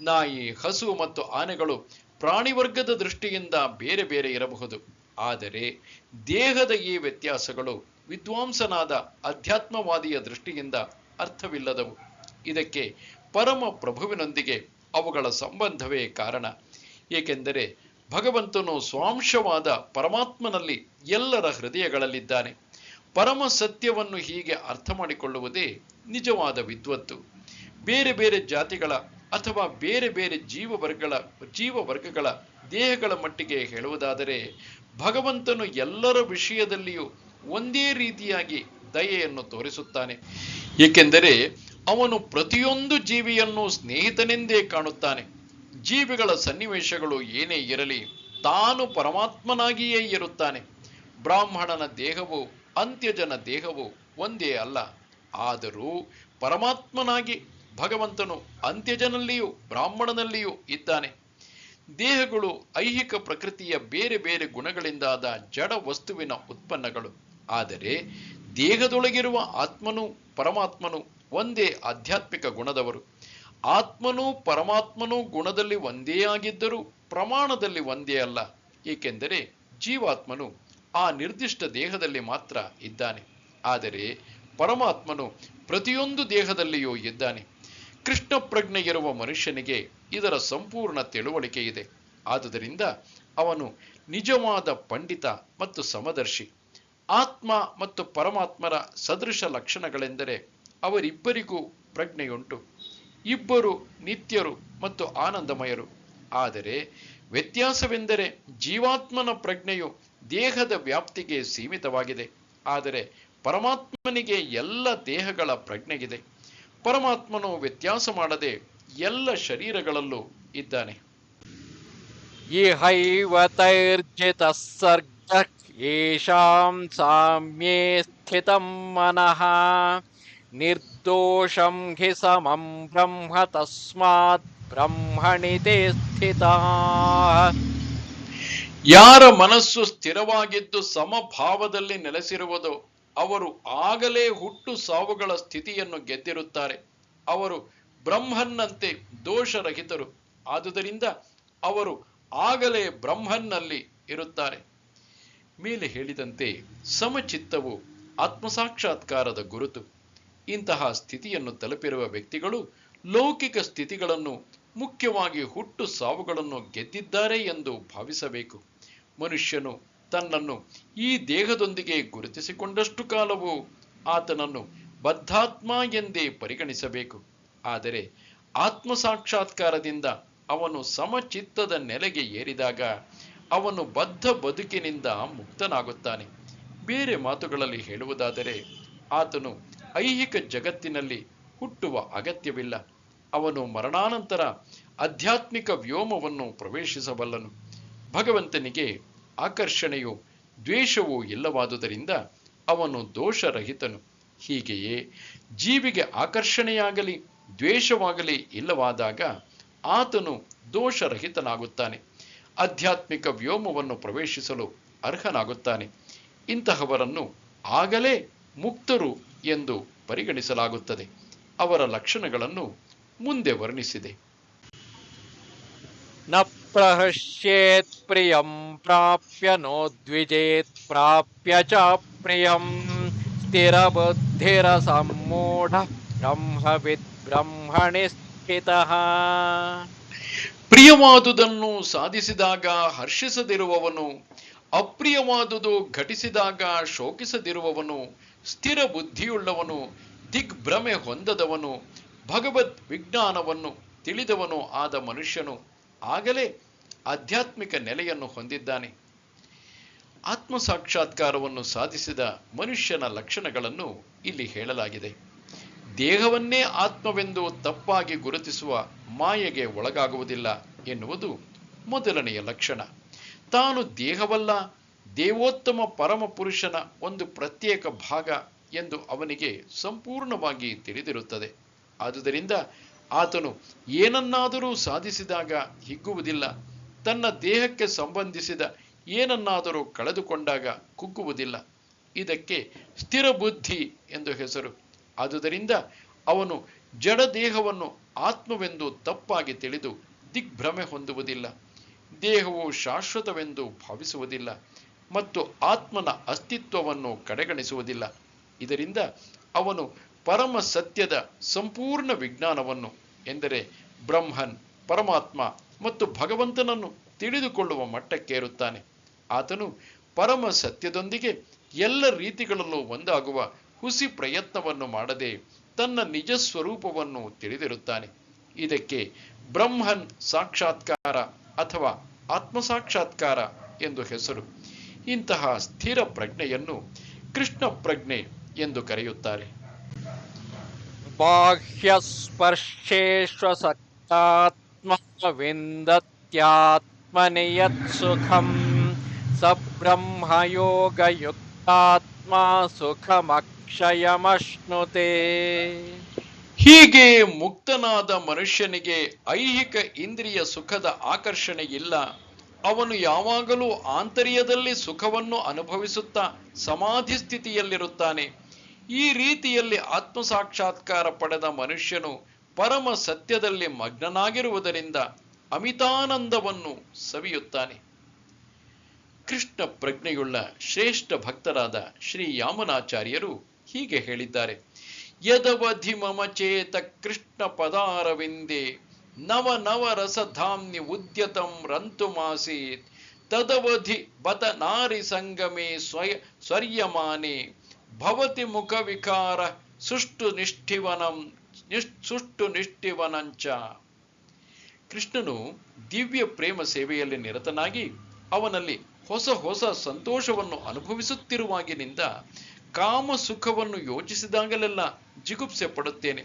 ನಾಯಿ, ಹಸು ಮತ್ತು ಆನೆಗಳು ಪ್ರಾಣಿ ವರ್ಗದ ದೃಷ್ಟಿಯಿಂದ ಬೇರೆ ಬೇರೆ ಇರಬಹುದು. ಆದರೆ ದೇಹದ ಈ ವ್ಯತ್ಯಾಸಗಳು ವಿದ್ವಾಂಸನಾದ ಅಧ್ಯಾತ್ಮವಾದಿಯ ದೃಷ್ಟಿಯಿಂದ ಅರ್ಥವಿಲ್ಲದವು. ಇದಕ್ಕೆ ಪರಮ ಪ್ರಭುವಿನೊಂದಿಗೆ ಅವುಗಳ ಸಂಬಂಧವೇ ಕಾರಣ. ಏಕೆಂದರೆ ಭಗವಂತನು ಸ್ವಾಂಶವಾದ ಪರಮಾತ್ಮನಲ್ಲಿ ಎಲ್ಲರ ಹೃದಯಗಳಲ್ಲಿದ್ದಾನೆ. ಪರಮ ಸತ್ಯವನ್ನು ಹೀಗೆ ಅರ್ಥ ಮಾಡಿಕೊಳ್ಳುವುದೇ ನಿಜವಾದ ವಿದ್ವತ್ತು. ಬೇರೆ ಬೇರೆ ಜಾತಿಗಳ ಅಥವಾ ಬೇರೆ ಬೇರೆ ಜೀವವರ್ಗಗಳ ದೇಹಗಳ ಮಟ್ಟಿಗೆ ಹೇಳುವುದಾದರೆ ಭಗವಂತನು ಎಲ್ಲರ ವಿಷಯದಲ್ಲಿಯೂ ಒಂದೇ ರೀತಿಯಾಗಿ ದಯೆಯನ್ನು ತೋರಿಸುತ್ತಾನೆ. ಏಕೆಂದರೆ ಅವನು ಪ್ರತಿಯೊಂದು ಜೀವಿಯನ್ನು ಸ್ನೇಹಿತನೆಂದೇ ಕಾಣುತ್ತಾನೆ. ಜೀವಿಗಳ ಸನ್ನಿವೇಶಗಳು ಏನೇ ಇರಲಿ, ತಾನು ಪರಮಾತ್ಮನಾಗಿಯೇ ಇರುತ್ತಾನೆ. ಬ್ರಾಹ್ಮಣನ ದೇಹವು ಅಂತ್ಯಜನ ದೇಹವು ಒಂದೇ ಅಲ್ಲ. ಆದರೂ ಪರಮಾತ್ಮನಾಗಿ ಭಗವಂತನು ಅಂತ್ಯಜನಲ್ಲಿಯೂ ಬ್ರಾಹ್ಮಣನಲ್ಲಿಯೂ ಇದ್ದಾನೆ. ದೇಹಗಳು ಐಹಿಕ ಪ್ರಕೃತಿಯ ಬೇರೆ ಬೇರೆ ಗುಣಗಳಿಂದಾದ ಜಡ ವಸ್ತುವಿನ ಉತ್ಪನ್ನಗಳು. ಆದರೆ ದೇಹದೊಳಗಿರುವ ಆತ್ಮನೂ ಪರಮಾತ್ಮನು ಒಂದೇ ಆಧ್ಯಾತ್ಮಿಕ ಗುಣದವರು. ಆತ್ಮನೂ ಪರಮಾತ್ಮನೂ ಗುಣದಲ್ಲಿ ಒಂದೇ ಆಗಿದ್ದರೂ ಪ್ರಮಾಣದಲ್ಲಿ ಒಂದೇ ಅಲ್ಲ. ಏಕೆಂದರೆ ಜೀವಾತ್ಮನು ಆ ನಿರ್ದಿಷ್ಟ ದೇಹದಲ್ಲಿ ಮಾತ್ರ ಇದ್ದಾನೆ. ಆದರೆ ಪರಮಾತ್ಮನು ಪ್ರತಿಯೊಂದು ದೇಹದಲ್ಲಿಯೂ ಇದ್ದಾನೆ. ಕೃಷ್ಣ ಪ್ರಜ್ಞೆ ಇರುವ ಮನುಷ್ಯನಿಗೆ ಇದರ ಸಂಪೂರ್ಣ ತಿಳುವಳಿಕೆ ಇದೆ. ಆದುದರಿಂದ ಅವನು ನಿಜವಾದ ಪಂಡಿತ ಮತ್ತು ಸಮದರ್ಶಿ. ಆತ್ಮ ಮತ್ತು ಪರಮಾತ್ಮರ ಸದೃಶ ಲಕ್ಷಣಗಳೆಂದರೆ ಅವರಿಬ್ಬರಿಗೂ ಪ್ರಜ್ಞೆಯುಂಟು. ಇಬ್ಬರು ನಿತ್ಯರು ಮತ್ತು ಆನಂದಮಯರು. ಆದರೆ ವ್ಯತ್ಯಾಸವೆಂದರೆ ಜೀವಾತ್ಮನ ಪ್ರಜ್ಞೆಯು ದೇಹದ ವ್ಯಾಪ್ತಿಗೆ ಸೀಮಿತವಾಗಿದೆ. ಆದರೆ ಪರಮಾತ್ಮನಿಗೆ ಎಲ್ಲ ದೇಹಗಳ ಪ್ರಜ್ಞೆಗಿದೆ. ಪರಮಾತ್ಮನು ವ್ಯತ್ಯಾಸ ಮಾಡದೆ ಎಲ್ಲ ಶರೀರಗಳಲ್ಲೂ ಇದ್ದಾನೆ. ಇಹೈವ ತೈರ್ಜಿತಃ ಸರ್ಗಃ ಯೇಷಾಂ ಸಾಮ್ಯೇ ಸ್ಥಿತಂ ಮನಃ ನಿರ್ದೋಷಂ ಹಿ ಸಮಂ ಬ್ರಹ್ಮ ತಸ್ಮಾತ್ ಬ್ರಹ್ಮಣಿ ತೇ ಸ್ಥಿತಾಃ. ಯಾರ ಮನಸ್ಸು ಸ್ಥಿರವಾಗಿದ್ದು ಸಮಭಾವದಲ್ಲಿ ನೆಲೆಸಿರುವುದೋ ಅವರು ಆಗಲೇ ಹುಟ್ಟು ಸಾವುಗಳ ಸ್ಥಿತಿಯನ್ನು ಗೆದ್ದಿರುತ್ತಾರೆ. ಅವರು ಬ್ರಹ್ಮನ್ನಂತೆ ದೋಷರಹಿತರು. ಆದುದರಿಂದ ಅವರು ಆಗಲೇ ಬ್ರಹ್ಮನ್ನಲ್ಲಿ ಇರುತ್ತಾರೆ. ಮೇಲೆ ಹೇಳಿದಂತೆ ಸಮಚಿತ್ತವು ಆತ್ಮಸಾಕ್ಷಾತ್ಕಾರದ ಗುರುತು. ಇಂತಹ ಸ್ಥಿತಿಯನ್ನು ತಲುಪಿರುವ ವ್ಯಕ್ತಿಗಳು ಲೌಕಿಕ ಸ್ಥಿತಿಗಳನ್ನು, ಮುಖ್ಯವಾಗಿ ಹುಟ್ಟು ಸಾವುಗಳನ್ನು ಗೆದ್ದಿದ್ದಾರೆ ಎಂದು ಭಾವಿಸಬೇಕು. ಮನುಷ್ಯನು ತನ್ನನ್ನು ಈ ದೇಹದೊಂದಿಗೆ ಗುರುತಿಸಿಕೊಂಡಷ್ಟು ಕಾಲವೂ ಆತನನ್ನು ಬದ್ಧಾತ್ಮ ಎಂದೇ ಪರಿಗಣಿಸಬೇಕು. ಆದರೆ ಆತ್ಮಸಾಕ್ಷಾತ್ಕಾರದಿಂದ ಅವನು ಸಮಚಿತ್ತದ ನೆಲೆಗೆ ಏರಿದಾಗ ಅವನು ಬದ್ಧ ಬದುಕಿನಿಂದ ಮುಕ್ತನಾಗುತ್ತಾನೆ. ಬೇರೆ ಮಾತುಗಳಲ್ಲಿ ಹೇಳುವುದಾದರೆ ಆತನು ಐಹಿಕ ಜಗತ್ತಿನಲ್ಲಿ ಹುಟ್ಟುವ ಅಗತ್ಯವಿಲ್ಲ. ಅವನು ಮರಣಾನಂತರ ಆಧ್ಯಾತ್ಮಿಕ ವ್ಯೋಮವನ್ನು ಪ್ರವೇಶಿಸಬಲ್ಲನು. ಭಗವಂತನಿಗೆ ಆಕರ್ಷಣೆಯು ದ್ವೇಷವೂ ಇಲ್ಲವಾದುದರಿಂದ ಅವನು ದೋಷರಹಿತನು. ಹೀಗೆಯೇ ಜೀವಿಗೆ ಆಕರ್ಷಣೆಯಾಗಲಿ ದ್ವೇಷವಾಗಲಿ ಇಲ್ಲವಾದಾಗ ಆತನು ದೋಷರಹಿತನಾಗುತ್ತಾನೆ. ಆಧ್ಯಾತ್ಮಿಕ ವ್ಯೋಮವನ್ನು ಪ್ರವೇಶಿಸಲು ಅರ್ಹನಾಗುತ್ತಾನೆ. ಇಂತಹವರನ್ನು ಆಗಲೇ ಮುಕ್ತರು ಎಂದು ಪರಿಗಣಿಸಲಾಗುತ್ತದೆ. ಅವರ ಲಕ್ಷಣಗಳನ್ನು ಮುಂದೆ ವರ್ಣಿಸಿದೆ. ನ ಪ್ರಹೃಷ್ಯೇತ್ ಪ್ರಿಯಂ ಪ್ರಾಪ್ಯ ನೋದ್ವಿಜೇತ್ ಪ್ರಾಪ್ಯ ಚ ಪ್ರಿಯಂ ಸ್ಥಿರ ಬುದ್ಧಿರ ಸಮ್ಮೂಢ ಬ್ರಹ್ಮವಿದ್ ಬ್ರಹ್ಮಣಿ ಸ್ಥಿತಃ. ಪ್ರಿಯವಾದುದನ್ನು ಸಾಧಿಸಿದಾಗ ಹರ್ಷಿಸದಿರುವವನು, ಅಪ್ರಿಯವಾದುದು ಘಟಿಸಿದಾಗ ಶೋಕಿಸದಿರುವವನು, ಸ್ಥಿರ ಬುದ್ಧಿಯುಳ್ಳವನು, ದಿಗ್ಭ್ರಮೆ ಹೊಂದದವನು, ಭಗವದ್ ವಿಜ್ಞಾನವನ್ನು ತಿಳಿದವನು ಆದ ಮನುಷ್ಯನು ಆಗಲೇ ಆಧ್ಯಾತ್ಮಿಕ ನೆಲೆಯನ್ನು ಹೊಂದಿದ್ದಾನೆ. ಆತ್ಮ ಸಾಕ್ಷಾತ್ಕಾರವನ್ನು ಸಾಧಿಸಿದ ಮನುಷ್ಯನ ಲಕ್ಷಣಗಳನ್ನು ಇಲ್ಲಿ ಹೇಳಲಾಗಿದೆ. ದೇಹವನ್ನೇ ಆತ್ಮವೆಂದು ತಪ್ಪಾಗಿ ಗುರುತಿಸುವ ಮಾಯೆಗೆ ಒಳಗಾಗುವುದಿಲ್ಲ ಎನ್ನುವುದು ಮೊದಲನೆಯ ಲಕ್ಷಣ. ತಾನು ದೇಹವಲ್ಲ, ದೇವೋತ್ತಮ ಪರಮ ಪುರುಷನ ಒಂದು ಪ್ರತ್ಯೇಕ ಭಾಗ ಎಂದು ಅವನಿಗೆ ಸಂಪೂರ್ಣವಾಗಿ ತಿಳಿದಿರುತ್ತದೆ. ಆದುದರಿಂದ ಆತನು ಏನನ್ನಾದರೂ ಸಾಧಿಸಿದಾಗ ಹಿಗ್ಗುವುದಿಲ್ಲ. ತನ್ನ ದೇಹಕ್ಕೆ ಸಂಬಂಧಿಸಿದ ಏನನ್ನಾದರೂ ಕಳೆದುಕೊಂಡಾಗ ಕುಗ್ಗುವುದಿಲ್ಲ. ಇದಕ್ಕೆ ಸ್ಥಿರ ಬುದ್ಧಿ ಎಂದು ಹೆಸರು. ಆದುದರಿಂದ ಅವನು ಜಡ ದೇಹವನ್ನು ಆತ್ಮವೆಂದು ತಪ್ಪಾಗಿ ತಿಳಿದು ದಿಗ್ಭ್ರಮೆ ಹೊಂದುವುದಿಲ್ಲ. ದೇಹವು ಶಾಶ್ವತವೆಂದು ಭಾವಿಸುವುದಿಲ್ಲ ಮತ್ತು ಆತ್ಮನ ಅಸ್ತಿತ್ವವನ್ನು ಕಡೆಗಣಿಸುವುದಿಲ್ಲ. ಇದರಿಂದ ಅವನು ಪರಮ ಸತ್ಯದ ಸಂಪೂರ್ಣ ವಿಜ್ಞಾನವನ್ನು, ಎಂದರೆ ಬ್ರಹ್ಮನ್, ಪರಮಾತ್ಮ ಮತ್ತು ಭಗವಂತನನ್ನು ತಿಳಿದುಕೊಳ್ಳುವ ಮಟ್ಟಕ್ಕೇರುತ್ತಾನೆ. ಆತನು ಪರಮ ಸತ್ಯದೊಂದಿಗೆ ಎಲ್ಲ ರೀತಿಗಳಲ್ಲೂ ಒಂದಾಗುವ ಹುಸಿ ಪ್ರಯತ್ನವನ್ನು ಮಾಡದೆ ತನ್ನ ನಿಜ ಸ್ವರೂಪವನ್ನು ತಿಳಿದಿರುತ್ತಾನೆ. ಇದಕ್ಕೆ ಬ್ರಹ್ಮನ್ ಸಾಕ್ಷಾತ್ಕಾರ ಅಥವಾ ಆತ್ಮಸಾಕ್ಷಾತ್ಕಾರ ಎಂದು ಹೆಸರು. ಇಂತಹ ಸ್ಥಿರ ಪ್ರಜ್ಞೆಯನ್ನು ಕೃಷ್ಣ ಪ್ರಜ್ಞೆ ಎಂದು ಕರೆಯುತ್ತಾರೆ. ಬಾಹ್ಯ ಸ್ಪರ್ಶೇಷ್ವಸಕ್ತಾತ್ಮ ವಿಂದತ್ಯಾತ್ಮನಿ ಯತ್ ಸುಖಂ ಸ ಬ್ರಹ್ಮಯೋಗಯುಕ್ತಾತ್ಮ ಸುಖಮಕ್ಷಯಮಶ್ನುತೆ. ಹೀಗೆ ಮುಕ್ತನಾದ ಮನುಷ್ಯನಿಗೆ ಐಹಿಕ ಇಂದ್ರಿಯ ಸುಖದ ಆಕರ್ಷಣೆ ಇಲ್ಲ. ಅವನು ಯಾವಾಗಲೂ ಆಂತರ್ಯದಲ್ಲಿ ಸುಖವನ್ನು ಅನುಭವಿಸುತ್ತಾ ಸಮಾಧಿ ಸ್ಥಿತಿಯಲ್ಲಿರುತ್ತಾನೆ. ಈ ರೀತಿಯಲ್ಲಿ ಆತ್ಮಸಾಕ್ಷಾತ್ಕಾರ ಪಡೆದ ಮನುಷ್ಯನು ಪರಮ ಸತ್ಯದಲ್ಲಿ ಮಗ್ನನಾಗಿರುವುದರಿಂದ ಅಮಿತಾನಂದವನ್ನು ಸವಿಯುತ್ತಾನೆ. ಕೃಷ್ಣ ಪ್ರಜ್ಞೆಯುಳ್ಳ ಶ್ರೇಷ್ಠ ಭಕ್ತರಾದ ಶ್ರೀ ಯಾಮನಾಚಾರ್ಯರು ಹೀಗೆ ಹೇಳಿದ್ದಾರೆ. ಯದವಧಿ ಮಮ ಚೇತ ಕೃಷ್ಣ ಪದಾರವಿಂದೇ ನವ ನವ ರಸಧಾಮ್ನಿ ಉದ್ಯತಂ ರಂತುಮಾಸೀತ್ ತದವಧಿ ಬತ ನಾರಿ ಸಂಗಮೇ ಸ್ವರ್ಯಮಾನೆ ಭವತಿ ಮುಖ ವಿಕಾರ ಸುಷ್ಟು ನಿಷ್ಠಿವನಂಚ. ಕೃಷ್ಣನು ದಿವ್ಯ ಪ್ರೇಮ ಸೇವೆಯಲ್ಲಿ ನಿರತನಾಗಿ ಅವನಲ್ಲಿ ಹೊಸ ಹೊಸ ಸಂತೋಷವನ್ನು ಅನುಭವಿಸುತ್ತಿರುವಾಗಿನಿಂದ ಕಾಮ ಸುಖವನ್ನು ಯೋಚಿಸಿದಾಗಲೆಲ್ಲ ಜಿಗುಪ್ಸೆ ಪಡುತ್ತೇನೆ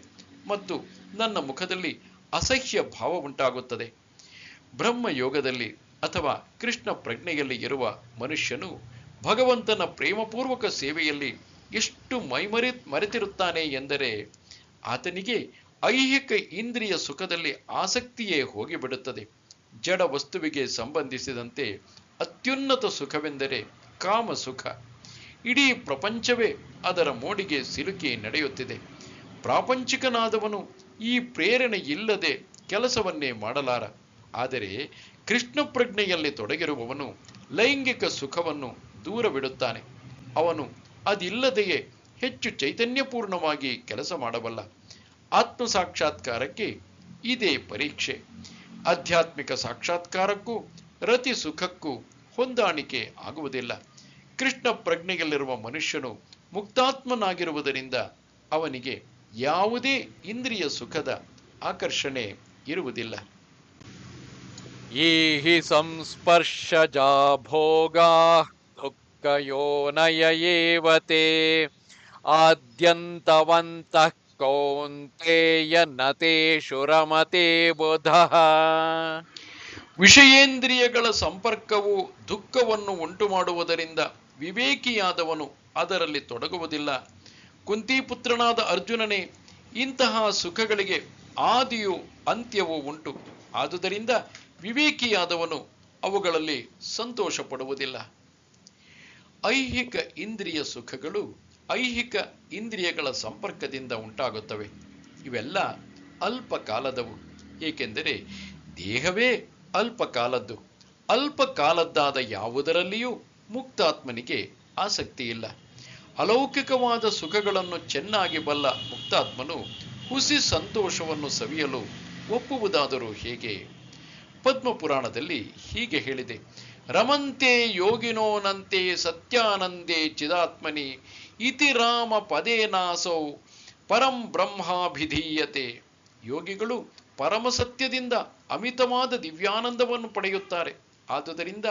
ಮತ್ತು ನನ್ನ ಮುಖದಲ್ಲಿ ಅಸಹ್ಯ ಭಾವ ಉಂಟಾಗುತ್ತದೆ. ಬ್ರಹ್ಮಯೋಗದಲ್ಲಿ ಅಥವಾ ಕೃಷ್ಣ ಪ್ರಜ್ಞೆಯಲ್ಲಿ ಇರುವ ಮನುಷ್ಯನು ಭಗವಂತನ ಪ್ರೇಮಪೂರ್ವಕ ಸೇವೆಯಲ್ಲಿ ಎಷ್ಟು ಮರೆತಿರುತ್ತಾನೆ ಎಂದರೆ ಆತನಿಗೆ ಐಹಿಕ ಇಂದ್ರಿಯ ಸುಖದಲ್ಲಿ ಆಸಕ್ತಿಯೇ ಹೋಗಿಬಿಡುತ್ತದೆ. ಜಡ ವಸ್ತುವಿಗೆ ಸಂಬಂಧಿಸಿದಂತೆ ಅತ್ಯುನ್ನತ ಸುಖವೆಂದರೆ ಕಾಮ ಸುಖ. ಇಡೀ ಪ್ರಪಂಚವೇ ಅದರ ಮೋಡಿಗೆ ಸಿಲುಕಿ ನಡೆಯುತ್ತಿದೆ. ಪ್ರಾಪಂಚಿಕನಾದವನು ಈ ಪ್ರೇರಣೆ ಇಲ್ಲದೆ ಕೆಲಸವನ್ನೇ ಮಾಡಲಾರ. ಆದರೆ ಕೃಷ್ಣ ಪ್ರಜ್ಞೆಯಲ್ಲಿ ತೊಡಗಿರುವವನು ಲೈಂಗಿಕ ಸುಖವನ್ನು ದೂರವಿಡುತ್ತಾನೆ. ಅವನು ಅದಿಲ್ಲದೆಯೇ ಹೆಚ್ಚು ಚೈತನ್ಯಪೂರ್ಣವಾಗಿ ಕೆಲಸ ಮಾಡಬಲ್ಲ. ಆತ್ಮ ಸಾಕ್ಷಾತ್ಕಾರಕ್ಕೆ ಇದೇ ಪರೀಕ್ಷೆ. ಆಧ್ಯಾತ್ಮಿಕ ಸಾಕ್ಷಾತ್ಕಾರಕ್ಕೂ ರತಿ ಸುಖಕ್ಕೂ ಹೊಂದಾಣಿಕೆ ಆಗುವುದಿಲ್ಲ. ಕೃಷ್ಣ ಪ್ರಜ್ಞೆಯಲ್ಲಿರುವ ಮನುಷ್ಯನು ಮುಕ್ತಾತ್ಮನಾಗಿರುವುದರಿಂದ ಅವನಿಗೆ ಯಾವುದೇ ಇಂದ್ರಿಯ ಸುಖದ ಆಕರ್ಷಣೆ ಇರುವುದಿಲ್ಲ. ಯೇ ಹಿ ಸಂಸ್ಪರ್ಶಜಾ ಭೋಗಾ ದುಃಖಯೋನಯ ಏವ ತೇ ಆದ್ಯಂತವಂತಃ ಕೌಂತೇಯ ನ ತೇಷು ರಮತೆ ಬುಧಃ. ವಿಷಯೇಂದ್ರಿಯಗಳ ಸಂಪರ್ಕವು ದುಃಖವನ್ನು ಉಂಟು ಮಾಡುವುದರಿಂದ ವಿವೇಕಿಯಾದವನು ಅದರಲ್ಲಿ ತೊಡಗುವುದಿಲ್ಲ. ಕುಂತಿಪುತ್ರನಾದ ಅರ್ಜುನನೇ, ಇಂತಹ ಸುಖಗಳಿಗೆ ಆದಿಯೂ ಅಂತ್ಯವೂ ಉಂಟು. ಆದುದರಿಂದ ವಿವೇಕಿಯಾದವನು ಅವುಗಳಲ್ಲಿ ಸಂತೋಷ ಪಡುವುದಿಲ್ಲ. ಐಹಿಕ ಇಂದ್ರಿಯ ಸುಖಗಳು ಐಹಿಕ ಇಂದ್ರಿಯಗಳ ಸಂಪರ್ಕದಿಂದ ಉಂಟಾಗುತ್ತವೆ. ಇವೆಲ್ಲ ಅಲ್ಪ ಕಾಲದವು, ಏಕೆಂದರೆ ದೇಹವೇ ಅಲ್ಪ ಕಾಲದ್ದು. ಅಲ್ಪ ಕಾಲದ್ದಾದ ಯಾವುದರಲ್ಲಿಯೂ ಮುಕ್ತಾತ್ಮನಿಗೆ ಆಸಕ್ತಿ ಇಲ್ಲ. ಅಲೌಕಿಕವಾದ ಸುಖಗಳನ್ನು ಚೆನ್ನಾಗಿ ಬಲ್ಲ ಮುಕ್ತಾತ್ಮನು ಹುಸಿ ಸಂತೋಷವನ್ನು ಸವಿಯಲು ಒಪ್ಪುವುದಾದರೂ ಹೇಗೆ? ಪದ್ಮಪುರಾಣದಲ್ಲಿ ಹೀಗೆ ಹೇಳಿದೆ: ರಮಂತೆ ಯೋಗಿನೋನಂತೆ ಸತ್ಯಾನಂದೇ ಚಿದಾತ್ಮನಿ ಇತಿ ರಾಮ ಪದೇನಾಸೌ ಪರಂ ಬ್ರಹ್ಮಾಭಿಧೀಯತೆ. ಯೋಗಿಗಳು ಪರಮಸತ್ಯದಿಂದ ಅಮಿತವಾದ ದಿವ್ಯಾನಂದವನ್ನು ಪಡೆಯುತ್ತಾರೆ. ಆದುದರಿಂದ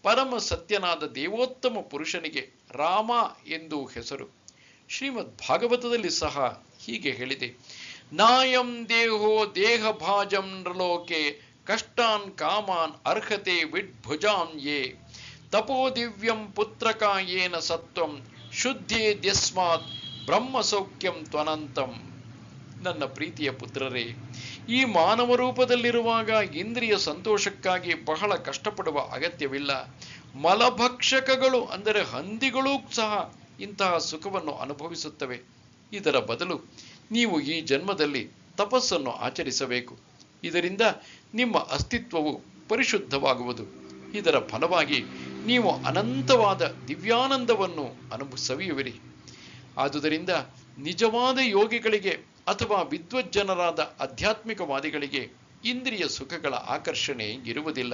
ಪರಮ ಸತ್ಯನಾದ ದೇವೋತ್ತಮ ಪುರುಷನಿಗೆ ರಾಮ ಎಂದು ಹೆಸರು. ಶ್ರೀಮದ್ ಭಾಗವತದಲ್ಲಿ ಸಹ ಹೀಗೆ ಹೇಳಿದೆ: ನಾಯಂ ದೇಹೋ ದೇಹ ಭಾಜಂ ನೃಲೋಕೆ ಕಷ್ಟಾನ್ ಕಾಮಾನ್ ಅರ್ಹತೆ ವಿಡ್ಭುಜಾಂ ಯೇ ತಪೋ ದಿವ್ಯಂ ಪುತ್ರಕಾಯೇನ ಸತ್ವಂ ಶುದ್ಧೇದ್ಯಸ್ಮಾತ್ ಬ್ರಹ್ಮ ಸೌಖ್ಯಂ ತ್ವನಂತಂ. ನನ್ನ ಪ್ರೀತಿಯ ಪುತ್ರರೇ, ಈ ಮಾನವ ರೂಪದಲ್ಲಿರುವಾಗ ಇಂದ್ರಿಯ ಸಂತೋಷಕ್ಕಾಗಿ ಬಹಳ ಕಷ್ಟಪಡುವ ಅಗತ್ಯವಿಲ್ಲ. ಮಲಭಕ್ಷಕಗಳು ಅಂದರೆ ಹಂದಿಗಳೂ ಸಹ ಇಂತಹ ಸುಖವನ್ನು ಅನುಭವಿಸುತ್ತವೆ. ಇದರ ಬದಲು ನೀವು ಈ ಜನ್ಮದಲ್ಲಿ ತಪಸ್ಸನ್ನು ಆಚರಿಸಬೇಕು. ಇದರಿಂದ ನಿಮ್ಮ ಅಸ್ತಿತ್ವವು ಪರಿಶುದ್ಧವಾಗುವುದು. ಇದರ ಫಲವಾಗಿ ನೀವು ಅನಂತವಾದ ದಿವ್ಯಾನಂದವನ್ನು ಸವಿಯುವಿರಿ. ಆದುದರಿಂದ ನಿಜವಾದ ಯೋಗಿಗಳಿಗೆ ಅಥವಾ ವಿದ್ವಜ್ಜನರಾದ ಆಧ್ಯಾತ್ಮಿಕವಾದಿಗಳಿಗೆ ಇಂದ್ರಿಯ ಸುಖಗಳ ಆಕರ್ಷಣೆ ಇರುವುದಿಲ್ಲ.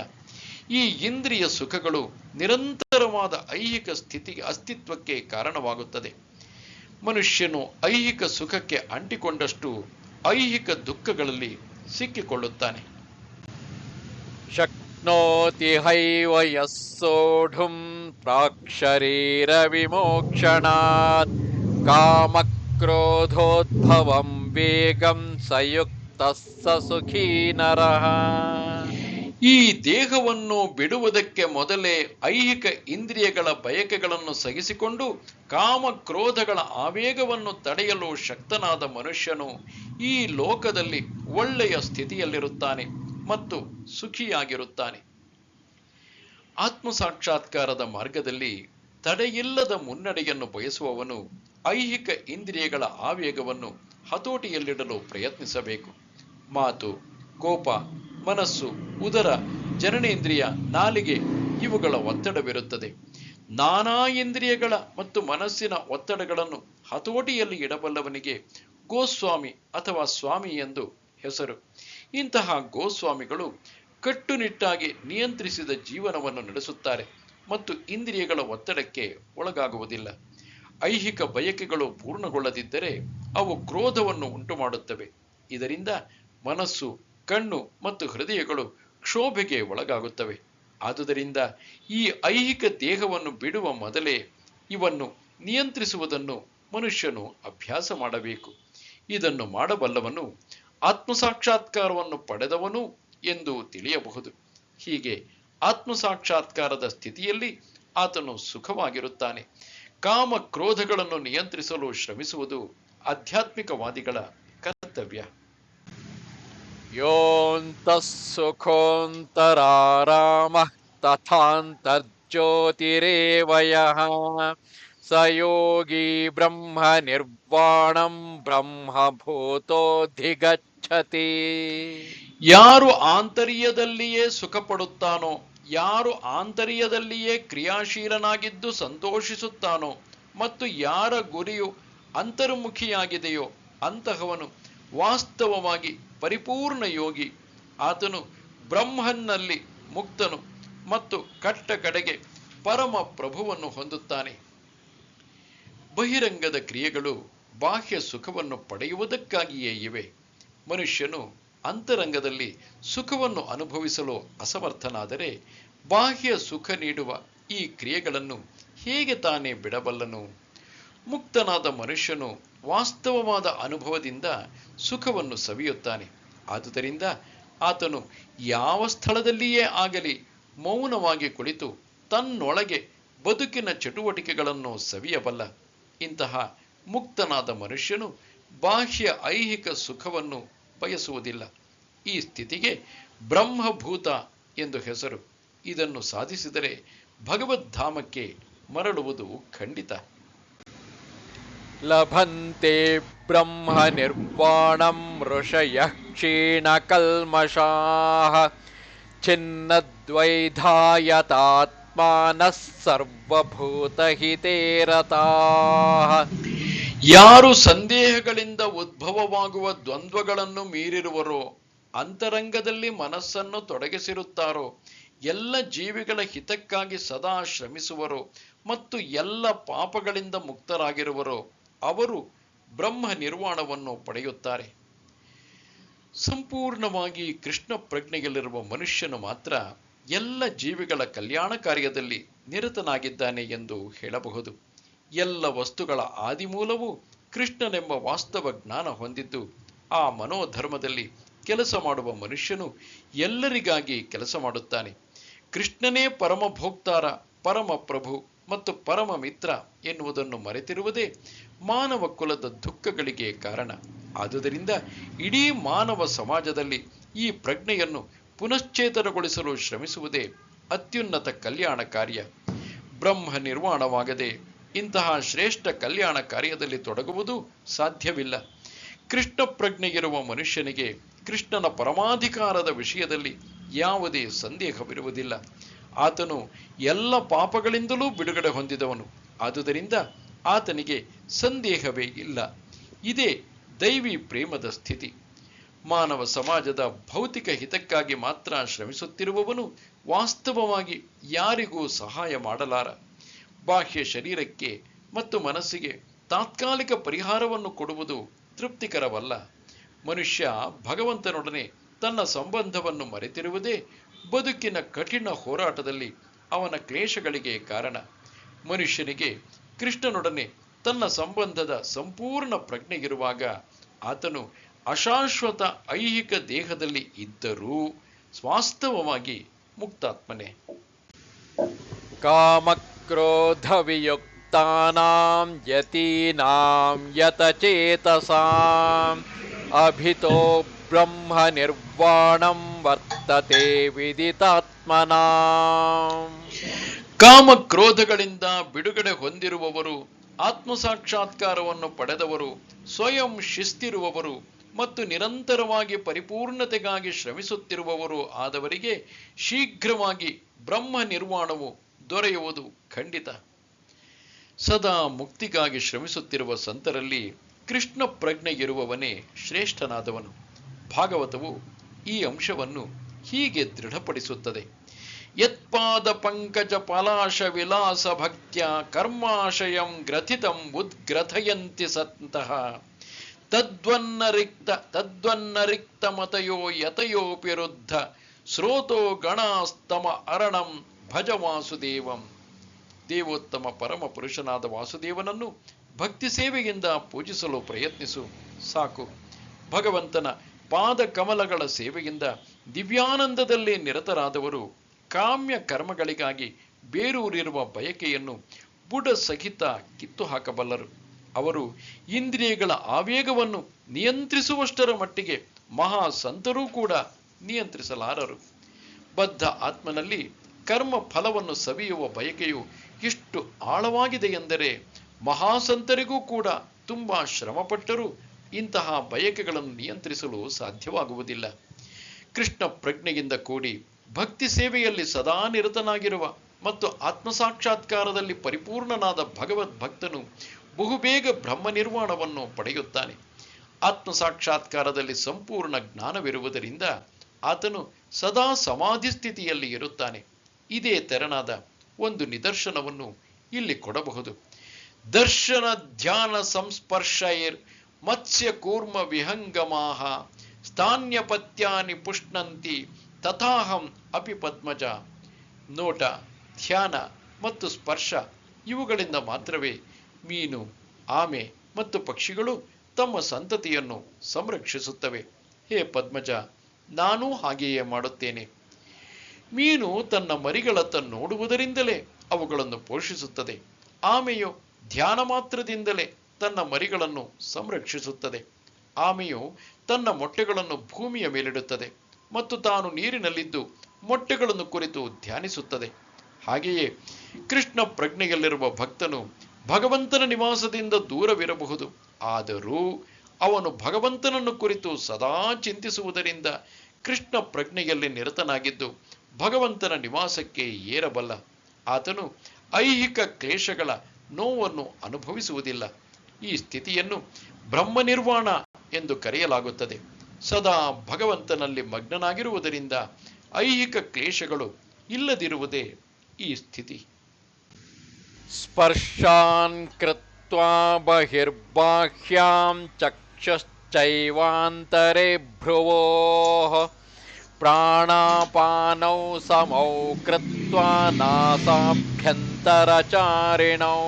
ಈ ಇಂದ್ರಿಯ ಸುಖಗಳು ನಿರಂತರವಾದ ಐಹಿಕ ಅಸ್ತಿತ್ವಕ್ಕೆ ಕಾರಣವಾಗುತ್ತದೆ. ಮನುಷ್ಯನು ಐಹಿಕ ಸುಖಕ್ಕೆ ಅಂಟಿಕೊಂಡಷ್ಟು ಐಹಿಕ ದುಃಖಗಳಲ್ಲಿ ಸಿಕ್ಕಿಕೊಳ್ಳುತ್ತಾನೆ. ಶಕ್ನೋತಿ ಹೈವ ಯಃ ಸೋಢುಂ ಪ್ರಾಕ್ಷರೀರ ವಿಮೋಕ್ಷಣಾತ್ ಕಾಮಕ್ರೋಧೋದ್ಭವಂ ವೇಗಂ ಸಯುಕ್ತಃ ಸ ಸುಖೀ ನರಃ. ಈ ದೇಹವನ್ನು ಬಿಡುವುದಕ್ಕೆ ಮೊದಲೇ ಐಹಿಕ ಇಂದ್ರಿಯಗಳ ಬಯಕೆಗಳನ್ನು ಸಹಿಸಿಕೊಂಡು ಕಾಮ ಕ್ರೋಧಗಳ ಆವೇಗವನ್ನು ತಡೆಯಲು ಶಕ್ತನಾದ ಮನುಷ್ಯನು ಈ ಲೋಕದಲ್ಲಿ ಒಳ್ಳೆಯ ಸ್ಥಿತಿಯಲ್ಲಿರುತ್ತಾನೆ ಮತ್ತು ಸುಖಿಯಾಗಿರುತ್ತಾನೆ. ಆತ್ಮ ಸಾಕ್ಷಾತ್ಕಾರದ ಮಾರ್ಗದಲ್ಲಿ ತಡೆಯಿಲ್ಲದ ಮುನ್ನಡೆಯನ್ನು ಬಯಸುವವನು ಐಹಿಕ ಇಂದ್ರಿಯಗಳ ಆವೇಗವನ್ನು ಹತೋಟಿಯಲ್ಲಿಡಲು ಪ್ರಯತ್ನಿಸಬೇಕು. ಮಾತು, ಕೋಪ, ಮನಸ್ಸು, ಉದರ, ಜನನೇಂದ್ರಿಯ, ನಾಲಿಗೆ ಇವುಗಳ ಒತ್ತಡವಿರುತ್ತದೆ. ನಾನಾ ಇಂದ್ರಿಯಗಳ ಮತ್ತು ಮನಸ್ಸಿನ ಒತ್ತಡಗಳನ್ನು ಹತೋಟಿಯಲ್ಲಿ ಇಡಬಲ್ಲವನಿಗೆ ಗೋಸ್ವಾಮಿ ಅಥವಾ ಸ್ವಾಮಿ ಎಂದು ಹೆಸರು. ಇಂತಹ ಗೋಸ್ವಾಮಿಗಳು ಕಟ್ಟುನಿಟ್ಟಾಗಿ ನಿಯಂತ್ರಿಸಿದ ಜೀವನವನ್ನು ನಡೆಸುತ್ತಾರೆ ಮತ್ತು ಇಂದ್ರಿಯಗಳ ಒತ್ತಡಕ್ಕೆ ಒಳಗಾಗುವುದಿಲ್ಲ. ಐಹಿಕ ಬಯಕೆಗಳು ಪೂರ್ಣಗೊಳ್ಳದಿದ್ದರೆ ಅವು ಕ್ರೋಧವನ್ನು ಉಂಟುಮಾಡುತ್ತವೆ. ಇದರಿಂದ ಮನಸ್ಸು, ಕಣ್ಣು ಮತ್ತು ಹೃದಯಗಳು ಕ್ಷೋಭೆಗೆ ಒಳಗಾಗುತ್ತವೆ. ಆದುದರಿಂದ ಈ ಐಹಿಕ ದೇಹವನ್ನು ಬಿಡುವ ಮೊದಲೇ ಇವನ್ನು ನಿಯಂತ್ರಿಸುವುದನ್ನು ಮನುಷ್ಯನು ಅಭ್ಯಾಸ ಮಾಡಬೇಕು. ಇದನ್ನು ಮಾಡಬಲ್ಲವನು ಆತ್ಮಸಾಕ್ಷಾತ್ಕಾರವನ್ನು ಪಡೆದವನು ಎಂದು ತಿಳಿಯಬಹುದು. ಹೀಗೆ ಆತ್ಮಸಾಕ್ಷಾತ್ಕಾರದ ಸ್ಥಿತಿಯಲ್ಲಿ ಆತನು ಸುಖವಾಗಿರುತ್ತಾನೆ. ಕಾಮ ಕ್ರೋಧಗಳನ್ನು ನಿಯಂತ್ರಿಸಲು ಶ್ರಮಿಸುವುದು ಆಧ್ಯಾತ್ಮಿಕವಾದಿಗಳ ಕರ್ತವ್ಯ. ಯೋऽन्तಃ ಸುಖೋऽन्तರಾರಾಮಃ ತಥಾन्तರ್ಜ್ಯೋತಿರೇವ ಯಃ ಸ ಯೋಗಿ ಬ್ರಹ್ಮ ನಿರ್ವಾಣಂ ಬ್ರಹ್ಮಭೂತೋऽಧಿಗಚ್ಚತಿ. ಯಾರು ಆಂತರ್ಯದಲ್ಲಿಯೇ ಸುಖ ಪಡುತ್ತಾನೋ, ಯಾರು ಆಂತರ್ಯದಲ್ಲಿಯೇ ಕ್ರಿಯಾಶೀಲನಾಗಿದ್ದು ಸಂತೋಷಿಸುತ್ತಾನೋ ಮತ್ತು ಯಾರ ಗುರಿಯು ಅಂತರ್ಮುಖಿಯಾಗಿದೆಯೋ ಅಂತಹವನು ವಾಸ್ತವವಾಗಿ ಪರಿಪೂರ್ಣ ಯೋಗಿ. ಆತನು ಬ್ರಹ್ಮನ್ನಲ್ಲಿ ಮುಕ್ತನು ಮತ್ತು ಕಟ್ಟ ಕಡೆಗೆ ಪರಮ ಪ್ರಭುವನ್ನು ಹೊಂದುತ್ತಾನೆ. ಬಹಿರಂಗದ ಕ್ರಿಯೆಗಳು ಬಾಹ್ಯ ಸುಖವನ್ನು ಪಡೆಯುವುದಕ್ಕಾಗಿಯೇ ಇವೆ. ಮನುಷ್ಯನು ಅಂತರಂಗದಲ್ಲಿ ಸುಖವನ್ನು ಅನುಭವಿಸಲು ಅಸಮರ್ಥನಾದರೆ ಬಾಹ್ಯ ಸುಖ ನೀಡುವ ಈ ಕ್ರಿಯೆಗಳನ್ನು ಹೇಗೆ ತಾನೇ ಬಿಡಬಲ್ಲನು? ಮುಕ್ತನಾದ ಮನುಷ್ಯನು ವಾಸ್ತವವಾದ ಅನುಭವದಿಂದ ಸುಖವನ್ನು ಸವಿಯುತ್ತಾನೆ. ಆದುದರಿಂದ ಆತನು ಯಾವ ಸ್ಥಳದಲ್ಲಿಯೇ ಆಗಲಿ ಮೌನವಾಗಿ ಕುಳಿತು ತನ್ನೊಳಗೆ ಬದುಕಿನ ಚಟುವಟಿಕೆಗಳನ್ನು ಸವಿಯಬಲ್ಲ. ಇಂತಹ ಮುಕ್ತನಾದ ಮನುಷ್ಯನು ಬಾಹ್ಯ ಐಹಿಕ ಸುಖವನ್ನು ಬಯಸುವುದಿಲ್ಲ. ಈ ಸ್ಥಿತಿಗೆ ಬ್ರಹ್ಮಭೂತ ಎಂದು ಹೆಸರು. ಇದನ್ನು ಸಾಧಿಸಿದರೆ ಭಗವದ್ಧಾಮಕ್ಕೆ ಮರಳುವುದು ಖಂಡಿತ. ಲಭಂತೆ ಬ್ರಹ್ಮ ನಿರ್ವಾಣಂ ಋಷಯಃ ಕ್ಷೀಣಕಲ್ಮಷಾಃ ಛಿನ್ನದ್ವೈಧಾಯತಾತ್ಮಾನಃ ಸರ್ವಭೂತಹಿತೇ ರತಾಃ. ಯಾರು ಸಂದೇಹಗಳಿಂದ ಉದ್ಭವವಾಗುವ ದ್ವಂದ್ವಗಳನ್ನು ಮೀರಿರುವರೋ, ಅಂತರಂಗದಲ್ಲಿ ಮನಸ್ಸನ್ನು ತೊಡಗಿಸಿರುತ್ತಾರೋ, ಎಲ್ಲ ಜೀವಿಗಳ ಹಿತಕ್ಕಾಗಿ ಸದಾ ಶ್ರಮಿಸುವರೋ ಮತ್ತು ಎಲ್ಲ ಪಾಪಗಳಿಂದ ಮುಕ್ತರಾಗಿರುವರೋ ಅವರು ಬ್ರಹ್ಮ ನಿರ್ವಾಣವನ್ನು ಪಡೆಯುತ್ತಾರೆ. ಸಂಪೂರ್ಣವಾಗಿ ಕೃಷ್ಣ ಪ್ರಜ್ಞೆಯಲ್ಲಿರುವ ಮನುಷ್ಯನು ಮಾತ್ರ ಎಲ್ಲ ಜೀವಿಗಳ ಕಲ್ಯಾಣ ಕಾರ್ಯದಲ್ಲಿ ನಿರತನಾಗಿದ್ದಾನೆ ಎಂದು ಹೇಳಬಹುದು. ಎಲ್ಲ ವಸ್ತುಗಳ ಆದಿಮೂಲವು ಕೃಷ್ಣನೆಂಬ ವಾಸ್ತವ ಜ್ಞಾನ ಹೊಂದಿದ್ದು ಆ ಮನೋಧರ್ಮದಲ್ಲಿ ಕೆಲಸ ಮಾಡುವ ಮನುಷ್ಯನು ಎಲ್ಲರಿಗಾಗಿ ಕೆಲಸ ಮಾಡುತ್ತಾನೆ. ಕೃಷ್ಣನೇ ಪರಮ ಭೋಕ್ತಾರ, ಪರಮ ಪ್ರಭು ಮತ್ತು ಪರಮ ಮಿತ್ರ ಎನ್ನುವುದನ್ನು ಮರೆತಿರುವುದೇ ಮಾನವ ಕುಲದ ದುಃಖಗಳಿಗೆ ಕಾರಣ. ಆದುದರಿಂದ ಇಡೀ ಮಾನವ ಸಮಾಜದಲ್ಲಿ ಈ ಪ್ರಜ್ಞೆಯನ್ನು ಪುನಶ್ಚೇತನಗೊಳಿಸಲು ಶ್ರಮಿಸುವುದೇ ಅತ್ಯುನ್ನತ ಕಲ್ಯಾಣ ಕಾರ್ಯ. ಬ್ರಹ್ಮ ನಿರ್ವಾಣವಾಗದೆ ಇಂತಹ ಶ್ರೇಷ್ಠ ಕಲ್ಯಾಣ ಕಾರ್ಯದಲ್ಲಿ ತೊಡಗುವುದು ಸಾಧ್ಯವಿಲ್ಲ. ಕೃಷ್ಣ ಪ್ರಜ್ಞೆಯಿರುವ ಮನುಷ್ಯನಿಗೆ ಕೃಷ್ಣನ ಪರಮಾಧಿಕಾರದ ವಿಷಯದಲ್ಲಿ ಯಾವುದೇ ಸಂದೇಹವಿರುವುದಿಲ್ಲ. ಆತನು ಎಲ್ಲ ಪಾಪಗಳಿಂದಲೂ ಬಿಡುಗಡೆ ಹೊಂದಿದವನು. ಆದುದರಿಂದ ಆತನಿಗೆ ಸಂದೇಹವೇ ಇಲ್ಲ. ಇದೇ ದೈವಿ ಪ್ರೇಮದ ಸ್ಥಿತಿ. ಮಾನವ ಸಮಾಜದ ಭೌತಿಕ ಹಿತಕ್ಕಾಗಿ ಮಾತ್ರ ಶ್ರಮಿಸುತ್ತಿರುವವನು ವಾಸ್ತವವಾಗಿ ಯಾರಿಗೂ ಸಹಾಯ ಮಾಡಲಾರ. ಬಾಹ್ಯ ಶರೀರಕ್ಕೆ ಮತ್ತು ಮನಸ್ಸಿಗೆ ತಾತ್ಕಾಲಿಕ ಪರಿಹಾರವನ್ನು ಕೊಡುವುದು ತೃಪ್ತಿಕರವಲ್ಲ. ಮನುಷ್ಯ ಭಗವಂತನೊಡನೆ ತನ್ನ ಸಂಬಂಧವನ್ನು ಮರೆತಿರುವುದೇ ಬದುಕಿನ ಕಠಿಣ ಹೋರಾಟದಲ್ಲಿ ಅವನ ಕ್ಲೇಶಗಳಿಗೆ ಕಾರಣ. ಮನುಷ್ಯನಿಗೆ ಕೃಷ್ಣನೊಡನೆ ತನ್ನ ಸಂಬಂಧದ ಸಂಪೂರ್ಣ ಪ್ರಜ್ಞೆಯಿರುವಾಗ ಆತನು ಅಶಾಶ್ವತ ಐಹಿಕ ದೇಹದಲ್ಲಿ ಇದ್ದರೂ ವಾಸ್ತವವಾಗಿ ಮುಕ್ತಾತ್ಮನೇ. ಕಾಮಕ್ರೋಧ ವಿಯುಕ್ತಾನಾಂ ಯತೀನಾಂ ಯತಚೇತಸಾಂ ಅಭಿತೋ ಬ್ರಹ್ಮ ನಿರ್ವಾಣಂ ವರ್ತತೆ ವಿದಿತಾತ್ಮನಾಂ. ಕಾಮಕ್ರೋಧಗಳಿಂದ ಬಿಡುಗಡೆ ಹೊಂದಿರುವವರು, ಆತ್ಮಸಾಕ್ಷಾತ್ಕಾರವನ್ನು ಪಡೆದವರು, ಸ್ವಯಂ ಶಿಸ್ತಿರುವವರು ಮತ್ತು ನಿರಂತರವಾಗಿ ಪರಿಪೂರ್ಣತೆಗಾಗಿ ಶ್ರಮಿಸುತ್ತಿರುವವರು ಆದವರಿಗೆ ಶೀಘ್ರವಾಗಿ ಬ್ರಹ್ಮ ನಿರ್ವಾಣವು ದೊರೆಯುವುದು ಖಂಡಿತ. ಸದಾ ಮುಕ್ತಿಗಾಗಿ ಶ್ರಮಿಸುತ್ತಿರುವ ಸಂತರಲ್ಲಿ ಕೃಷ್ಣ ಪ್ರಜ್ಞೆ ಇರುವವನೇ ಶ್ರೇಷ್ಠನಾದವನು. ಭಾಗವತವು ಈ ಅಂಶವನ್ನು ಹೀಗೆ ದೃಢಪಡಿಸುತ್ತದೆ. ಯತ್ಪಾದ ಪಂಕಜ ಪಲಾಶ ವಿಲಾಸ ಭಕ್ತ್ಯ ಕರ್ಮಾಶಯಂ ಗ್ರಥಿತಂ ಉದ್ಗ್ರಥಯಂತಿ ಸಂತಹ ತದ್ವನ್ನ ಮತಯೋ ಯತಯೋಪಿರುದ್ಧ ಸ್ರೋತೋ ಗಣಾಸ್ತಮ ಅರಣಂ ಭಜ ವಾಸುದೇವಂ. ದೇವೋತ್ತಮ ಪರಮ ಪುರುಷನಾದ ವಾಸುದೇವನನ್ನು ಭಕ್ತಿ ಸೇವೆಯಿಂದ ಪೂಜಿಸಲು ಪ್ರಯತ್ನಿಸು. ಸಾಕು. ಭಗವಂತನ ಪಾದ ಕಮಲಗಳ ಸೇವೆಯಿಂದ ದಿವ್ಯಾನಂದದಲ್ಲಿ ನಿರತರಾದವರು ಕಾಮ್ಯ ಕರ್ಮಗಳಿಗಾಗಿ ಬೇರೂರಿರುವ ಬಯಕೆಯನ್ನು ಬುಡ ಸಹಿತ ಕಿತ್ತು ಹಾಕಬಲ್ಲರು. ಅವರು ಇಂದ್ರಿಯಗಳ ಆವೇಗವನ್ನು ನಿಯಂತ್ರಿಸುವಷ್ಟರ ಮಟ್ಟಿಗೆ ಮಹಾ ಸಂತರೂ ಕೂಡ ನಿಯಂತ್ರಿಸಲಾರರು. ಬದ್ಧ ಆತ್ಮನಲ್ಲಿ ಕರ್ಮ ಫಲವನ್ನು ಸವಿಯುವ ಬಯಕೆಯು ಎಷ್ಟು ಆಳವಾಗಿದೆ ಎಂದರೆ ಮಹಾಸಂತರಿಗೂ ಕೂಡ ತುಂಬಾ ಶ್ರಮಪಟ್ಟರೂ ಇಂತಹ ಬಯಕೆಗಳನ್ನು ನಿಯಂತ್ರಿಸಲು ಸಾಧ್ಯವಾಗುವುದಿಲ್ಲ. ಕೃಷ್ಣ ಪ್ರಜ್ಞೆಯಿಂದ ಕೂಡಿ ಭಕ್ತಿ ಸೇವೆಯಲ್ಲಿ ಸದಾ ನಿರತನಾಗಿರುವ ಮತ್ತು ಆತ್ಮಸಾಕ್ಷಾತ್ಕಾರದಲ್ಲಿ ಪರಿಪೂರ್ಣನಾದ ಭಗವದ್ ಭಕ್ತನು ಬಹುಬೇಗ ಬ್ರಹ್ಮ ನಿರ್ವಾಣವನ್ನು ಪಡೆಯುತ್ತಾನೆ. ಆತ್ಮಸಾಕ್ಷಾತ್ಕಾರದಲ್ಲಿ ಸಂಪೂರ್ಣ ಜ್ಞಾನವಿರುವುದರಿಂದ ಆತನು ಸದಾ ಸಮಾಧಿ ಸ್ಥಿತಿಯಲ್ಲಿ ಇರುತ್ತಾನೆ. ಇದೇ ತೆರನಾದ ಒಂದು ನಿದರ್ಶನವನ್ನು ಇಲ್ಲಿ ಕೊಡಬಹುದು. ದರ್ಶನ ಧ್ಯಾನ ಸಂಸ್ಪರ್ಶೈರ್ ಮತ್ಸ್ಯ ಕೂರ್ಮ ವಿಹಂಗಮಾಹ ಸ್ಥಾನ್ಯಪತ್ಯಾನಿ ಪುಷ್ಣಂತಿ ತಥಾಹಂ ಅಪಿ ಪದ್ಮಜ. ನೋಟ, ಧ್ಯಾನ ಮತ್ತು ಸ್ಪರ್ಶ ಇವುಗಳಿಂದ ಮಾತ್ರವೇ ಮೀನು, ಆಮೆ ಮತ್ತು ಪಕ್ಷಿಗಳು ತಮ್ಮ ಸಂತತಿಯನ್ನು ಸಂರಕ್ಷಿಸುತ್ತವೆ. ಹೇ ಪದ್ಮಜ, ನಾನೂ ಹಾಗೆಯೇ ಮಾಡುತ್ತೇನೆ. ಮೀನು ತನ್ನ ಮರಿಗಳತ್ತ ನೋಡುವುದರಿಂದಲೇ ಅವುಗಳನ್ನು ಪೋಷಿಸುತ್ತದೆ. ಆಮೆಯು ಧ್ಯಾನ ಮಾತ್ರದಿಂದಲೇ ತನ್ನ ಮರಿಗಳನ್ನು ಸಂರಕ್ಷಿಸುತ್ತದೆ. ಆಮೆಯು ತನ್ನ ಮೊಟ್ಟೆಗಳನ್ನು ಭೂಮಿಯ ಮೇಲಿಡುತ್ತದೆ ಮತ್ತು ತಾನು ನೀರಿನಲ್ಲಿದ್ದು ಮೊಟ್ಟೆಗಳನ್ನು ಕುರಿತು ಧ್ಯಾನಿಸುತ್ತದೆ. ಹಾಗೆಯೇ ಕೃಷ್ಣ ಪ್ರಜ್ಞೆಯಲ್ಲಿರುವ ಭಕ್ತನು ಭಗವಂತನ ನಿವಾಸದಿಂದ ದೂರವಿರಬಹುದು. ಆದರೂ ಅವನು ಭಗವಂತನನ್ನು ಕುರಿತು ಸದಾ ಚಿಂತಿಸುವುದರಿಂದ ಕೃಷ್ಣ ಪ್ರಜ್ಞೆಯಲ್ಲಿ ನಿರತನಾಗಿದ್ದು ಭಗವಂತನ ನಿವಾಸಕ್ಕೆ ಏರಬಲ್ಲ. ಆತನು ಐಹಿಕ ಕ್ಲೇಶಗಳ ನೋವನ್ನು ಅನುಭವಿಸುವುದಿಲ್ಲ. ಈ ಸ್ಥಿತಿಯನ್ನು ಬ್ರಹ್ಮ ನಿರ್ವಾಣ ಎಂದು ಕರೆಯಲಾಗುತ್ತದೆ. ಸದಾ ಭಗವಂತನಲ್ಲಿ ಮಗ್ನನಾಗಿರುವುದರಿಂದ ಐಹಿಕ ಕ್ಲೇಶಗಳು ಇಲ್ಲದಿರುವುದೇ ಈ ಸ್ಥಿತಿ. ಸ್ಪರ್ಶಾನ್ ಕೃತ್ವಾ ಬಹಿರ್ಬಾಹ್ಯಾಂ ಚಕ್ಷಶ್ಚೈವಾಂತರೆ ಭ್ರುವೋಃ ಪ್ರಾಣಾಪಾನೌ ಸಮೌ ಕೃತ್ವಾ ನಾಸಾಭ್ಯಂತರಚಾರಿಣೌ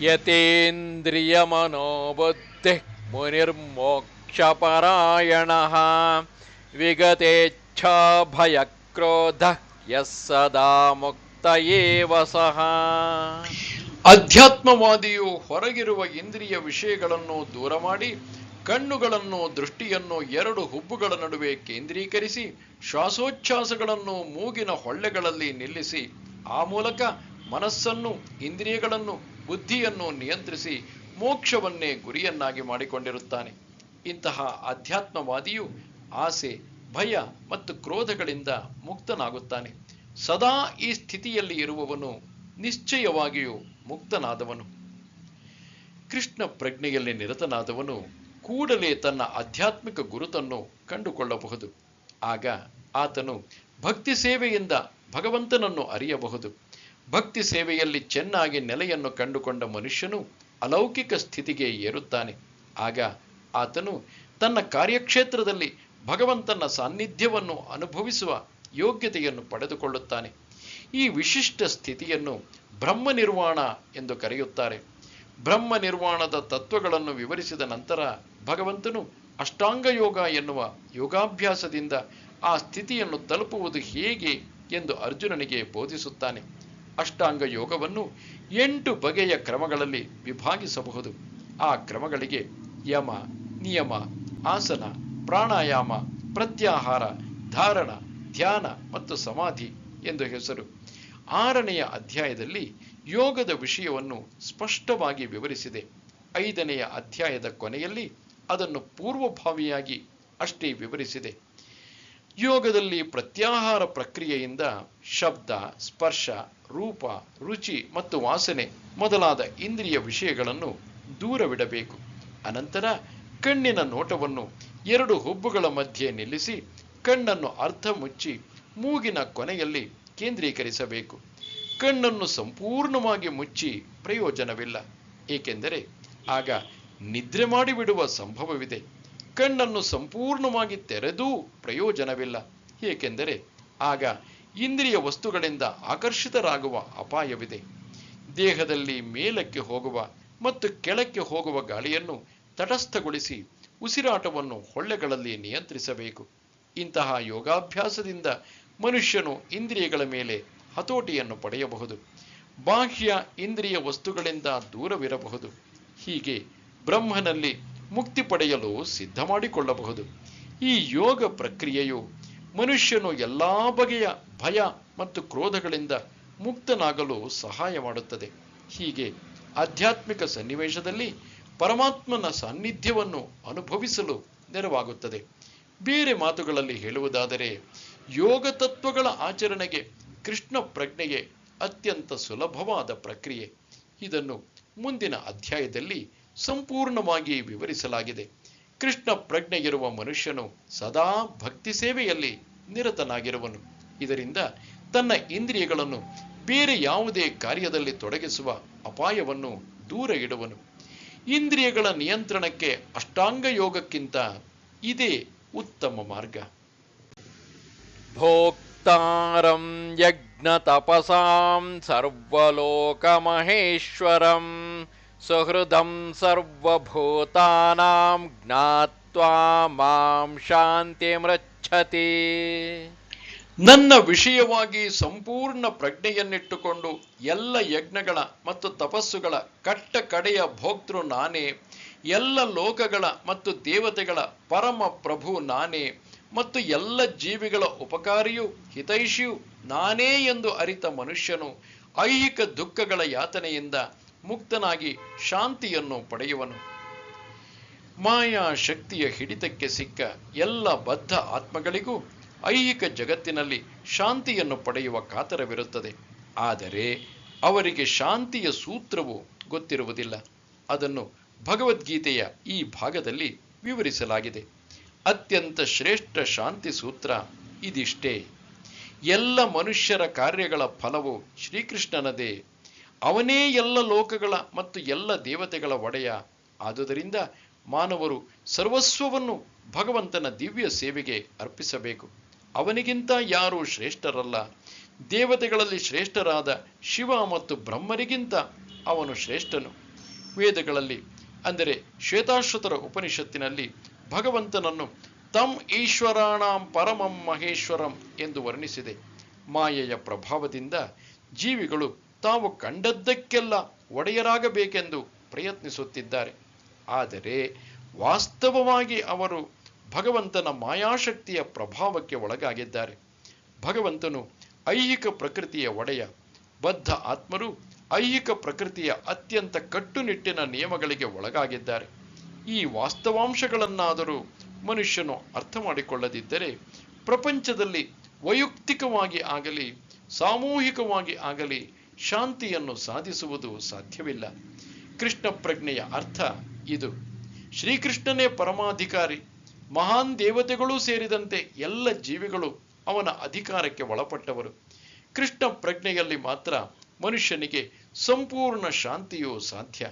ಯತೇಂದ್ರಿಯಮನೋಬುದ್ಧಿಃ ಮುನಿರ್ಮೋಕ್ಷಪರಾಯಣಃ ವಿಗತೇಚ್ಛಾ ಭಯಕ್ರೋಧಃ ಯಃ ಸದಾ ಮುಕ್ತ ಏವ ಸಃ. ಅಧ್ಯಾತ್ಮವಾದಿಯು ಹೊರಗಿರುವ ಇಂದ್ರಿಯ ವಿಷಯಗಳನ್ನು ದೂರ ಮಾಡಿ ಕಣ್ಣುಗಳನ್ನು, ದೃಷ್ಟಿಯನ್ನು ಎರಡು ಹುಬ್ಬುಗಳ ನಡುವೆ ಕೇಂದ್ರೀಕರಿಸಿ ಶ್ವಾಸೋಚ್ಛ್ವಾಸಗಳನ್ನು ಮೂಗಿನ ಹೊಳ್ಳೆಗಳಲ್ಲಿ ನಿಲ್ಲಿಸಿ ಆ ಮೂಲಕ ಮನಸ್ಸನ್ನು, ಇಂದ್ರಿಯಗಳನ್ನು, ಬುದ್ಧಿಯನ್ನು ನಿಯಂತ್ರಿಸಿ ಮೋಕ್ಷವನ್ನೇ ಗುರಿಯನ್ನಾಗಿ ಮಾಡಿಕೊಂಡಿರುತ್ತಾನೆ. ಇಂತಹ ಅಧ್ಯಾತ್ಮವಾದಿಯು ಆಸೆ, ಭಯ ಮತ್ತು ಕ್ರೋಧಗಳಿಂದ ಮುಕ್ತನಾಗುತ್ತಾನೆ. ಸದಾ ಈ ಸ್ಥಿತಿಯಲ್ಲಿ ಇರುವವನು ನಿಶ್ಚಯವಾಗಿಯೂ ಮುಕ್ತನಾದವನು. ಕೃಷ್ಣ ಪ್ರಜ್ಞೆಯಲ್ಲಿ ನಿರತನಾದವನು ಕೂಡಲೇ ತನ್ನ ಆಧ್ಯಾತ್ಮಿಕ ಗುರುತನ್ನು ಕಂಡುಕೊಳ್ಳಬಹುದು. ಆಗ ಆತನು ಭಕ್ತಿ ಸೇವೆಯಿಂದ ಭಗವಂತನನ್ನು ಅರಿಯಬಹುದು. ಭಕ್ತಿ ಸೇವೆಯಲ್ಲಿ ಚೆನ್ನಾಗಿ ನೆಲೆಯನ್ನು ಕಂಡುಕೊಂಡ ಮನುಷ್ಯನು ಅಲೌಕಿಕ ಸ್ಥಿತಿಗೆ ಏರುತ್ತಾನೆ. ಆಗ ಆತನು ತನ್ನ ಕಾರ್ಯಕ್ಷೇತ್ರದಲ್ಲಿ ಭಗವಂತನ ಸಾನ್ನಿಧ್ಯವನ್ನು ಅನುಭವಿಸುವ ಯೋಗ್ಯತೆಯನ್ನು ಪಡೆದುಕೊಳ್ಳುತ್ತಾನೆ. ಈ ವಿಶಿಷ್ಟ ಸ್ಥಿತಿಯನ್ನು ಬ್ರಹ್ಮ ನಿರ್ವಾಣ ಎಂದು ಕರೆಯುತ್ತಾರೆ. ಬ್ರಹ್ಮ ನಿರ್ವಾಣದ ತತ್ವಗಳನ್ನು ವಿವರಿಸಿದ ನಂತರ ಭಗವಂತನು ಅಷ್ಟಾಂಗ ಯೋಗ ಎನ್ನುವ ಯೋಗಾಭ್ಯಾಸದಿಂದ ಆ ಸ್ಥಿತಿಯನ್ನು ತಲುಪುವುದು ಹೇಗೆ ಎಂದು ಅರ್ಜುನನಿಗೆ ಬೋಧಿಸುತ್ತಾನೆ. ಅಷ್ಟಾಂಗ ಯೋಗವನ್ನು 8 ಬಗೆಯ ಕ್ರಮಗಳಲ್ಲಿ ವಿಭಾಗಿಸಬಹುದು. ಆ ಕ್ರಮಗಳಿಗೆ ಯಮ, ನಿಯಮ, ಆಸನ, ಪ್ರಾಣಾಯಾಮ, ಪ್ರತ್ಯಾಹಾರ, ಧಾರಣ, ಧ್ಯಾನ ಮತ್ತು ಸಮಾಧಿ ಎಂದು ಹೆಸರು. 6ನೆಯ ಅಧ್ಯಾಯದಲ್ಲಿ ಯೋಗದ ವಿಷಯವನ್ನು ಸ್ಪಷ್ಟವಾಗಿ ವಿವರಿಸಿದೆ. 5ನೆಯ ಅಧ್ಯಾಯದ ಕೊನೆಯಲ್ಲಿ ಅದನ್ನು ಪೂರ್ವಭಾವಿಯಾಗಿ ಅಷ್ಟೇ ವಿವರಿಸಿದೆ. ಯೋಗದಲ್ಲಿ ಪ್ರತ್ಯಾಹಾರ ಪ್ರಕ್ರಿಯೆಯಿಂದ ಶಬ್ದ, ಸ್ಪರ್ಶ, ರೂಪ, ರುಚಿ ಮತ್ತು ವಾಸನೆ ಮೊದಲಾದ ಇಂದ್ರಿಯ ವಿಷಯಗಳನ್ನು ದೂರವಿಡಬೇಕು. ಅನಂತರ ಕಣ್ಣಿನ ನೋಟವನ್ನು ಎರಡು ಹುಬ್ಬುಗಳ ಮಧ್ಯೆ ನಿಲ್ಲಿಸಿ ಕಣ್ಣನ್ನು ಅರ್ಧ ಮುಚ್ಚಿ ಮೂಗಿನ ಕೊನೆಯಲ್ಲಿ ಕೇಂದ್ರೀಕರಿಸಬೇಕು. ಕಣ್ಣನ್ನು ಸಂಪೂರ್ಣವಾಗಿ ಮುಚ್ಚಿ ಪ್ರಯೋಜನವಿಲ್ಲ, ಏಕೆಂದರೆ ಆಗ ನಿದ್ರೆ ಮಾಡಿಬಿಡುವ ಸಂಭವವಿದೆ. ಕಣ್ಣನ್ನು ಸಂಪೂರ್ಣವಾಗಿ ತೆರೆದೂ ಪ್ರಯೋಜನವಿಲ್ಲ, ಏಕೆಂದರೆ ಆಗ ಇಂದ್ರಿಯ ವಸ್ತುಗಳಿಂದ ಆಕರ್ಷಿತರಾಗುವ ಅಪಾಯವಿದೆ. ದೇಹದಲ್ಲಿ ಮೇಲಕ್ಕೆ ಹೋಗುವ ಮತ್ತು ಕೆಳಕ್ಕೆ ಹೋಗುವ ಗಾಳಿಯನ್ನು ತಟಸ್ಥಗೊಳಿಸಿ ಉಸಿರಾಟವನ್ನು ಹೊಳ್ಳೆಗಳಲ್ಲಿ ನಿಯಂತ್ರಿಸಬೇಕು. ಇಂತಹ ಯೋಗಾಭ್ಯಾಸದಿಂದ ಮನುಷ್ಯನು ಇಂದ್ರಿಯಗಳ ಮೇಲೆ ಹತೋಟಿಯನ್ನು ಪಡೆಯಬಹುದು, ಬಾಹ್ಯ ಇಂದ್ರಿಯ ವಸ್ತುಗಳಿಂದ ದೂರವಿರಬಹುದು. ಹೀಗೆ ಬ್ರಹ್ಮನಲ್ಲಿ ಮುಕ್ತಿ ಪಡೆಯಲು ಸಿದ್ಧ ಮಾಡಿಕೊಳ್ಳಬಹುದು. ಈ ಯೋಗ ಪ್ರಕ್ರಿಯೆಯು ಮನುಷ್ಯನು ಎಲ್ಲಾ ಬಗೆಯ ಭಯ ಮತ್ತು ಕ್ರೋಧಗಳಿಂದ ಮುಕ್ತನಾಗಲು ಸಹಾಯ ಮಾಡುತ್ತದೆ. ಹೀಗೆ ಆಧ್ಯಾತ್ಮಿಕ ಸನ್ನಿವೇಶದಲ್ಲಿ ಪರಮಾತ್ಮನ ಸಾನ್ನಿಧ್ಯವನ್ನು ಅನುಭವಿಸಲು ನೆರವಾಗುತ್ತದೆ. ಬೇರೆ ಮಾತುಗಳಲ್ಲಿ ಹೇಳುವುದಾದರೆ, ಯೋಗ ತತ್ವಗಳ ಆಚರಣೆಗೆ ಕೃಷ್ಣ ಪ್ರಜ್ಞೆಗೆ ಅತ್ಯಂತ ಸುಲಭವಾದ ಪ್ರಕ್ರಿಯೆ. ಇದನ್ನು ಮುಂದಿನ ಅಧ್ಯಾಯದಲ್ಲಿ ಸಂಪೂರ್ಣವಾಗಿ ವಿವರಿಸಲಾಗಿದೆ. ಕೃಷ್ಣ ಪ್ರಜ್ಞೆ ಇರುವ ಮನುಷ್ಯನು ಸದಾ ಭಕ್ತಿ ಸೇವೆಯಲ್ಲಿ ನಿರತನಾಗಿರುವನು. ಇದರಿಂದ ತನ್ನ ಇಂದ್ರಿಯಗಳನ್ನು ಬೇರೆ ಯಾವುದೇ ಕಾರ್ಯದಲ್ಲಿ ತೊಡಗಿಸುವ ಅಪಾಯವನ್ನು ದೂರ ಇಡುವನು. ಇಂದ್ರಿಯಗಳ ನಿಯಂತ್ರಣಕ್ಕೆ ಅಷ್ಟಾಂಗ ಯೋಗಕ್ಕಿಂತ ಇದೇ ಉತ್ತಮ ಮಾರ್ಗ. ಭೋಕ್ತಾರಂ ಯಜ್ಞ ತಪಸಾಂ ಸರ್ವಲೋಕಮಹೇಶ್ವರಂ ಸುಹೃದಂ ಸರ್ವಭೂತಾನಾಂ ಜ್ಞಾತ್ವಾ ಮಾಂ ಶಾಂತಿಮೃಚ್ಛತಿ. ನನ್ನ ವಿಷಯವಾಗಿ ಸಂಪೂರ್ಣ ಪ್ರಜ್ಞೆಯನ್ನಿಟ್ಟುಕೊಂಡು ಎಲ್ಲ ಯಜ್ಞಗಳ ಮತ್ತು ತಪಸ್ಸುಗಳ ಕಟ್ಟ ಕಡೆಯ ಭೋಕ್ತೃ ನಾನೇ, ಎಲ್ಲ ಲೋಕಗಳ ಮತ್ತು ದೇವತೆಗಳ ಪರಮ ಪ್ರಭು ನಾನೇ, ಮತ್ತು ಎಲ್ಲ ಜೀವಿಗಳ ಉಪಕಾರಿಯೂ ಹಿತೈಷಿಯೂ ನಾನೇ ಎಂದು ಅರಿತ ಮನುಷ್ಯನು ಐಹಿಕ ದುಃಖಗಳ ಯಾತನೆಯಿಂದ ಮುಕ್ತನಾಗಿ ಶಾಂತಿಯನ್ನು ಪಡೆಯುವನು. ಮಾಯಾ ಶಕ್ತಿಯ ಹಿಡಿತಕ್ಕೆ ಸಿಕ್ಕ ಎಲ್ಲ ಬದ್ಧ ಆತ್ಮಗಳಿಗೂ ಐಹಿಕ ಜಗತ್ತಿನಲ್ಲಿ ಶಾಂತಿಯನ್ನು ಪಡೆಯುವ ಕಾತರವಿರುತ್ತದೆ. ಆದರೆ ಅವರಿಗೆ ಶಾಂತಿಯ ಸೂತ್ರವು ಗೊತ್ತಿರುವುದಿಲ್ಲ. ಅದನ್ನು ಭಗವದ್ಗೀತೆಯ ಈ ಭಾಗದಲ್ಲಿ ವಿವರಿಸಲಾಗಿದೆ. ಅತ್ಯಂತ ಶ್ರೇಷ್ಠ ಶಾಂತಿ ಸೂತ್ರ ಇದಿಷ್ಟೇ: ಎಲ್ಲ ಮನುಷ್ಯರ ಕಾರ್ಯಗಳ ಫಲವು ಶ್ರೀಕೃಷ್ಣನದೇ. ಅವನೇ ಎಲ್ಲ ಲೋಕಗಳ ಮತ್ತು ಎಲ್ಲ ದೇವತೆಗಳ ಒಡೆಯ. ಆದುದರಿಂದ ಮಾನವರು ಸರ್ವಸ್ವವನ್ನು ಭಗವಂತನ ದಿವ್ಯ ಸೇವೆಗೆ ಅರ್ಪಿಸಬೇಕು. ಅವನಿಗಿಂತ ಯಾರೂ ಶ್ರೇಷ್ಠರಲ್ಲ. ದೇವತೆಗಳಲ್ಲಿ ಶ್ರೇಷ್ಠರಾದ ಶಿವ ಮತ್ತು ಬ್ರಹ್ಮರಿಗಿಂತ ಅವನು ಶ್ರೇಷ್ಠನು. ವೇದಗಳಲ್ಲಿ, ಅಂದರೆ ಶ್ವೇತಾಶ್ವತರ ಉಪನಿಷತ್ತಿನಲ್ಲಿ ಭಗವಂತನನ್ನು ತಮ್ ಈಶ್ವರಾಣಾಂ ಪರಮಂ ಮಹೇಶ್ವರಂ ಎಂದು ವರ್ಣಿಸಿದೆ. ಮಾಯೆಯ ಪ್ರಭಾವದಿಂದ ಜೀವಿಗಳು ತಾವು ಕಂಡದ್ದಕ್ಕೆಲ್ಲ ಒಡೆಯರಾಗಬೇಕೆಂದು ಪ್ರಯತ್ನಿಸುತ್ತಿದ್ದಾರೆ. ಆದರೆ ವಾಸ್ತವವಾಗಿ ಅವರು ಭಗವಂತನ ಮಾಯಾಶಕ್ತಿಯ ಪ್ರಭಾವಕ್ಕೆ ಒಳಗಾಗಿದ್ದಾರೆ. ಭಗವಂತನು ಐಹಿಕ ಪ್ರಕೃತಿಯ ಒಡೆಯ. ಬದ್ಧ ಆತ್ಮರು ಐಹಿಕ ಪ್ರಕೃತಿಯ ಅತ್ಯಂತ ಕಟ್ಟುನಿಟ್ಟಿನ ನಿಯಮಗಳಿಗೆ ಒಳಗಾಗಿದ್ದಾರೆ. ಈ ವಾಸ್ತವಾಂಶಗಳನ್ನಾದರೂ ಮನುಷ್ಯನು ಅರ್ಥ ಮಾಡಿಕೊಳ್ಳದಿದ್ದರೆ ಪ್ರಪಂಚದಲ್ಲಿ ವೈಯಕ್ತಿಕವಾಗಿ ಆಗಲಿ ಸಾಮೂಹಿಕವಾಗಿ ಆಗಲಿ ಶಾಂತಿಯನ್ನು ಸಾಧಿಸುವುದು ಸಾಧ್ಯವಿಲ್ಲ. ಕೃಷ್ಣ ಪ್ರಜ್ಞೆಯ ಅರ್ಥ ಇದು. ಶ್ರೀಕೃಷ್ಣನೇ ಪರಮಾಧಿಕಾರಿ. ಮಹಾನ್ ದೇವತೆಗಳೂ ಸೇರಿದಂತೆ ಎಲ್ಲ ಜೀವಿಗಳು ಅವನ ಅಧಿಕಾರಕ್ಕೆ ಒಳಪಟ್ಟವರು. ಕೃಷ್ಣ ಪ್ರಜ್ಞೆಯಲ್ಲಿ ಮಾತ್ರ ಮನುಷ್ಯನಿಗೆ ಸಂಪೂರ್ಣ ಶಾಂತಿಯು ಸಾಧ್ಯ.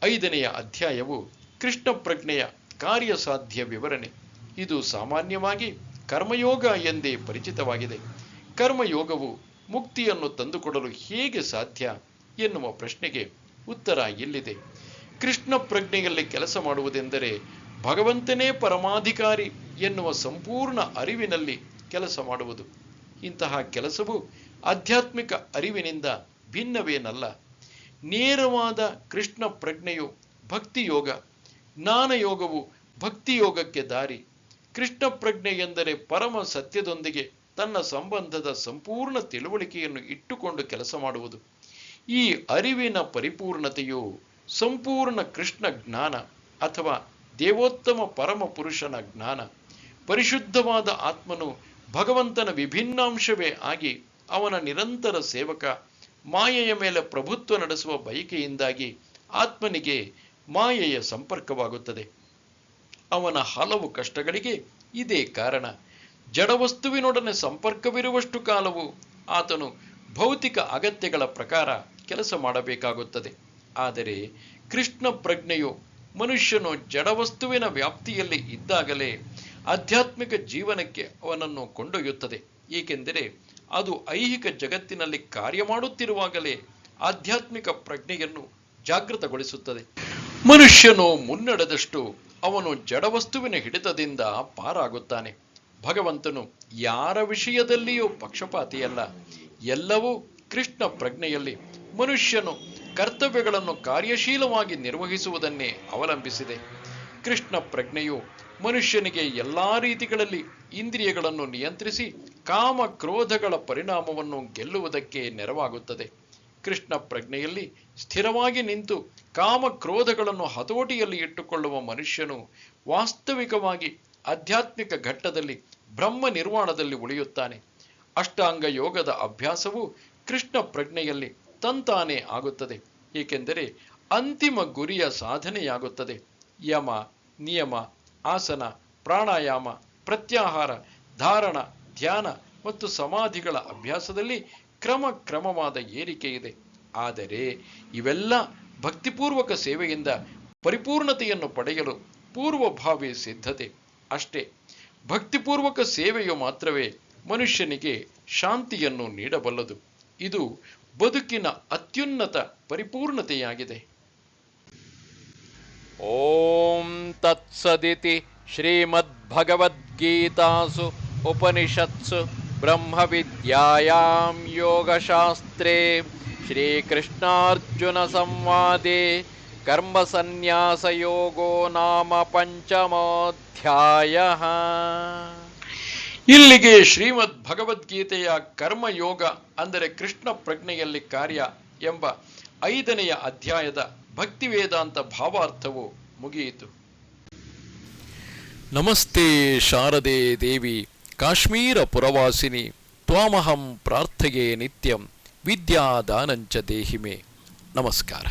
5ನೆಯ ಅಧ್ಯಾಯವು ಕೃಷ್ಣ ಪ್ರಜ್ಞೆಯ ಕಾರ್ಯಸಾಧ್ಯ ವಿವರಣೆ. ಇದು ಸಾಮಾನ್ಯವಾಗಿ ಕರ್ಮಯೋಗ ಎಂದೇ ಪರಿಚಿತವಾಗಿದೆ. ಕರ್ಮಯೋಗವು ಮುಕ್ತಿಯನ್ನು ತಂದುಕೊಡಲು ಹೇಗೆ ಸಾಧ್ಯ ಎನ್ನುವ ಪ್ರಶ್ನೆಗೆ ಉತ್ತರ ಇಲ್ಲಿದೆ. ಕೃಷ್ಣ ಪ್ರಜ್ಞೆಯಲ್ಲಿ ಕೆಲಸ ಮಾಡುವುದೆಂದರೆ ಭಗವಂತನೇ ಪರಮಾಧಿಕಾರಿ ಎನ್ನುವ ಸಂಪೂರ್ಣ ಅರಿವಿನಲ್ಲಿ ಕೆಲಸ ಮಾಡುವುದು. ಇಂತಹ ಕೆಲಸವು ಆಧ್ಯಾತ್ಮಿಕ ಅರಿವಿನಿಂದ ಭಿನ್ನವೇನಲ್ಲ. ನೇರವಾದ ಕೃಷ್ಣ ಪ್ರಜ್ಞೆಯು ಭಕ್ತಿಯೋಗ, ಜ್ಞಾನಯೋಗವು ಭಕ್ತಿಯೋಗಕ್ಕೆ ದಾರಿ. ಕೃಷ್ಣ ಪ್ರಜ್ಞೆ ಎಂದರೆ ಪರಮ ಸತ್ಯದೊಂದಿಗೆ ತನ್ನ ಸಂಬಂಧದ ಸಂಪೂರ್ಣ ತಿಳುವಳಿಕೆಯನ್ನು ಇಟ್ಟುಕೊಂಡು ಕೆಲಸ ಮಾಡುವುದು. ಈ ಅರಿವಿನ ಪರಿಪೂರ್ಣತೆಯು ಸಂಪೂರ್ಣ ಕೃಷ್ಣ ಜ್ಞಾನ ಅಥವಾ ದೇವೋತ್ತಮ ಪರಮ ಪುರುಷನ ಜ್ಞಾನ. ಪರಿಶುದ್ಧವಾದ ಆತ್ಮನು ಭಗವಂತನ ವಿಭಿನ್ನಾಂಶವೇ ಆಗಿ ಅವನ ನಿರಂತರ ಸೇವಕ. ಮಾಯೆಯ ಮೇಲೆ ಪ್ರಭುತ್ವ ನಡೆಸುವ ಬಯಕೆಯಿಂದಾಗಿ ಆತ್ಮನಿಗೆ ಮಾಯೆಯ ಸಂಪರ್ಕವಾಗುತ್ತದೆ. ಅವನ ಹಲವು ಕಷ್ಟಗಳಿಗೆ ಇದೇ ಕಾರಣ. ಜಡವಸ್ತುವಿನೊಡನೆ ಸಂಪರ್ಕವಿರುವಷ್ಟು ಕಾಲವು ಆತನು ಭೌತಿಕ ಅಗತ್ಯಗಳ ಪ್ರಕಾರ ಕೆಲಸ ಮಾಡಬೇಕಾಗುತ್ತದೆ. ಆದರೆ ಕೃಷ್ಣ ಪ್ರಜ್ಞೆಯು ಮನುಷ್ಯನು ಜಡವಸ್ತುವಿನ ವ್ಯಾಪ್ತಿಯಲ್ಲಿ ಇದ್ದಾಗಲೇ ಆಧ್ಯಾತ್ಮಿಕ ಜೀವನಕ್ಕೆ ಅವನನ್ನು ಕೊಂಡೊಯ್ಯುತ್ತದೆ. ಏಕೆಂದರೆ ಅದು ಐಹಿಕ ಜಗತ್ತಿನಲ್ಲಿ ಕಾರ್ಯ ಮಾಡುತ್ತಿರುವಾಗಲೇ ಆಧ್ಯಾತ್ಮಿಕ ಪ್ರಜ್ಞೆಯನ್ನು ಜಾಗೃತಗೊಳಿಸುತ್ತದೆ. ಮನುಷ್ಯನು ಮುನ್ನಡೆದಷ್ಟು ಅವನು ಜಡವಸ್ತುವಿನ ಹಿಡಿತದಿಂದ ಪಾರಾಗುತ್ತಾನೆ. ಭಗವಂತನು ಯಾರ ವಿಷಯದಲ್ಲಿಯೂ ಪಕ್ಷಪಾತಿಯಲ್ಲ. ಎಲ್ಲವೂ ಕೃಷ್ಣ ಪ್ರಜ್ಞೆಯಲ್ಲಿ ಮನುಷ್ಯನು ಕರ್ತವ್ಯಗಳನ್ನು ಕಾರ್ಯಶೀಲವಾಗಿ ನಿರ್ವಹಿಸುವುದನ್ನೇ ಅವಲಂಬಿಸಿದೆ. ಕೃಷ್ಣ ಪ್ರಜ್ಞೆಯು ಮನುಷ್ಯನಿಗೆ ಎಲ್ಲಾ ರೀತಿಗಳಲ್ಲಿ ಇಂದ್ರಿಯಗಳನ್ನು ನಿಯಂತ್ರಿಸಿ ಕಾಮ ಕ್ರೋಧಗಳ ಪರಿಣಾಮವನ್ನು ಗೆಲ್ಲುವುದಕ್ಕೆ ನೆರವಾಗುತ್ತದೆ. ಕೃಷ್ಣ ಪ್ರಜ್ಞೆಯಲ್ಲಿ ಸ್ಥಿರವಾಗಿ ನಿಂತು ಕಾಮ ಕ್ರೋಧಗಳನ್ನು ಹತೋಟಿಯಲ್ಲಿ ಇಟ್ಟುಕೊಳ್ಳುವ ಮನುಷ್ಯನು ವಾಸ್ತವಿಕವಾಗಿ ಆಧ್ಯಾತ್ಮಿಕ ಘಟ್ಟದಲ್ಲಿ ಬ್ರಹ್ಮ ನಿರ್ವಾಣದಲ್ಲಿ ಉಳಿಯುತ್ತಾನೆ. ಅಷ್ಟಾಂಗ ಯೋಗದ ಅಭ್ಯಾಸವು ಕೃಷ್ಣ ಪ್ರಜ್ಞೆಯಲ್ಲಿ ತಂತಾನೇ ಆಗುತ್ತದೆ. ಏಕೆಂದರೆ ಅಂತಿಮ ಗುರಿಯ ಸಾಧನೆಯಾಗುತ್ತದೆ. ಯಮ, ನಿಯಮ, ಆಸನ, ಪ್ರಾಣಾಯಾಮ, ಪ್ರತ್ಯಾಹಾರ, ಧಾರಣ, ಧ್ಯಾನ ಮತ್ತು ಸಮಾಧಿಗಳ ಅಭ್ಯಾಸದಲ್ಲಿ ಕ್ರಮವಾದ ಏರಿಕೆ ಇದೆ. ಆದರೆ ಇವೆಲ್ಲ ಭಕ್ತಿಪೂರ್ವಕ ಸೇವೆಯಿಂದ ಪರಿಪೂರ್ಣತೆಯನ್ನು ಪಡೆಯಲು ಪೂರ್ವಭಾವಿ ಸಿದ್ಧತೆ ಅಷ್ಟೇ. ಭಕ್ತಿಪೂರ್ವಕ ಸೇವೆಯು ಮಾತ್ರವೇ ಮನುಷ್ಯನಿಗೆ ಶಾಂತಿಯನ್ನು ನೀಡಬಲ್ಲದು. ಇದು ಬದುಕಿನ ಅತ್ಯುನ್ನತ ಪರಿಪೂರ್ಣತೆಯಾಗಿದೆ. ಓಂ ತತ್ಸದಿತಿ ಶ್ರೀಮದ್ಭಗವದ್ಗೀತಾಸು ಉಪನಿಷತ್ಸು ಬ್ರಹ್ಮವಿದ್ಯಾಯಾಂ ಯೋಗಶಾಸ್ತ್ರೇ ಶ್ರೀಕೃಷ್ಣಾರ್ಜುನ ಸಂವಾದೇ ಕರ್ಮಸನ್ಯಾಸಯೋಗೋ ನಾಮ ಪಂಚಮೋಧ್ಯಾಯಃ. ಇಲ್ಲಿಗೆ ಶ್ರೀಮದ್ ಭಗವದ್ಗೀತೆಯ ಕರ್ಮಯೋಗ ಅಂದರೆ ಕೃಷ್ಣ ಪ್ರಜ್ಞೆಯಲ್ಲಿ ಕಾರ್ಯ ಎಂಬ 5ನೆಯ ಅಧ್ಯಾಯದ ಭಕ್ತಿ ವೇದಾಂತ ಭಾವಾರ್ಥವು ಮುಗಿಯಿತು. ನಮಸ್ತೆ ಶಾರದೆ ದೇವಿ ಕಾಶ್ಮೀರ ಪುರವಾಸಿನಿ ತ್ವಾಮಹಂ ಪ್ರಾರ್ಥಯೇ ನಿತ್ಯಂ ವಿದ್ಯಾದಾನಂಚ ದೇಹಿಮೆ. ನಮಸ್ಕಾರ.